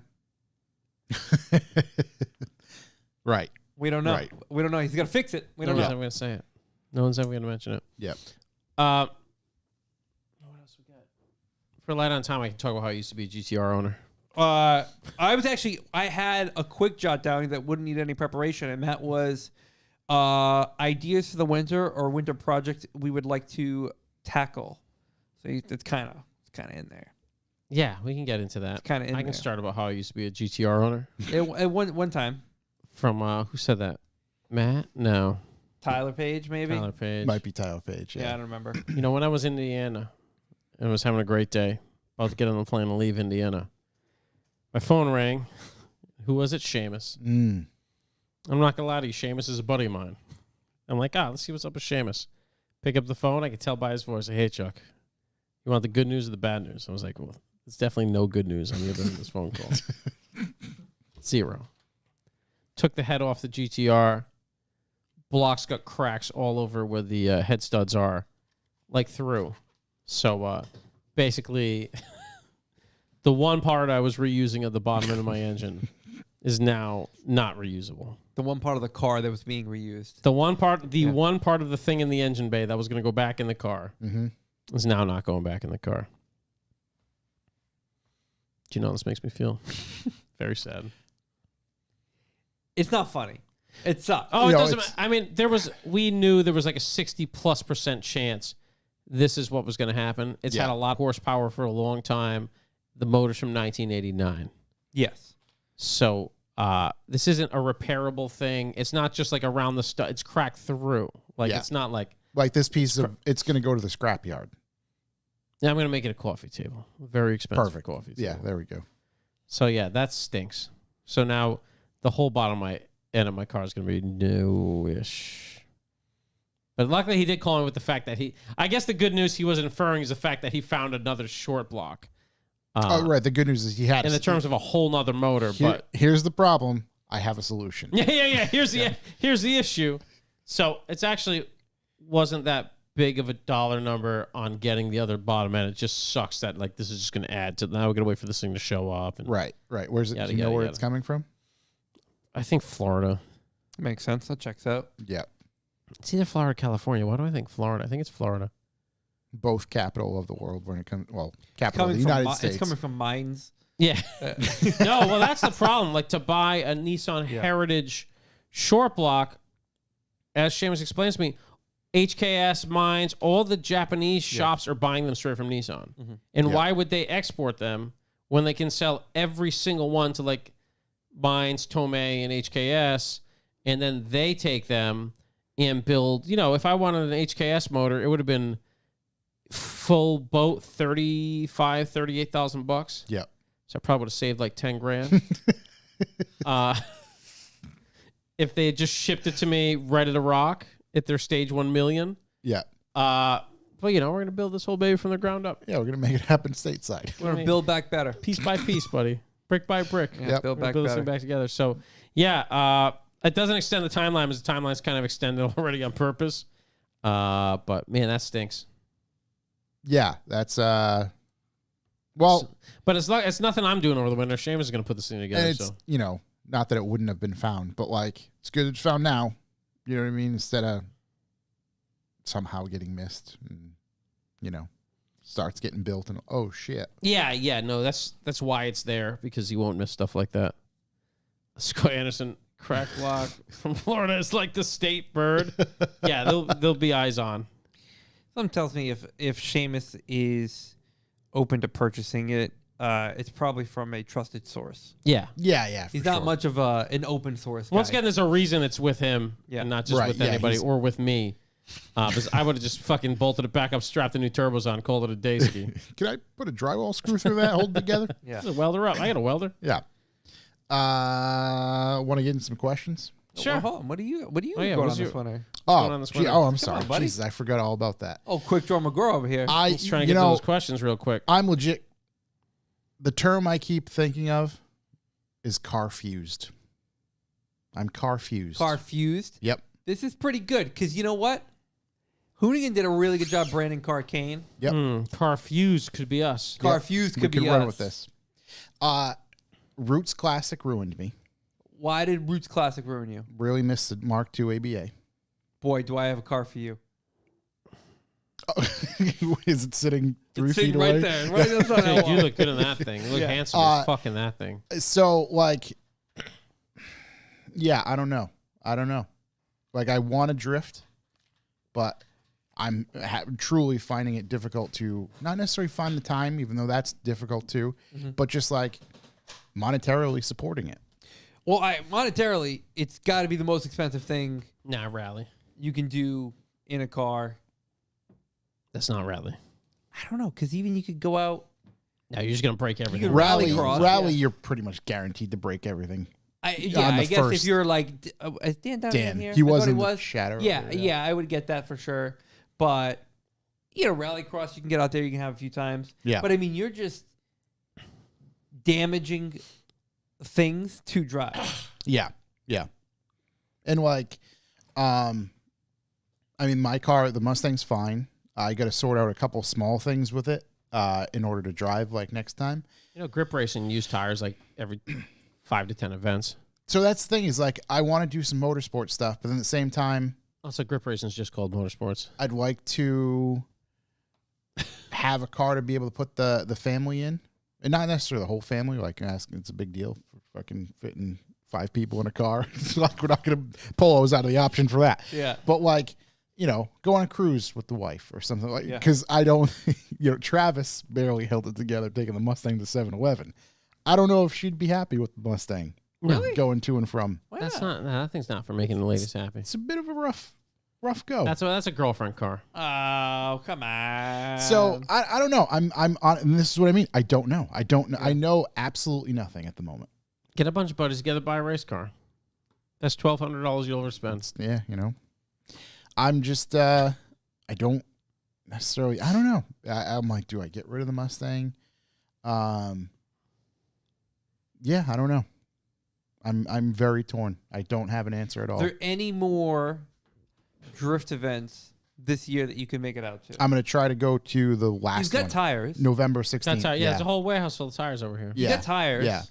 Right. We don't know. Right. We don't know. He's going to fix it. We No don't one's know. ever going to say it. No one's ever going to mention it. Yep. What else we got? For light on time, I can talk about how I used to be a GTR owner. I had a quick jot down that wouldn't need any preparation, and that was ideas for the winter or winter project we would like to tackle. So it's kind of in there. Yeah, we can get into that. Kind of in I there. can start about how I used to be a GTR owner. At one time, From, who said that? Matt? No. Tyler Page, maybe? Tyler Page. Might be Tyler Page. Yeah, I don't remember. You know, when I was in Indiana and was having a great day, about to get on the plane and leave Indiana, my phone rang. Who was it? Seamus. Mm. I'm not going to lie to you. Seamus is a buddy of mine. I'm like, let's see what's up with Seamus. Pick up the phone. I could tell by his voice, hey, Chuck, you want the good news or the bad news? I was like, well, there's definitely no good news on the other end of this phone call. Zero. Took the head off the GTR. Blocks got cracks all over where the head studs are, like through. So basically, the one part I was reusing at the bottom end of my engine is now not reusable. The one part of the car that was being reused. The one part of the thing in the engine bay that was going to go back in the car is now not going back in the car. Do you know how this makes me feel? Very sad. It's not funny. It sucks. Oh, it No, doesn't. it's- I mean, we knew there was like a 60+% chance this is what was going to happen. It's had a lot of horsepower for a long time. The motor's from 1989. Yes. So this isn't a repairable thing. It's not just like around the stud. It's cracked through. Like it's not like this piece of it's going to go to the scrapyard. yeah, I'm going to make it a coffee table. Very expensive Perfect. coffee table. Yeah, there we go. So yeah, that stinks. So now the whole bottom of my end of my car is going to be newish. But luckily he did call me with the fact that I guess the good news he was inferring is the fact that he found another short block. Right. The good news is he had In the terms of a whole nother motor, but here's the problem. I have a solution. yeah. Here's the issue. So it's actually wasn't that big of a dollar number on getting the other bottom end. It just sucks that like this is just going to add to. Now we're going to wait for this thing to show up. And Right. Where's it? Yada, Do you know yada, where yada. it's coming from? I think Florida. Makes sense. That checks out. Yeah. It's either Florida or California. Why do I think Florida? I think it's Florida. Both capital of the world when it comes. Well, capital of the United States. It's coming from mines. Yeah. No, well, that's the problem. Like to buy a Nissan Heritage short block, as Seamus explains to me, HKS mines, all the Japanese shops are buying them straight from Nissan. And why would they export them when they can sell every single one to like mines, Tomei, and HKS, and then they take them and build, if I wanted an HKS motor, it would have been full boat, $38,000. Yeah. So I probably would have saved like 10 grand. If they had just shipped it to me ready to rock at their stage 1 million. Yeah. But we're going to build this whole baby from the ground up. Yeah, we're going to make it happen stateside. We're going to build back better. Piece by piece, buddy. Brick by brick. Yeah, build back build this better. thing back together. So, yeah, it doesn't extend the timeline because the timeline's kind of extended already on purpose. But, man, that stinks. Yeah, that's well, but it's nothing I'm doing over the winter. Seamus is going to put this thing together. and it's So not that it wouldn't have been found, but like it's good it's found now. You know what I mean? Instead of somehow getting missed, and starts getting built, and oh shit. yeah, no, that's why it's there because you won't miss stuff like that. Scott Anderson, Crack block from Florida is like the state bird. Yeah, there'll be eyes on. Something tells me if Seamus is open to purchasing it, it's probably from a trusted source. Yeah. Yeah. He's not much of an open source guy. Once again, there's a reason it's with him and not just with anybody or with me. Because I would have just fucking bolted it back up, strapped the new turbos on, called it a day ski. Can I put a drywall screw through that, hold it together? Yeah. Just a welder up. I got a welder. Yeah. Want to get into some questions? Sure. Well, hold on. What do you got on what's this one? going Oh, on this winter? I'm sorry. on, buddy. Jesus, I forgot all about that. Oh, Quick Draw McGraw over here. Just trying to get to those questions real quick. I'm legit. The term I keep thinking of is car fused. I'm car fused. Car fused. Yep. This is pretty good because you know what? Hoonigan did a really good job branding Car Cane. Yep. Car fuse could be us. Car Yep. fused We could can be run us. with this. Roots Classic ruined me. Why did Roots Classic ruin you? Really missed the Mark II ABA. Boy, do I have a car for you. Is it sitting 3 It's feet sitting away? right there. Right outside that Dude, wall. you look good in that thing. You look handsome as fucking that thing. So, like, yeah, I don't know. Like, I want to drift, but I'm truly finding it difficult to not necessarily find the time, even though that's difficult too, but just like monetarily supporting it. Well, monetarily, it's got to be the most expensive thing Nah, rally. you can do in a car. That's not rally. I don't know, because even you could go out. No, you're just gonna break everything. could Rally, cross, rally, yeah. you're pretty much guaranteed to break everything. I On the guess first. if you're like, is Dan down Dan, here? he I was thought in the shadow Yeah, earlier, yeah, I would get that for sure. But, rallycross, you can get out there, you can have a few times. Yeah. But, I mean, you're just damaging things to drive. Yeah. And like, I mean, my car, the Mustang's fine. I got to sort out a couple small things with it in order to drive like next time. Grip racing use tires like every 5 to 10 events. So that's the thing is like, I want to do some motorsport stuff, but then at the same time, Also, grip racing is just called motorsports. I'd like to have a car to be able to put the family in, and not necessarily the whole family. Like, it's a big deal for fucking fitting 5 people in a car. It's like, we're not going to Polo's out of the option for that. Yeah. But like, go on a cruise with the wife or something like. Yeah. Because I don't, Travis barely held it together taking the Mustang to 7-Eleven. I don't know if she'd be happy with the Mustang. Really? Going to and from. That's not. That thing's not for making the ladies happy. It's a bit of a rough go. That's a girlfriend car. Oh, come on. So I don't know. I'm on, and this is what I mean. I don't know. I don't know. I know absolutely nothing at the moment. Get a bunch of buddies together, buy a race car. That's $1,200 you'll overspend. Yeah, I'm just I don't necessarily. I don't know. I'm like, do I get rid of the Mustang? Yeah, I don't know. I'm very torn. I don't have an answer at all. Are there any more drift events this year that you can make it out to? I'm gonna try to go to the last. You've got one, tires. November 16th. That's how. Yeah, there's a whole warehouse full of tires over here. You got tires. Yeah.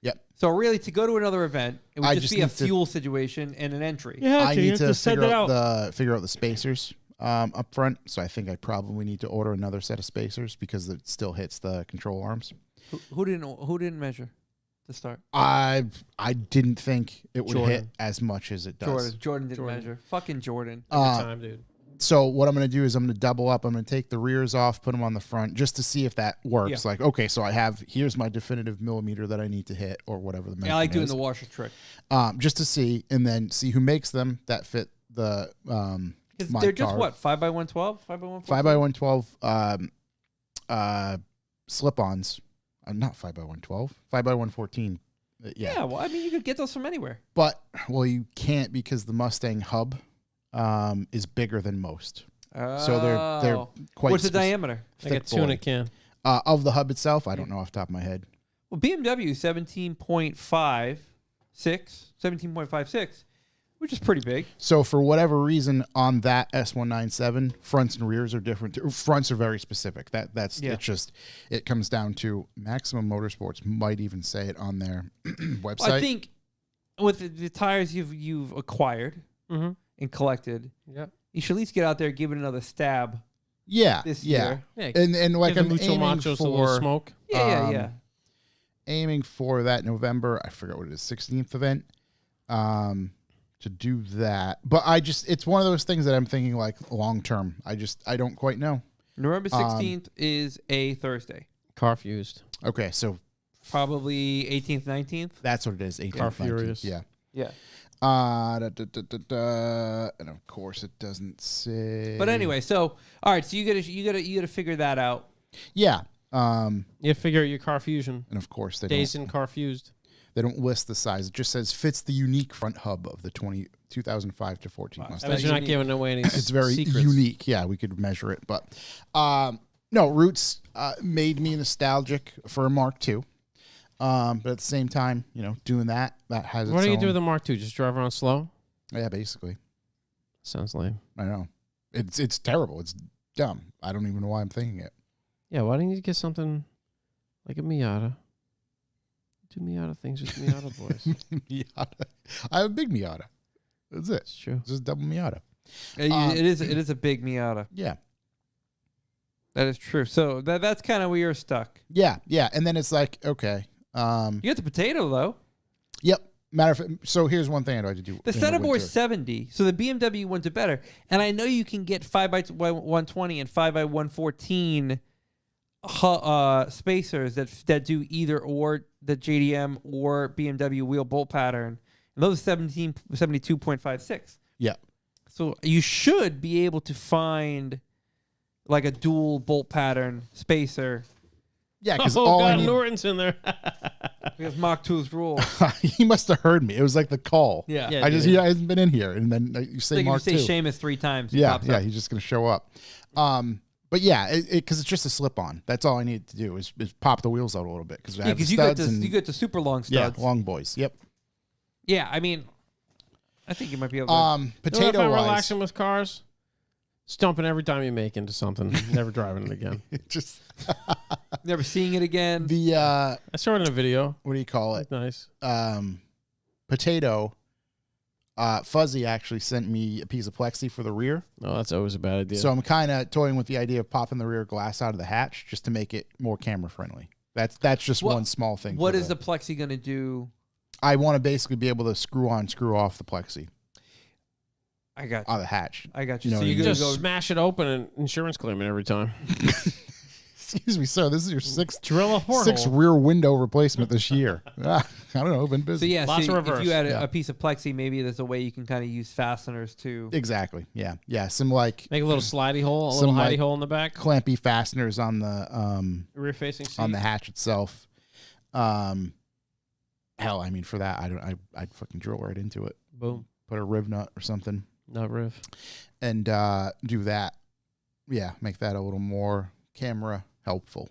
Yep. So really, to go to another event, it would I just just be a need to- fuel situation and an entry. I need to figure out the spacers up front. So I think I probably need to order another set of spacers because it still hits the control arms. Who didn't measure to start? I didn't think it would Jordan. hit as much as it does. Jordan didn't measure. Fucking Jordan. Good time, dude. So what I'm going to do is I'm going to double up. I'm going to take the rears off, put them on the front just to see if that works. Yeah. Like, okay, so here's my definitive millimeter that I need to hit or whatever the Yeah, I like doing is. the washer trick. Just to see, and then see who makes them that fit the Because my they're just car. what, 5x112, 5x114? 5x112 slip-ons. Not 5x112, 5x114. Yeah, well, I mean, you could get those from anywhere. But you can't because the Mustang hub is bigger than most. So they're quite. What's the spec- diameter? Like a thick tuna boy. can. Of the hub itself, I don't know off the top of my head. Well, BMW 17.56, which is pretty big. So for whatever reason, on that S197, fronts and rears are different. Fronts are very specific. It's just it comes down to Maximum Motorsports might even say it on their website. Well, I think with the tires you've acquired and collected, you should at least get out there and give it another stab. This year. Yeah. And like Give I'm the Mucho aiming Machos a little for smoke. Yeah. aiming for that November. I forgot what it is, 16th event. to do that. But it's one of those things that I'm thinking like long term. I don't quite know. November 16th is a Thursday. Car fused. Okay, so Probably 18th, 19th. that's what it is. 18th, Car 19th, Furious. Yeah. Yeah. And of course it doesn't say. But anyway, so all right, so you gotta figure that out. Yeah. You figure out your car fusion. And of course they Days don't, in car fused. they don't list the size. It just says fits the unique front hub of the 2005 to 14 I Mustang. bet you're not giving away any It's very secrets. unique. Yeah, we could measure it, but no, Roots made me nostalgic for a Mark II. But at the same time, doing that has What its do you own- do with the Mark II? Just drive around slow? Yeah, basically. Sounds lame. I know. It's terrible. It's dumb. I don't even know why I'm thinking it. Yeah, why don't you get something like a Miata? Do Miata things with Miata boys. Miata. I have a big Miata. That's it. It's true. It's just double Miata. It is a big Miata. Yeah. That is true. So that's kind of where you're stuck. Yeah. Yeah. And then it's like, okay. You get the potato though. Yep. Matter of fact, so here's one thing I'd like to do. The in Centerboard winter. 70, so the BMW ones are better. And I know you can get 5x120 and 5x114 spacers that do either or the JDM or BMW wheel bolt pattern. And those are 72.56. Yeah. So you should be able to find like a dual bolt pattern spacer Yeah, because Oh, all I God, need, Norton's in there. because Mach 2's rule. he must have heard me. It was like the call. Yeah. Yeah, He hasn't been in here, and then you say Like Mark if you say II. Seamus 3 times. he Yeah, pops yeah, up. he's just gonna show up. But yeah, because it's just a slip-on. That's all I need to do is pop the wheels out a little bit because Yeah, because you got the super long studs. yeah, long boys. Yep. Yeah, I mean, I think you might be able to. Potato You know, if I'm wise, relaxing with cars, stumping every time you make into something, never driving it again. just Never seeing it again. the I saw it in a video. what do you call it? Nice. Potato. Fuzzy actually sent me a piece of plexi for the rear. No, that's always a bad idea. So I'm kind of toying with the idea of popping the rear glass out of the hatch just to make it more camera friendly. That's just one small thing. What for is the plexi going to do? I want to basically be able to screw on, screw off the plexi I got on you. the hatch. I got you. You know So what I you're mean? going just to go. smash it open and insurance claim it every time. Excuse me, sir. This is your sixth Drill a porthole. rear window replacement this year. I don't know. Been busy. So yeah, Lots so of if reverse. you had Yeah. a piece of plexi, maybe there's a way you can kind of use fasteners to. Exactly. Yeah. Yeah. Some like Make a little slidey hole, a Some, little hidey like, hole in the back. clampy fasteners on the Rear facing seat. on the hatch itself. Hell, I mean, for that, I'd fucking drill right into it. Boom. Put a riv nut or something. Not riff. And do that. Yeah, make that a little more camera helpful.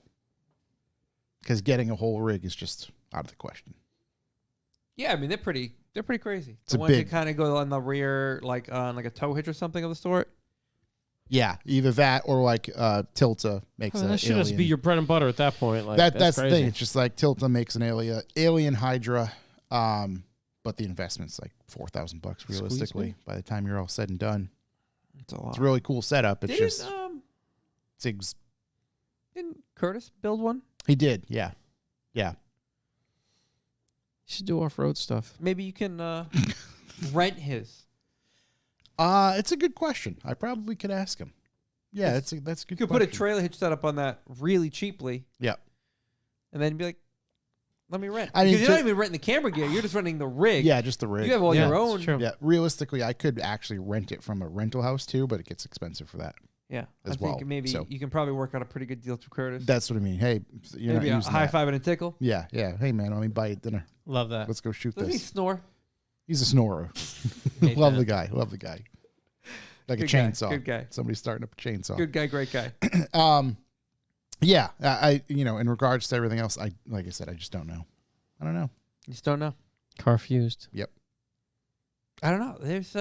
Because getting a whole rig is just out of the question. Yeah, I mean they're pretty crazy. It's The a ones that big- kind of go on the rear, like on like a tow hitch or something of the sort. Yeah, either that or like Tilta makes Oh, a that should just be alien- your bread and butter at that point. Like that's the crazy. thing. It's just like Tilta makes an alien Hydra, but the investment's like $4,000 realistically me. by the time you're all said and done. It's a lot. It's a really cool setup. It's just Didn't Curtis build one? he did, yeah. You should do off-road stuff. Maybe you can rent his. It's a good question. I probably could ask him. Yeah, that's a good You could put a question. trailer hitch setup on that really cheaply, Yeah. and then be like, "Let me rent." I mean, Because you're not even renting the camera gear; you're just renting the rig. Yeah, just the rig. you have all Yeah, your it's own. true. Yeah, realistically, I could actually rent it from a rental house too, but it gets expensive for that. Yeah, As I think well, maybe so. you can probably work out a pretty good deal to Curtis. That's what I mean. Hey, you're maybe not a using high that. five and a tickle. Yeah, yeah. Hey, man, let me buy you dinner. Love that. Let's go shoot Does he this. snore? He's a snorer. Hate Love that. the guy. Love the guy. Like Good a guy, chainsaw. good guy. Somebody starting up a chainsaw. Good guy, great guy. Yeah, I in regards to everything else, like I said, I just don't know. I don't know. You just don't know. Car fused. Yep, I don't know. There's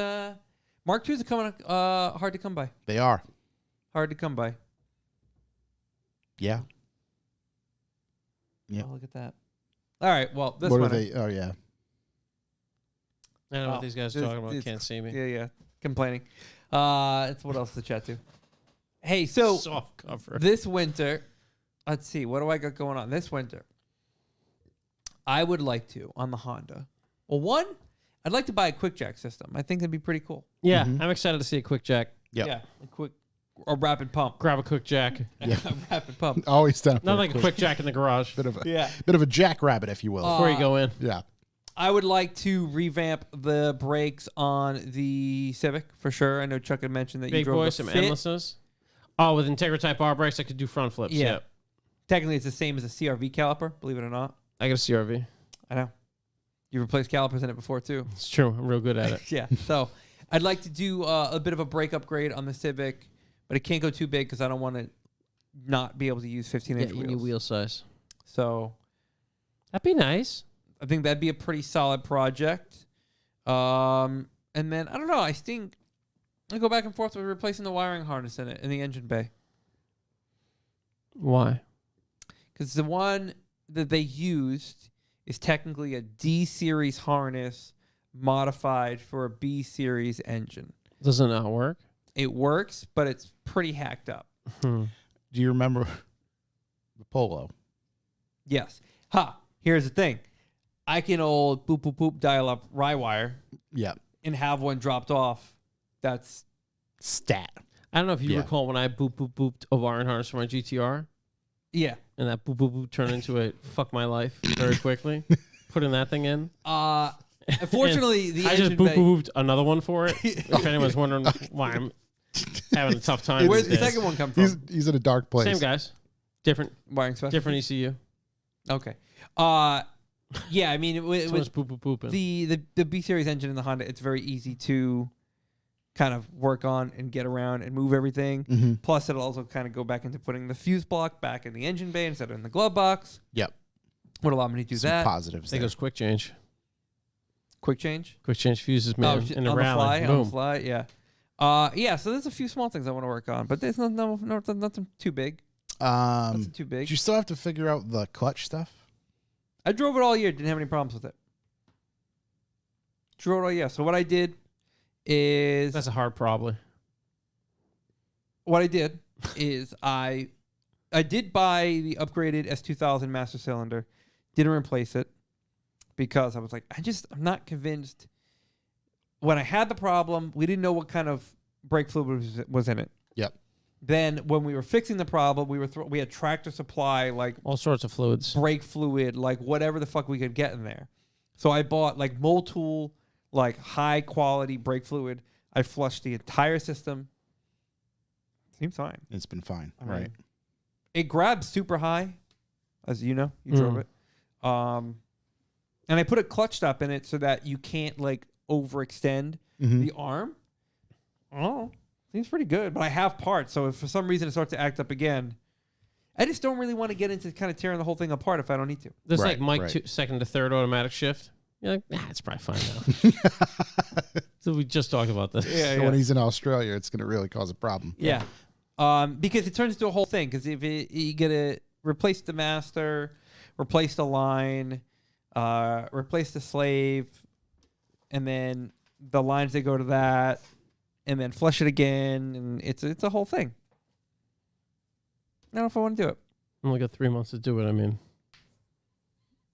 Mark IIs are coming hard to come by. they are. Hard to come by. Yeah. Yep. Oh, look at that. All right. Well, this what one. are they? Oh yeah. I don't know Oh, what these guys are this- talking about. this- Can't see me. Yeah. Complaining. It's what else to chat to? Hey, so Soft cover. this winter, let's see. What do I got going on this winter? I would like to on the Honda. Well, one, I'd like to buy a quick jack system. I think that'd be pretty cool. Yeah, I'm excited to see a quick jack. Yep. Yeah, a rapid pump. Grab a quick jack. A rapid pump. Always down. Not like a quick jack in the garage bit of a Yeah. bit of a jackrabbit, if you will. before you go in. Yeah. I would like to revamp the brakes on the Civic for sure. I know Chuck had mentioned that you Big drove boy, the some Fit. endlessness. Oh, with Integra Type R brakes, I could do front flips. Yeah. Yeah. Technically, it's the same as a CRV caliper, believe it or not. I got a CRV. I know. You replaced calipers in it before too. It's true. I'm real good at it. Yeah. So I'd like to do a bit of a brake upgrade on the Civic, but it can't go too big because I don't want to not be able to use 15-inch New wheels. wheel size. So That'd be nice. I think that'd be a pretty solid project. And then I don't know. I think I go back and forth with replacing the wiring harness in it in the engine bay Why? because the one that they used is technically a D series harness modified for a B series engine. Does it not work? It works, but it's pretty hacked up. Hmm. Do you remember the Polo? Yes. Here's the thing. I can old boop boop boop dial up rye wire Yeah. and have one dropped off. That's Stat. I don't know if you Yeah. recall when I booped a wiring harness for my GTR, yeah. and that boop turned into a fuck my life very quickly. Putting that thing in. Unfortunately, the I just engine bay. booped another one for it. If anyone's wondering why I'm having a tough time. Where's these the days. second one come from? He's in a dark place. Same guys, different Wiring special. different ECU. Okay. Yeah. I mean, with Someone's booping. the B series engine in the Honda, it's very easy to kind of work on and get around and move everything. Mm-hmm. Plus, it'll also kind of go back into putting the fuse block back in the engine bay instead of in the glove box. Yep. Would allow me to do Some that. positives There there. goes quick change. Quick change. Quick change fuses, man. shit, in the on rally. the fly, Boom. on the fly, yeah. Yeah, so there's a few small things I want to work on, but there's nothing too big. Nothing too big. Do you still have to figure out the clutch stuff? I drove it all year, didn't have any problems with it. Drove it all year. So what I did is That's a hard probably. what I did is I did buy the upgraded S2000 master cylinder, didn't replace it because I was like, I'm not convinced. When I had the problem, we didn't know what kind of brake fluid was in it. Yep. Then when we were fixing the problem, we had Tractor Supply like All sorts of fluids. brake fluid, like whatever the fuck we could get in there. So I bought like Motul, like high quality brake fluid. I flushed the entire system. Seems fine. It's been fine. I mean, Right. It grabs super high, as you know, you drove it. And I put a clutch stop in it so that you can't like overextend the arm. Oh, seems pretty good. But I have parts, so if for some reason it starts to act up again, I just don't really want to get into kind of tearing the whole thing apart if I don't need to. There's Right, like Mike right. second to third automatic shift. You're like, it's probably fine now. So we just talked about this. So when he's in Australia, it's going to really cause a problem. Yeah. Because it turns into a whole thing. Because if you get to replace the master, replace the line, replace the slave, and then the lines that go to that, and then flush it again, and it's a whole thing. I don't know if I want to do it. I only got 3 months to do it. I mean,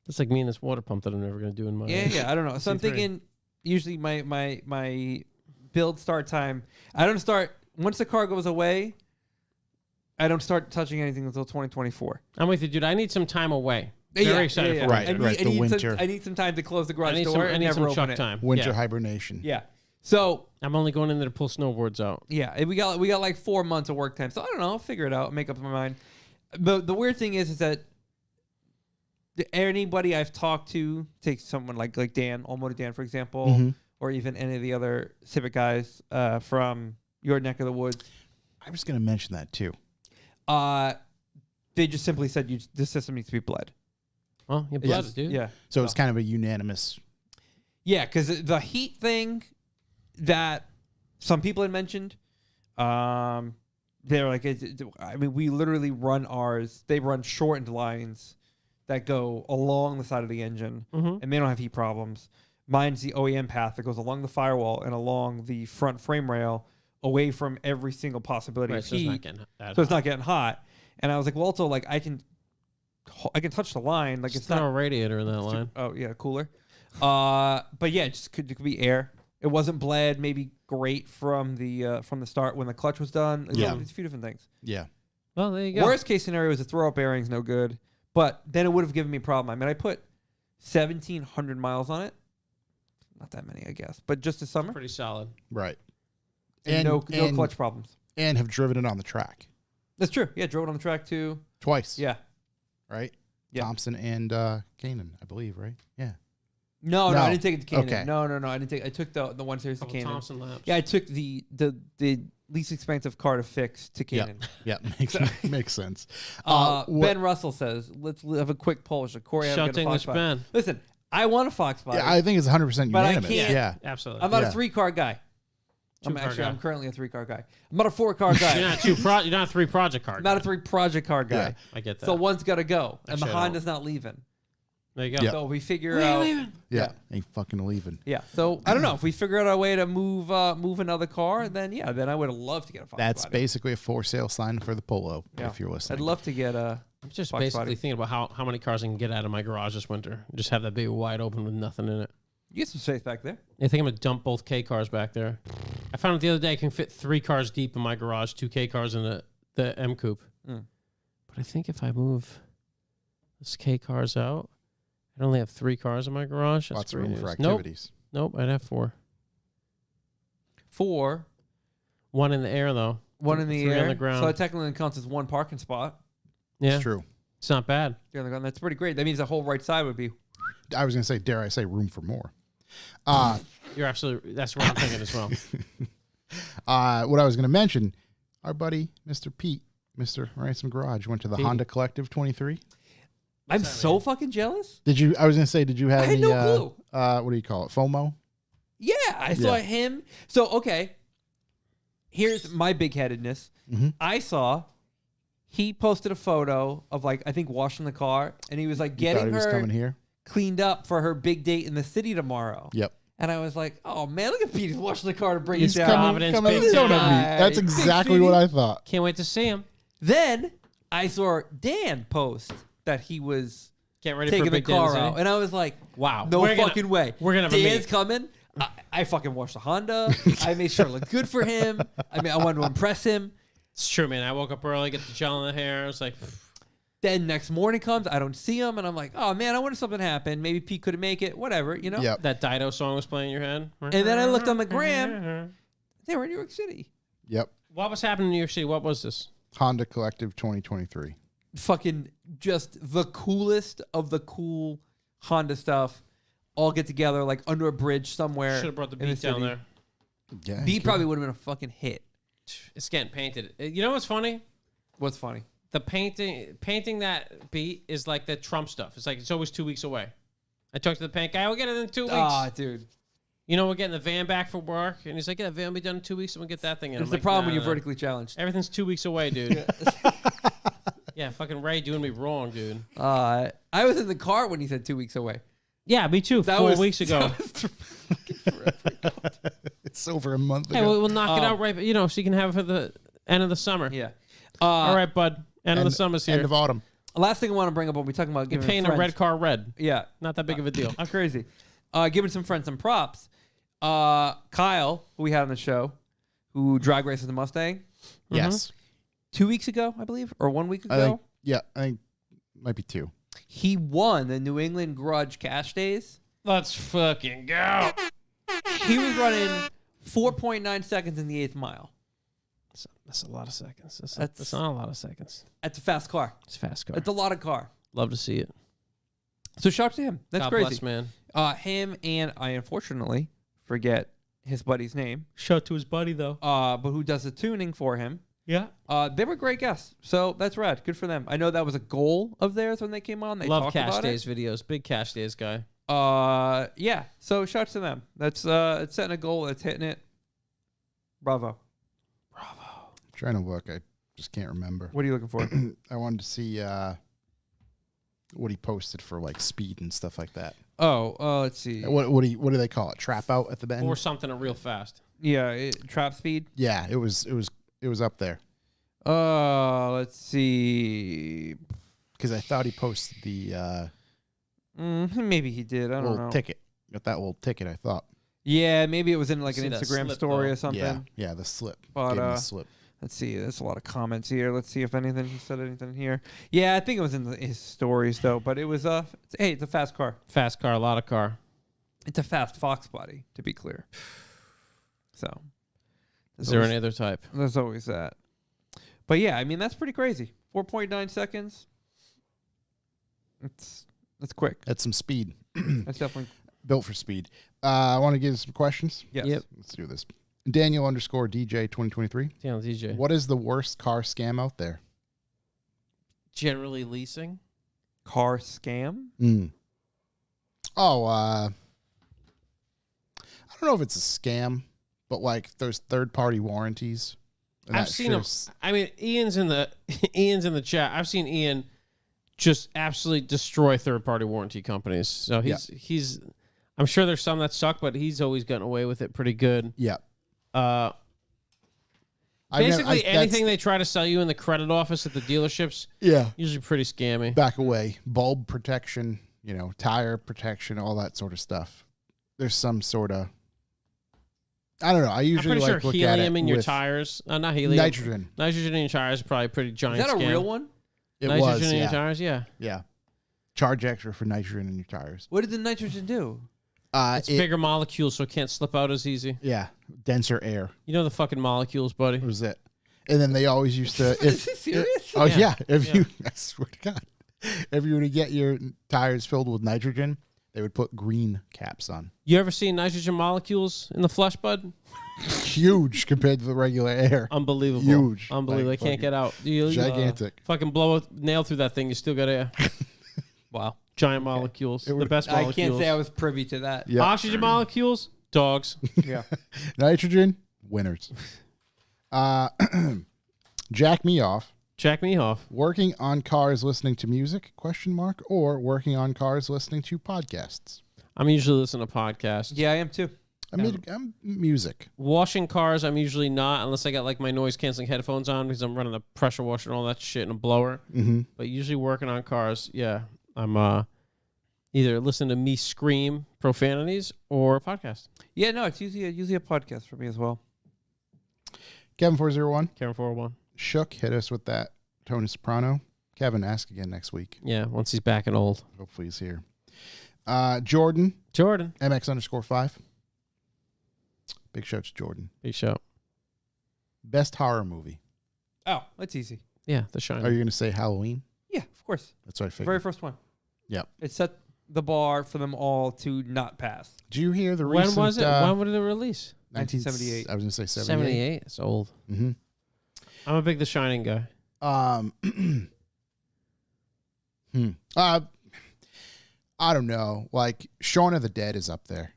it's like me and this water pump that I'm never going to do in my. Yeah. I don't know. So I'm C3. thinking usually my build start time. I don't start once the car goes away. I don't start touching anything until 2024. I'm with you, dude. I need some time away. Very excited for Right, it. right, the winter. I need some time to close the garage I need door some, and I need never some open chuck it. time. Winter Yeah. hibernation. Yeah. So I'm only going in there to pull snowboards out. yeah, we got like 4 months of work time. So I don't know. I'll figure it out. Make up my mind. But the weird thing is that anybody I've talked to, take someone like Dan, Almoda Dan, for example, or even any of the other Civic guys from your neck of the woods, I was going to mention that too. they just simply said this system needs to be bled. Well, you bled it, dude. Yeah. So it's kind of a unanimous. Yeah, because the heat thing that some people had mentioned, they're like, I mean, we literally run ours. They run shortened lines that go along the side of the engine, and they don't have heat problems. Mine's the OEM path that goes along the firewall and along the front frame rail, away from every single possibility Right, of so heat. it's not getting that So it's hot. not getting hot. And I was like, well, also, like, I can touch the line. Like, Just it's throw not a radiator in that line. Oh yeah, cooler. But yeah, it just could be air. It wasn't bled. Maybe great from the start when the clutch was done. Yeah. It's a few different things. Yeah. Well, there you go. Worst case scenario is a throw up bearing's no good, but then it would have given me a problem. I mean, I put 1,700 miles on it. Not that many, I guess, but just this summer. Pretty solid. Right. And no clutch problems. And have driven it on the track. That's true. Yeah, drove it on the track too. Twice. Yeah. Right? Yeah. Thompson and Kanan, I believe, right? Yeah. No, I didn't take it to Canaan. Okay. No, I didn't take. I took the one series to Couple Canaan. Thompson laps. Yeah, I took the least expensive car to fix to Canaan. Yeah, makes sense. Ben Russell says, "Let's have a quick poll. Should Corey have a Shut English Fox body?" Ben. Listen, I want a Fox body. Yeah, I think it's 100% But I unanimous. can't- Yeah. Absolutely. I'm not Yeah. a 3-car guy. Two-car guy. I'm currently a 3-car guy. I'm not a 4-car guy. You're not a 3 project car. I'm not a 3 project car guy. Yeah. I get that. So one's got to go, and Actually, the I Honda's not leaving. there you go. Yeah. So if we figure out, Yeah. Ain't fucking leaving. yeah. So I don't know if we figure out a way to move another car, then I would love to get a Fox That's body. basically a for sale sign for the Polo, Yeah. if you're listening. I'd love to get a. I'm just Fox basically body. thinking about how many cars I can get out of my garage this winter. Just have that big wide open with nothing in it. You get some space back there. I think I'm gonna dump both K cars back there. I found out the other day I can fit 3 cars deep in my garage, 2 K cars in the M Coupe. Mm. But I think if I move this K cars out, I'd only have 3 cars in my garage. That's Lots of room great for news. activities. Nope, I'd have 4. 4, 1 in the air though. 1 in the 3 air. on the ground. So it technically counts as 1 parking spot. Yeah, It's true. it's not bad. 3 on the ground. That's pretty great. That means the whole right side would be. I was going to say, dare I say, room for more. You're absolutely. That's what I'm thinking as well. What I was going to mention, our buddy, Mr. Pete, Mr. Ransom Garage, went to the Petey. Honda Collective 23. I'm so fucking jealous. Did you, I was going to say, did you have I had any, no what do you call it? FOMO? Yeah, I saw Yeah. him. So okay, here's my big headedness. Mhm. I saw he posted a photo of like I think washing the car, and he was like You thought getting he was her coming here? cleaned up for her big date in the city tomorrow. Yep. And I was like, oh man, look at Pete. He's washing the car to bring He's it down. Providence, coming big down at me. time. That's Big exactly what city. I thought. Can't wait to see him. Then I saw Dan post that he was Get ready taking for the a big day in car city. out, and I was like, Wow. no We're gonna- fucking way. we're gonna have a Dan's meet. coming. I fucking washed the Honda. I made sure it looked good for him. I mean, I wanted to impress him. It's true, man. I woke up early, get the gel in the hair. I was like, Then next morning comes, I don't see him, and I'm like, oh man, I wonder if something happened. Maybe Pete couldn't make it. Whatever, you know. Yep. that Dido song was playing in your head. And then I looked on the gram. They were in New York City. Yep. What was happening in New York City? What was this? Honda Collective 2023. Fucking just the coolest of the cool Honda stuff. All get together like under a bridge somewhere. Should have brought the in beat down city. there. Yeah. Beat probably would have been a fucking hit. It's getting painted. You know what's funny? What's funny? The painting that beat is like the Trump stuff. It's like it's always 2 weeks away. I talked to the paint guy. We'll get it in 2 weeks. Ah, dude. You know, we're getting the van back for work, and he's like, "Yeah, the van will be done in 2 weeks, and we'll get that thing in." It's I'm the like, problem when "Nah, you're nah." vertically challenged. Everything's 2 weeks away, dude. Yeah, fucking Ray doing me wrong, dude. I was in the car when he said 2 weeks away. Yeah, me too. That 4 was weeks ago. that was fucking forever. It's over a month Hey, ago. we'll knock it out right, you know, so you can have it for the end of the summer. Yeah. All right, bud. End of the summer's here. End of autumn. Last thing I want to bring up when we talking about You're giving painting a friends, red car red. Yeah. Not that big of a deal. How crazy. Giving some friends some props. Kyle, who we had on the show, who drag races the Mustang, Yes. 2 weeks ago, I believe, or 1 week I ago, think, yeah, I think might be 2. he won the New England Grudge Cash Days. Let's fucking go. He was running 4.9 seconds in the 8th mile. That's a lot of seconds. That's- That's not a lot of seconds. That's a fast car. It's a fast car. It's a lot of car. Love to see it. So shout out to him. That's God crazy. bless, man. Him and I unfortunately forget his buddy's name, Shout to his buddy, though. but who does the tuning for him. Yeah. They were great guests, so that's rad. Good for them. I know that was a goal of theirs when they came on. They Love talked Cash about Days videos. Big Cash Days guy. it. Yeah. So shouts to them. That's it's setting a goal. It's hitting it. Bravo. Trying to look. I just can't remember. What are you looking for? I wanted to see what he posted for like speed and stuff like that. Let's see. What do they call it? Trap out at the end? Or something real fast. Yeah, trap speed. Yeah, it was up there Let's see. because I thought he posted the Maybe he did. I don't little know. ticket. Got that little ticket, I thought. Yeah, maybe it was in like See an that Instagram slip, story though. or something. Yeah, the slip. But, Gave him the slip. Let's see. There's a lot of comments here. Let's see if anything he said anything here. Yeah, I think it was in his stories though. But it was hey, it's a fast car. Fast car, a lot of car. It's a fast Fox body, to be clear. So, Is there any other type? there's always that. But yeah, I mean that's pretty crazy. 4.9 seconds. That's quick. That's some speed. That's definitely Built for speed. I want to give some questions. yes. Yep. Let's do this. Daniel_DJ 2023. Damn, DJ. What is the worst car scam out there? Generally leasing. Car scam. Oh, I don't know if it's a scam, but like those third-party warranties. And I've that seen him. I mean, Ian's in the chat. I've seen Ian just absolutely destroy third-party warranty companies. So he's. I'm sure there's some that suck, but he's always gotten away with it pretty good. Yeah. Basically, anything they try to sell you in the credit office at the dealerships, usually pretty scammy. Back away. Bulb protection, tire protection, all that sort of stuff. There's some sort of, I don't know. I usually I'm pretty look sure at it helium in your with tires. Not helium. nitrogen. Nitrogen in your tires is probably a pretty giant Is that a scam. real one? It Nitrogen was, in your yeah. tires, yeah. Yeah. Charge extra for nitrogen in your tires. What did the nitrogen do? It's bigger molecules, so it can't slip out as easy. Yeah. Denser air. You know the fucking molecules, buddy. Was it? And then they always used to. Is this serious? Oh Yeah. yeah. If you, I swear to God, if you were to get your tires filled with nitrogen, they would put green caps on. You ever seen nitrogen molecules in the flesh, bud? Huge compared to the regular air. Unbelievable. Huge. Unbelievable. Like They can't get out. You gigantic. fucking blow a nail through that thing, you still got air. Wow. Giant molecules. The best I molecules. can't say I was privy to that. Yeah. Oxygen molecules, dogs. Yeah. Nitrogen, winners. Jack me off. Jack me off. Working on cars listening to music, ? Or working on cars listening to podcasts? I'm usually listening to podcasts. Yeah, I am too. I'm music. Washing cars, I'm usually not, unless I got like my noise canceling headphones on because I'm running a pressure washer and all that shit and a blower. Mm-hmm. But usually working on cars, yeah, I'm either listening to me scream profanities or a podcast. Yeah, no, it's usually a podcast for me as well. Kevin401. Karen 401. Shook hit us with that Tony Soprano. Kevin, ask again next week. Yeah, once he's back and old. Hopefully he's here. Jordan. MX_5. Big shout to Jordan. Big shout. Best horror movie. Oh, that's easy. Yeah, The Shining. Are you going to say Halloween? Yeah, of course. That's what I figured. Very first one. Yep. It set the bar for them all to not pass. Do you hear the when recent... was it? When did it release? 1978. I was going to say 78. 78. It's old. Mm-hmm. I'm a big The Shining guy. I don't know. Like Shaun of the Dead is up there.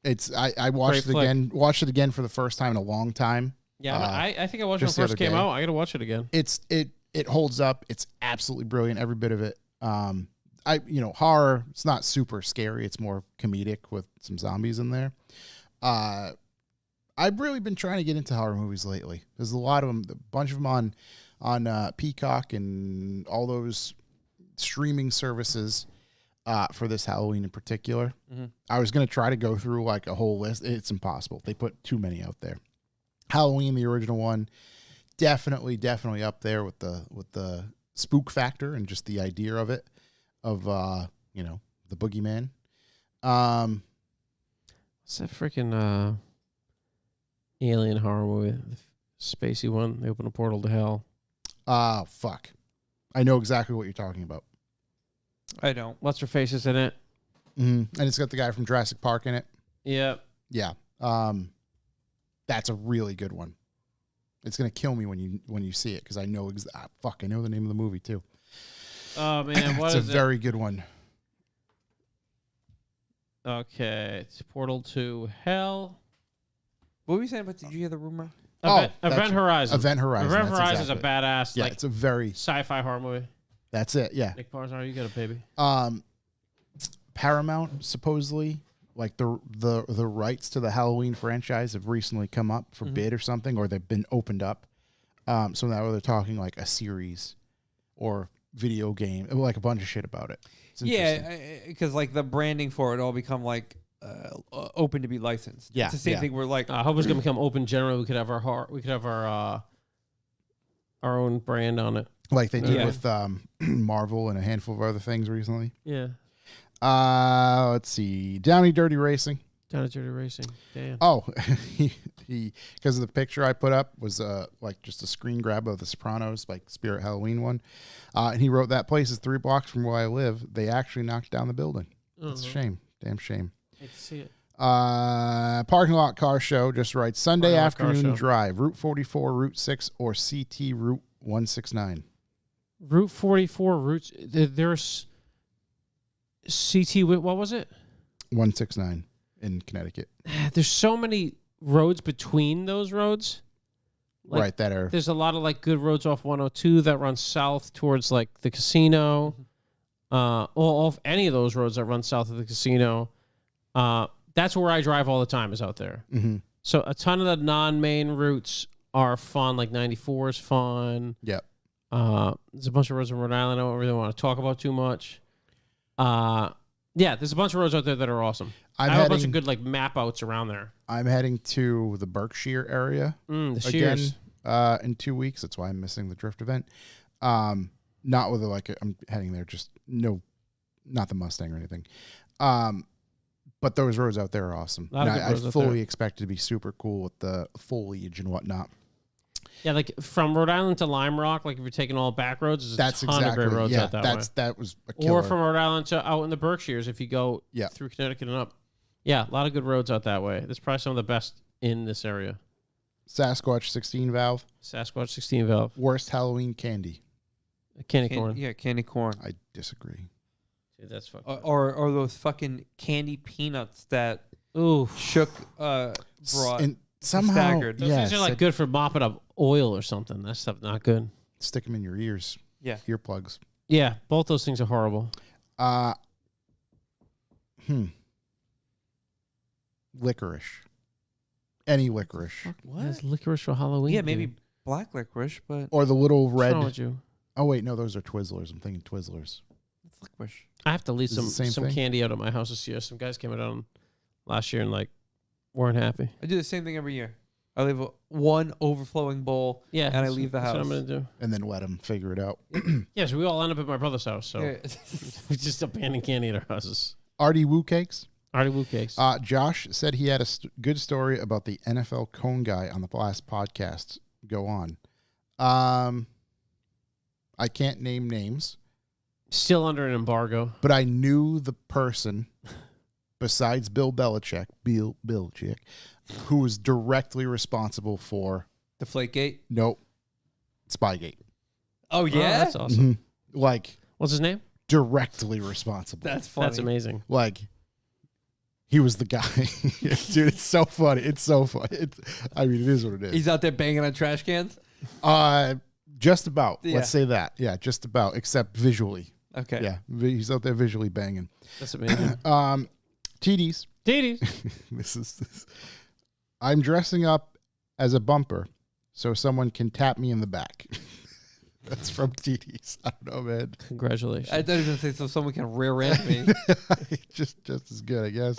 I watched Great it again. Watched it again for the first time in a long time. Yeah, I think I watched it when it just the first other came day. out. I got to watch it again. It holds up. It's absolutely brilliant. Every bit of it. Horror. It's not super scary. It's more comedic with some zombies in there. I've really been trying to get into horror movies lately. There's a lot of them. A bunch of them on Peacock and all those streaming services. For this Halloween in particular. Mm-hmm. I was going to try to go through like a whole list. It's impossible. They put too many out there. Halloween, the original one, definitely up there with the spook factor and just the idea of it, of the boogeyman. What's that freaking alien horror movie? The spacey one. They open a portal to hell. Fuck. I know exactly what you're talking about. I don't. What's her face is in it? Mm-hmm. And it's got the guy from Jurassic Park in it. Yeah. Yeah. That's a really good one. It's gonna kill me when you see it because I know I know the name of the movie too. Oh man, what it's is a very good one. Okay, it's Portal to Hell. What were you saying about? Did you hear the rumor? Event that's- Horizon. Event Horizon. Event that's Horizon is a exactly it. badass, Yeah, like it's a very. sci-fi horror movie. That's it. Yeah. Nick Barzar, you got a baby. Paramount supposedly, like the rights to the Halloween franchise have recently come up for bid or something, or they've been opened up. So now they're talking like a series or video game, like a bunch of shit about it. It's interesting. Yeah, because like the branding for it all become like open to be licensed. Yeah, It's the same yeah. thing. We're like, I hope it's gonna become open generally. We could have our own brand on it. Like they did Yeah. with Marvel and a handful of other things recently. Yeah. Let's see. Downey Dirty Racing. Down at Dirty Racing. Damn. Oh, he because of the picture I put up was like just a screen grab of the Sopranos, like Spirit Halloween one. And he wrote that place is 3 blocks from where I live. They actually knocked down the building. It's a shame. Damn shame. Hate to see it. Parking lot car show just writes Sunday Parking lot car afternoon show. drive, Route 44, Route 6, or CT Route 169. Route 44 routes. There's CT. What was it? 169 in Connecticut. There's so many roads between those roads. Like, Right, that are There's a lot of like good roads off 102 that run south towards like the casino. Or off any of those roads that run south of the casino. That's where I drive all the time, is out there. mm-hmm. So a ton of the non-main routes are fun. Like 94 is fun. Yep. There's a bunch of roads in Rhode Island I don't really want to talk about too much. Yeah, there's a bunch of roads out there that are awesome. I have a bunch of good like map outs around there. I'm heading to the Berkshire area The again Shears. in 2 weeks. That's why I'm missing the drift event. Not with I'm heading there. Just not the Mustang or anything. But those roads out there are awesome. Lot of And good I roads out fully there. expect it to be super cool with the foliage and whatnot. Yeah, like from Rhode Island to Lime Rock, like if you're taking all back roads, there's That's a ton exactly of great roads yeah. out that way. That was a killer. Or from Rhode Island to out in the Berkshires if you go Yeah. through Connecticut and up. Yeah, a lot of good roads out that way. There's probably some of the best in this area. Sasquatch 16 valve. Sasquatch 16 valve. Worst Halloween candy. Candy can- corn. yeah, candy corn. I disagree. Dude, that's fucking. Or those fucking candy peanuts that Ooh. Shook brought. And somehow, staggered. Those yeah, things are like good for mopping up oil or something. That stuff not good. stick them in your ears. Yeah. Earplugs. Yeah, both those things are horrible. Licorice. Any licorice. What? That's licorice for Halloween. Yeah, dude. maybe black licorice, but Or the little What's wrong red. with you? Oh, wait. No, those are Twizzlers. I'm thinking Twizzlers. it's licorice. I have to leave Is it the same some thing? candy out at my house this year. Some guys came out last year and like weren't happy. I do the same thing every year. I leave one overflowing bowl. Yeah, And I leave the that's house. what I'm gonna do. And then let them figure it out. Yeah, so we all end up at my brother's house. So Yeah. we just abandon candy at our houses. Artie Woo Cakes. Artie Woo cakes. Josh said he had a good story about the NFL cone guy on the last podcast. Go on. I can't name names, Still under an embargo. but I knew the person besides Bill Belichick, who was directly responsible for Deflategate. Spygate. Oh Oh, yeah, that's awesome. Like What's his name? directly responsible. that's funny. That's amazing. Like he was the guy. Dude, it's so funny. It's so funny. I mean, it is what it is. He's out there banging on trash cans. Just about. Yeah. Let's say that. Yeah, just about, except visually. Okay. Yeah, he's out there visually banging. That's amazing. TDs. Diddy. I'm dressing up as a bumper so someone can tap me in the back. That's from TDs. I don't know, man. Congratulations. I thought he was gonna say so someone can rear end me. just as good, I guess.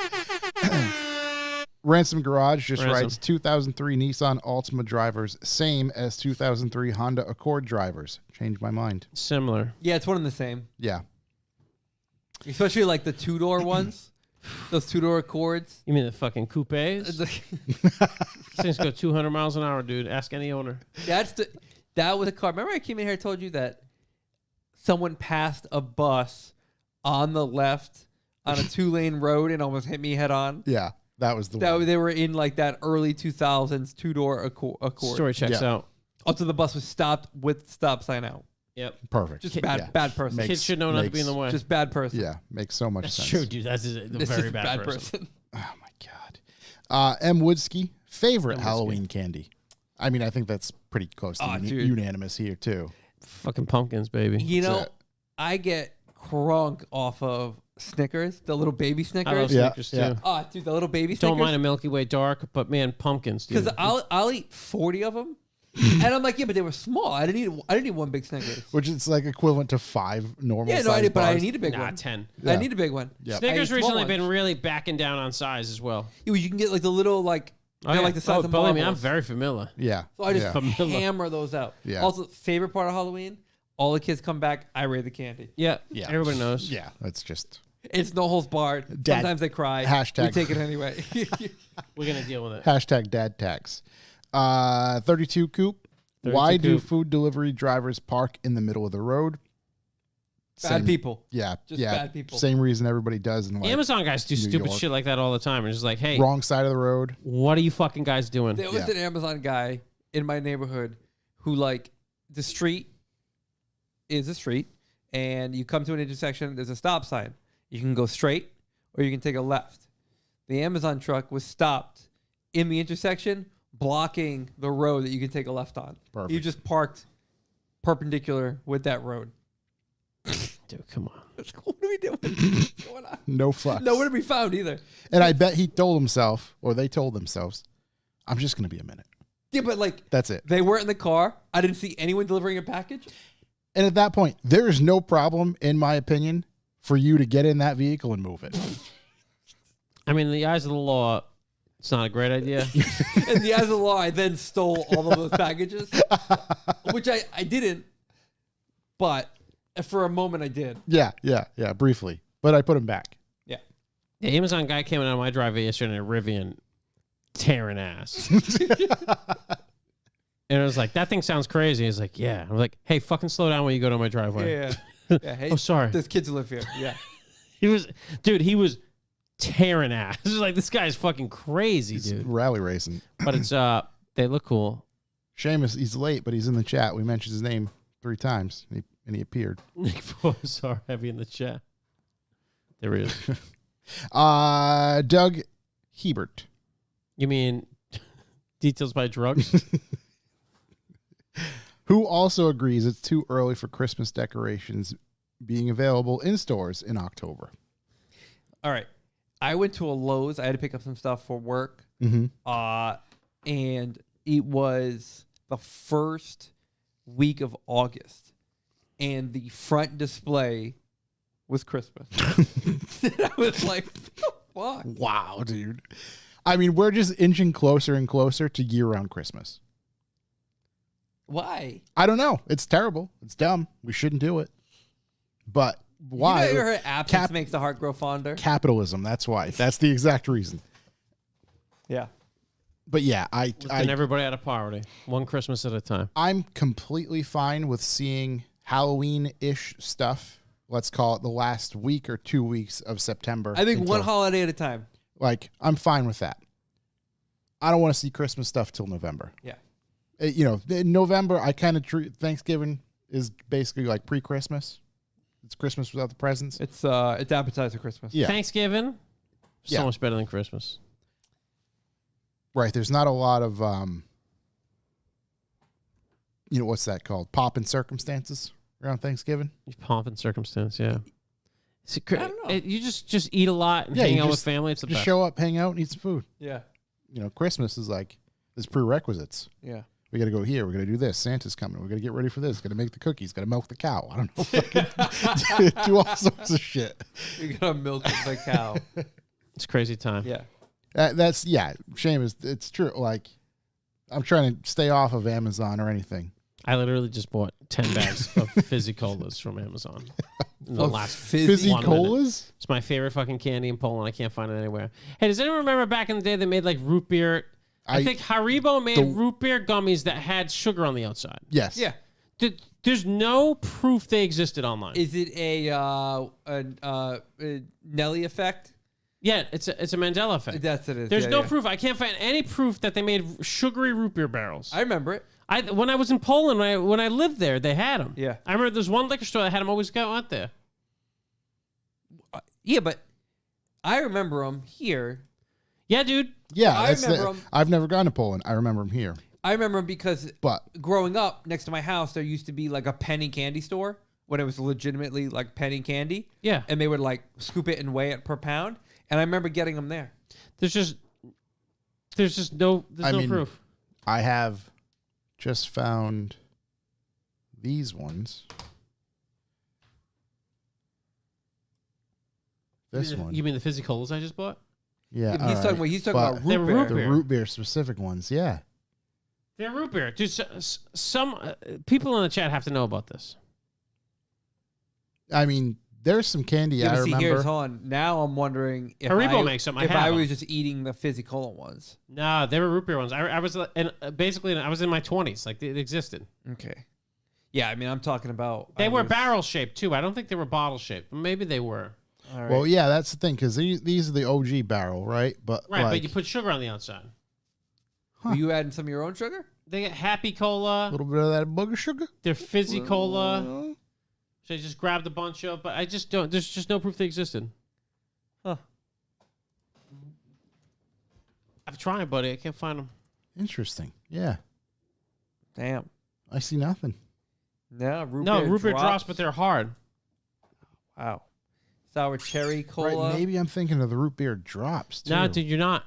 Ransom Garage just Ransom. writes 2003 Nissan Altima drivers, same as 2003 Honda Accord drivers. Changed my mind. Similar. Yeah, it's one and the same. Yeah. Especially like the 2-door ones. Those 2-door Accords. You mean the fucking coupes? It's like- These things go 200 miles an hour, dude. Ask any owner. that was a car. Remember I came in here and told you that someone passed a bus on the left on a 2-lane road and almost hit me head on? Yeah. That was the one. They were in like that early 2000s 2-door Accord. Story checks Yeah. out. Also, the bus was stopped with stop sign out. Yep. Perfect. Just bad person. Makes- Kids should know not to be in the way. Just bad person. Yeah. Makes so much That's sense. true, dude. That's a This very is bad, person. Oh, my God. M. Woodsky, favorite M. Woodsky. Halloween candy. I mean, I think that's pretty close to Dude. unanimous here, too. Fucking pumpkins, baby. You know, That's it. I get crunk off of Snickers, the little baby I love Snickers. Yeah, Snickers too. yeah. Oh, dude, the little baby Don't Snickers. mind a Milky Way dark, but man, pumpkins, dude. Because I'll eat 40 of them And I'm like, yeah, but they were small. I didn't need one big Snickers. Which is like equivalent to 5 normal Yeah, size no, I did, but I bars. need a big Nah, one. 10. I need a big one. Yep. Snickers I ate small recently ones. been really backing down on size as well. Yeah, you can get like the little they're like the size of believe me, I'm marbles. very familiar. Yeah. So I just yeah. hammer those out. Yeah. Also, favorite part of Halloween, all the kids come back, I raid the candy. Yeah, Yeah. everybody knows. Yeah, that's just It's no holds barred. Dad- Sometimes they cry. hashtag- We take it anyway. We're going to deal with it. hashtag dad tax. 32 Coop. 32 Why do Coop. food delivery drivers park in the middle of the road? Bad people. Yeah, Just yeah. bad people. Same reason everybody does in like Amazon guys do New stupid York. shit like that all the time. And just like, hey, wrong side of the road. what are you fucking guys doing? There was Yeah. an Amazon guy in my neighborhood who, like, the street is a street, and you come to an intersection, there's a stop sign. You can go straight, or you can take a left. The Amazon truck was stopped in the intersection, blocking the road that you can take a left on. Perfect. He just parked perpendicular with that road. Dude, come on. What are we doing? What's going on? No fucks. Nowhere to be found either. And I bet he told himself, or they told themselves, I'm just going to be a minute. Yeah, but like, That's it. they weren't in the car. I didn't see anyone delivering a package. And at that point, there is no problem, in my opinion, for you to get in that vehicle and move it. I mean, in the eyes of the law, it's not a great idea. In the eyes of the law, I then stole all of those packages, which I didn't, but for a moment I did. Yeah, briefly. But I put him back. Yeah. The Amazon guy came out of my driveway yesterday in a Rivian, tearing ass. And I was like, that thing sounds crazy. He's like, yeah. I'm like, hey, fucking slow down when you go to my driveway. Yeah. Hey, Oh, sorry. there's kids who live here. Yeah. He was tearing ass. This is like, this guy's fucking crazy, He's dude. rally racing. But it's, they look cool. Seamus, he's late, but he's in the chat. We mentioned his name 3 times, and he appeared. Nick Boys are heavy in the chat. There he is. Doug Hebert. You mean details by drugs? Who also agrees it's too early for Christmas decorations being available in stores in October. All right. I went to a Lowe's. I had to pick up some stuff for work. Mm-hmm. And it was the first week of August. And the front display was Christmas. And I was like, what the fuck? Wow, dude. I mean, we're just inching closer and closer to year-round Christmas. Why? I don't know. It's terrible. It's dumb. We shouldn't do it. But why? You ever heard absence makes the heart grow fonder? Capitalism. That's why. That's the exact reason. Yeah. But yeah, Lifting everybody out of poverty, one Christmas at a time. I'm completely fine with seeing Halloween-ish stuff. Let's call it the last week or 2 weeks of September. I think until- one holiday at a time. Like, I'm fine with that. I don't want to see Christmas stuff till November. Yeah. In November, I kind of treat Thanksgiving is basically like pre-Christmas. It's Christmas without the presents. It's appetizer Christmas. Yeah. Thanksgiving, so Yeah. much better than Christmas. Right. There's not a lot of, what's that called? Pomp and circumstances around Thanksgiving. Pomp and circumstance, yeah. I don't know. You just eat a lot and Yeah, hang you out just- with family. It's the Just best. show up, hang out, and eat some food. Yeah. Christmas is like, there's prerequisites. Yeah. We got to go here. We got to do this. Santa's coming. We got to get ready for this. Got to make the cookies. Got to milk the cow. I don't know. Do all sorts of shit. You gotta milk the cow. It's crazy time. Yeah. Shame it's true. Like, I'm trying to stay off of Amazon or anything. I literally just bought 10 bags of Fizzy Colas from Amazon. In the last Fizzy 1 minute. colas? It's my favorite fucking candy in Poland. I can't find it anywhere. Hey, does anyone remember back in the day they made like root beer? I think Haribo made root beer gummies that had sugar on the outside. Yes. Yeah. There's no proof they existed online. Is it a Nelly effect? Yeah, it's a Mandela effect. That's it. There's no proof. I can't find any proof that they made sugary root beer barrels. I remember it. When I was in Poland, when I lived there, they had them. Yeah. I remember there's one liquor store that had them always go out there. Yeah, but I remember them here. Yeah, dude. Yeah. I remember 'em. I've never gone to Poland. I remember them here. I remember them because But growing up next to my house, there used to be like a penny candy store when it was legitimately like penny candy. Yeah. And they would like scoop it and weigh it per pound. And I remember getting them there. There's no I mean, proof. I have just found these ones. This one. You mean the Fizzy-Colas I just bought? Yeah, He's talking about They're root beer. root the beer. root beer specific ones. Yeah. They're root beer. Dude, some people in the chat have to know about this. I mean, there's some candy Yeah, I but see, remember. here's on. Now I'm wondering if Haribo makes them. I if have I them. was just eating the Fizzy-Cola ones. Nah, they were root beer ones. I was basically I was in my 20s. Like it existed. Okay. Yeah, I mean, I'm talking about. They were barrel shaped too. I don't think they were bottle shaped. Maybe they were. All right. Well, yeah, that's the thing because these are the OG barrel, right? But Right, like, but you put sugar on the outside. Were you adding some of your own sugar? They get Happy a Cola. little bit of that booger sugar. They're Fizzy Cola. So I just grabbed a bunch of, but I just don't. There's just no proof they existed. Huh. I've tried, buddy. I can't find them. Interesting. Yeah, Damn. I see nothing. No, root Root beer drops, but they're hard. Wow. Sour cherry cola. Right, maybe I'm thinking of the root beer drops too. No, dude, you're not.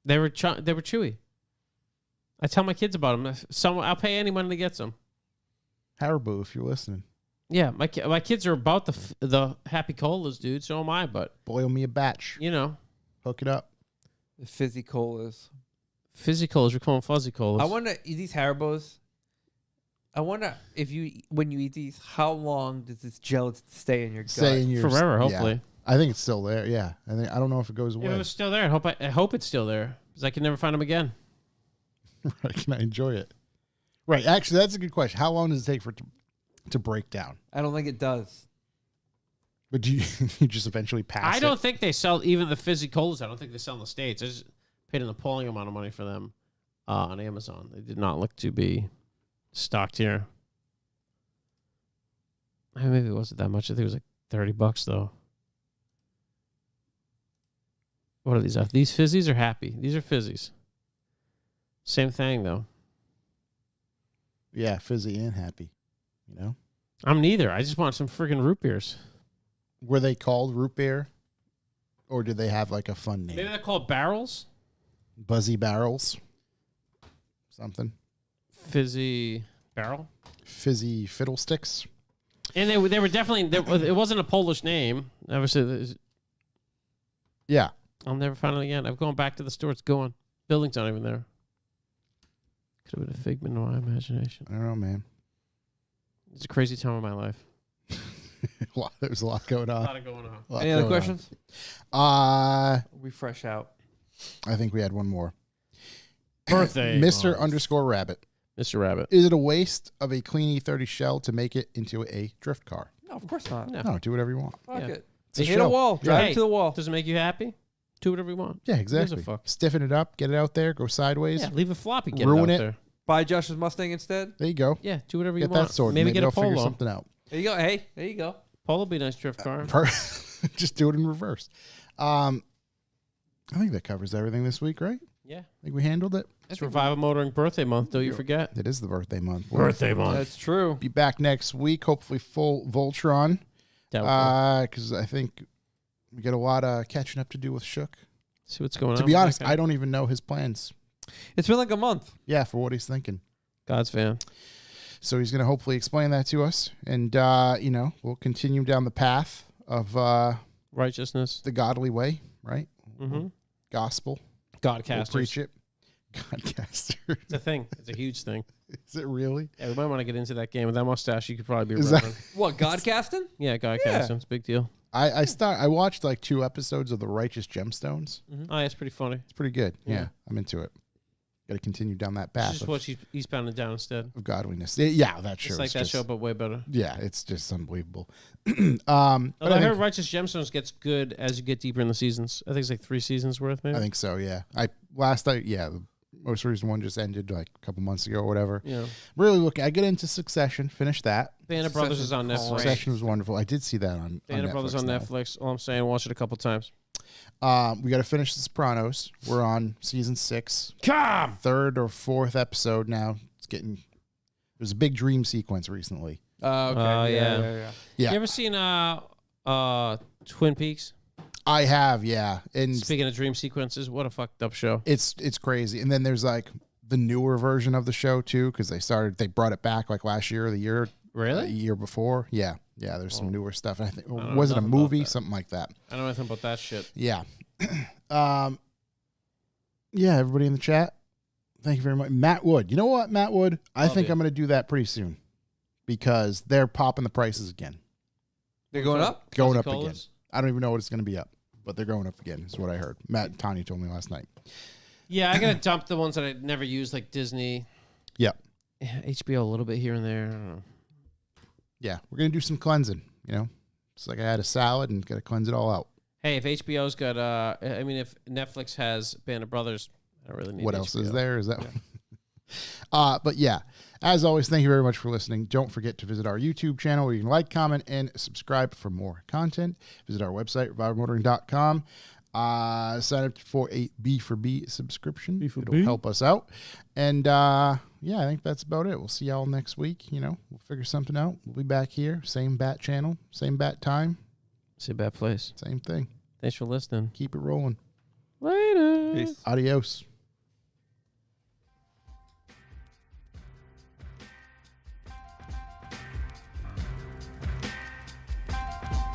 They were chewy. I tell my kids about them. I'll pay any money to get some. Haribo, if you're listening, Yeah, my kids are about the Happy Colas, dude. So am I. But boil me a batch. you know, Hook it up. The Fizzy Colas. Fizzy Colas. We call them Fuzzy Colas. I wonder, these Haribos, I wonder if when you eat these, how long does this gelatin stay in your gut? Stay in your forever, yeah. hopefully. I think it's still there. Yeah, I don't know if it goes away. If it was still there, I hope it's still there because I can never find them again. Right, can I enjoy it? Right. Actually, that's a good question. How long does it take for it to break down? I don't think it does. But do you just eventually pass I it? don't think they sell even the Fizzy Colas. I don't think they sell in the States. I just paid an appalling amount of money for them on Amazon. They did not look to be stocked here. Maybe it wasn't that much. I think it was like $30 though. What are these? Are these fizzies or happy? These are fizzies. Same thing though. Yeah, fizzy and happy. You know, I'm neither. I just want some freaking root beers. were they called root beer, or did they have like a fun name? Maybe they're called barrels. Buzzy barrels, something. Fizzy barrel. Fizzy fiddlesticks. And they were definitely it wasn't a Polish name. Obviously, Yeah, I'll never find it again. I've gone back to the store. It's gone. Building's not even there. Could have been a figment of my imagination. I don't know, man. It's a crazy time of my life. There's a lot going A on. lot of going on. Lot Any other going on. questions? We fresh out. I think we had one more. Birthday. Mr. _Rabbit. Mr. Rabbit. Is it a waste of a Clean E30 shell to make it into a drift car? No, of course not. No. No, do whatever you want. Fuck Yeah. it. It's a Hit a show. wall. Drive Hey, it to the wall. Does it make you happy? Do whatever you want. Yeah, Who gives a exactly. fuck? Stiffen it up, get it out there, go sideways. Yeah, leave a floppy. Get Ruin it it. out there. Buy Josh's Mustang instead. There you go. Yeah, do whatever you Get want. that sorted. Maybe Maybe get they'll a figure Polo. something out. There you go. Hey, there you go. Polo would be a nice drift car. Just do it in reverse. I think that covers everything this week, right? Yeah. I think we handled it. It's Revival Motoring birthday month, don't you forget. It is the birthday month. Birthday month. That's true. Be back next week, hopefully full Voltron, because I think we got a lot of catching up to do with Shook. See what's going on. To be with honest, that guy. I don't even know his plans. It's been like a month. Yeah, for what he's thinking. God's fan. So he's going to hopefully explain that to us, and we'll continue down the path of Righteousness. the godly way, right? Mm-hmm. Gospel. We'll Godcasters. preach it. Godcaster. It's a thing. It's a huge thing. Is it really? Yeah, we might want to get into that game. With that mustache, you could probably be a Is that- reverend. What, Godcasting? Yeah, Godcasting. It's a big deal. I watched like 2 episodes of The Righteous Gemstones. Oh, yeah, it's pretty funny. It's pretty good. Yeah, Yeah. I'm into it. Got to continue down that It's path just of, watch Eastbound and Down instead. of godliness. Yeah, that show. It's like is that just- show, but way better. Yeah, it's just unbelievable. But Although I I heard think, Righteous Gemstones gets good as you get deeper in the seasons. I think it's like 3 seasons worth, maybe. I think so. Yeah, the most recent one just ended like a couple months ago or whatever. Yeah. Really looking. I get into Succession. Finished that. Band of Brothers is on Netflix. Succession was wonderful. I did see that on Band of Netflix Brothers on now. Netflix. All I'm saying, watch it a couple times. We got to finish The Sopranos. We're on season 6, Come! 3rd or 4th episode now. It's getting. There's a big dream sequence recently. Okay. Oh, yeah. yeah. Yeah, You ever seen Twin Peaks? I have. Yeah, and Speaking of dream sequences, what a fucked up show. it's crazy. And then there's like the newer version of the show too, because they brought it back like last year or the year year before. Yeah. There's some newer stuff. I think was it a movie, something like that? I don't know anything about that shit. Yeah. Yeah. Everybody in the chat, thank you very much. Matt Wood. You know what, Matt Wood? I think I'm going to do that pretty soon because they're popping the prices again. They're going up. Going up again. I don't even know what it's going to be up, but they're going up again. Is what I heard. Matt and Tanya told me last night. Yeah, I gotta dump the ones that I never used, like Disney. Yep. HBO a little bit here and there. I don't know. Yeah, we're gonna do some cleansing. It's like I had a salad and gotta cleanse it all out. Hey, if HBO's got, if Netflix has Band of Brothers, I don't really need. What HBO. else is there? Is that? Yeah. But yeah, as always, thank you very much for listening. Don't forget to visit our YouTube channel where you can like, comment, and subscribe for more content. Visit our website, revivalmotoring.com. Sign up for a B4B subscription. It'll help us out. And I think that's about it. We'll see y'all next week. We'll figure something out. We'll be back here. Same bat channel, same bat time. Same bat place. Same thing. Thanks for listening. Keep it rolling. Later. Peace. Adios.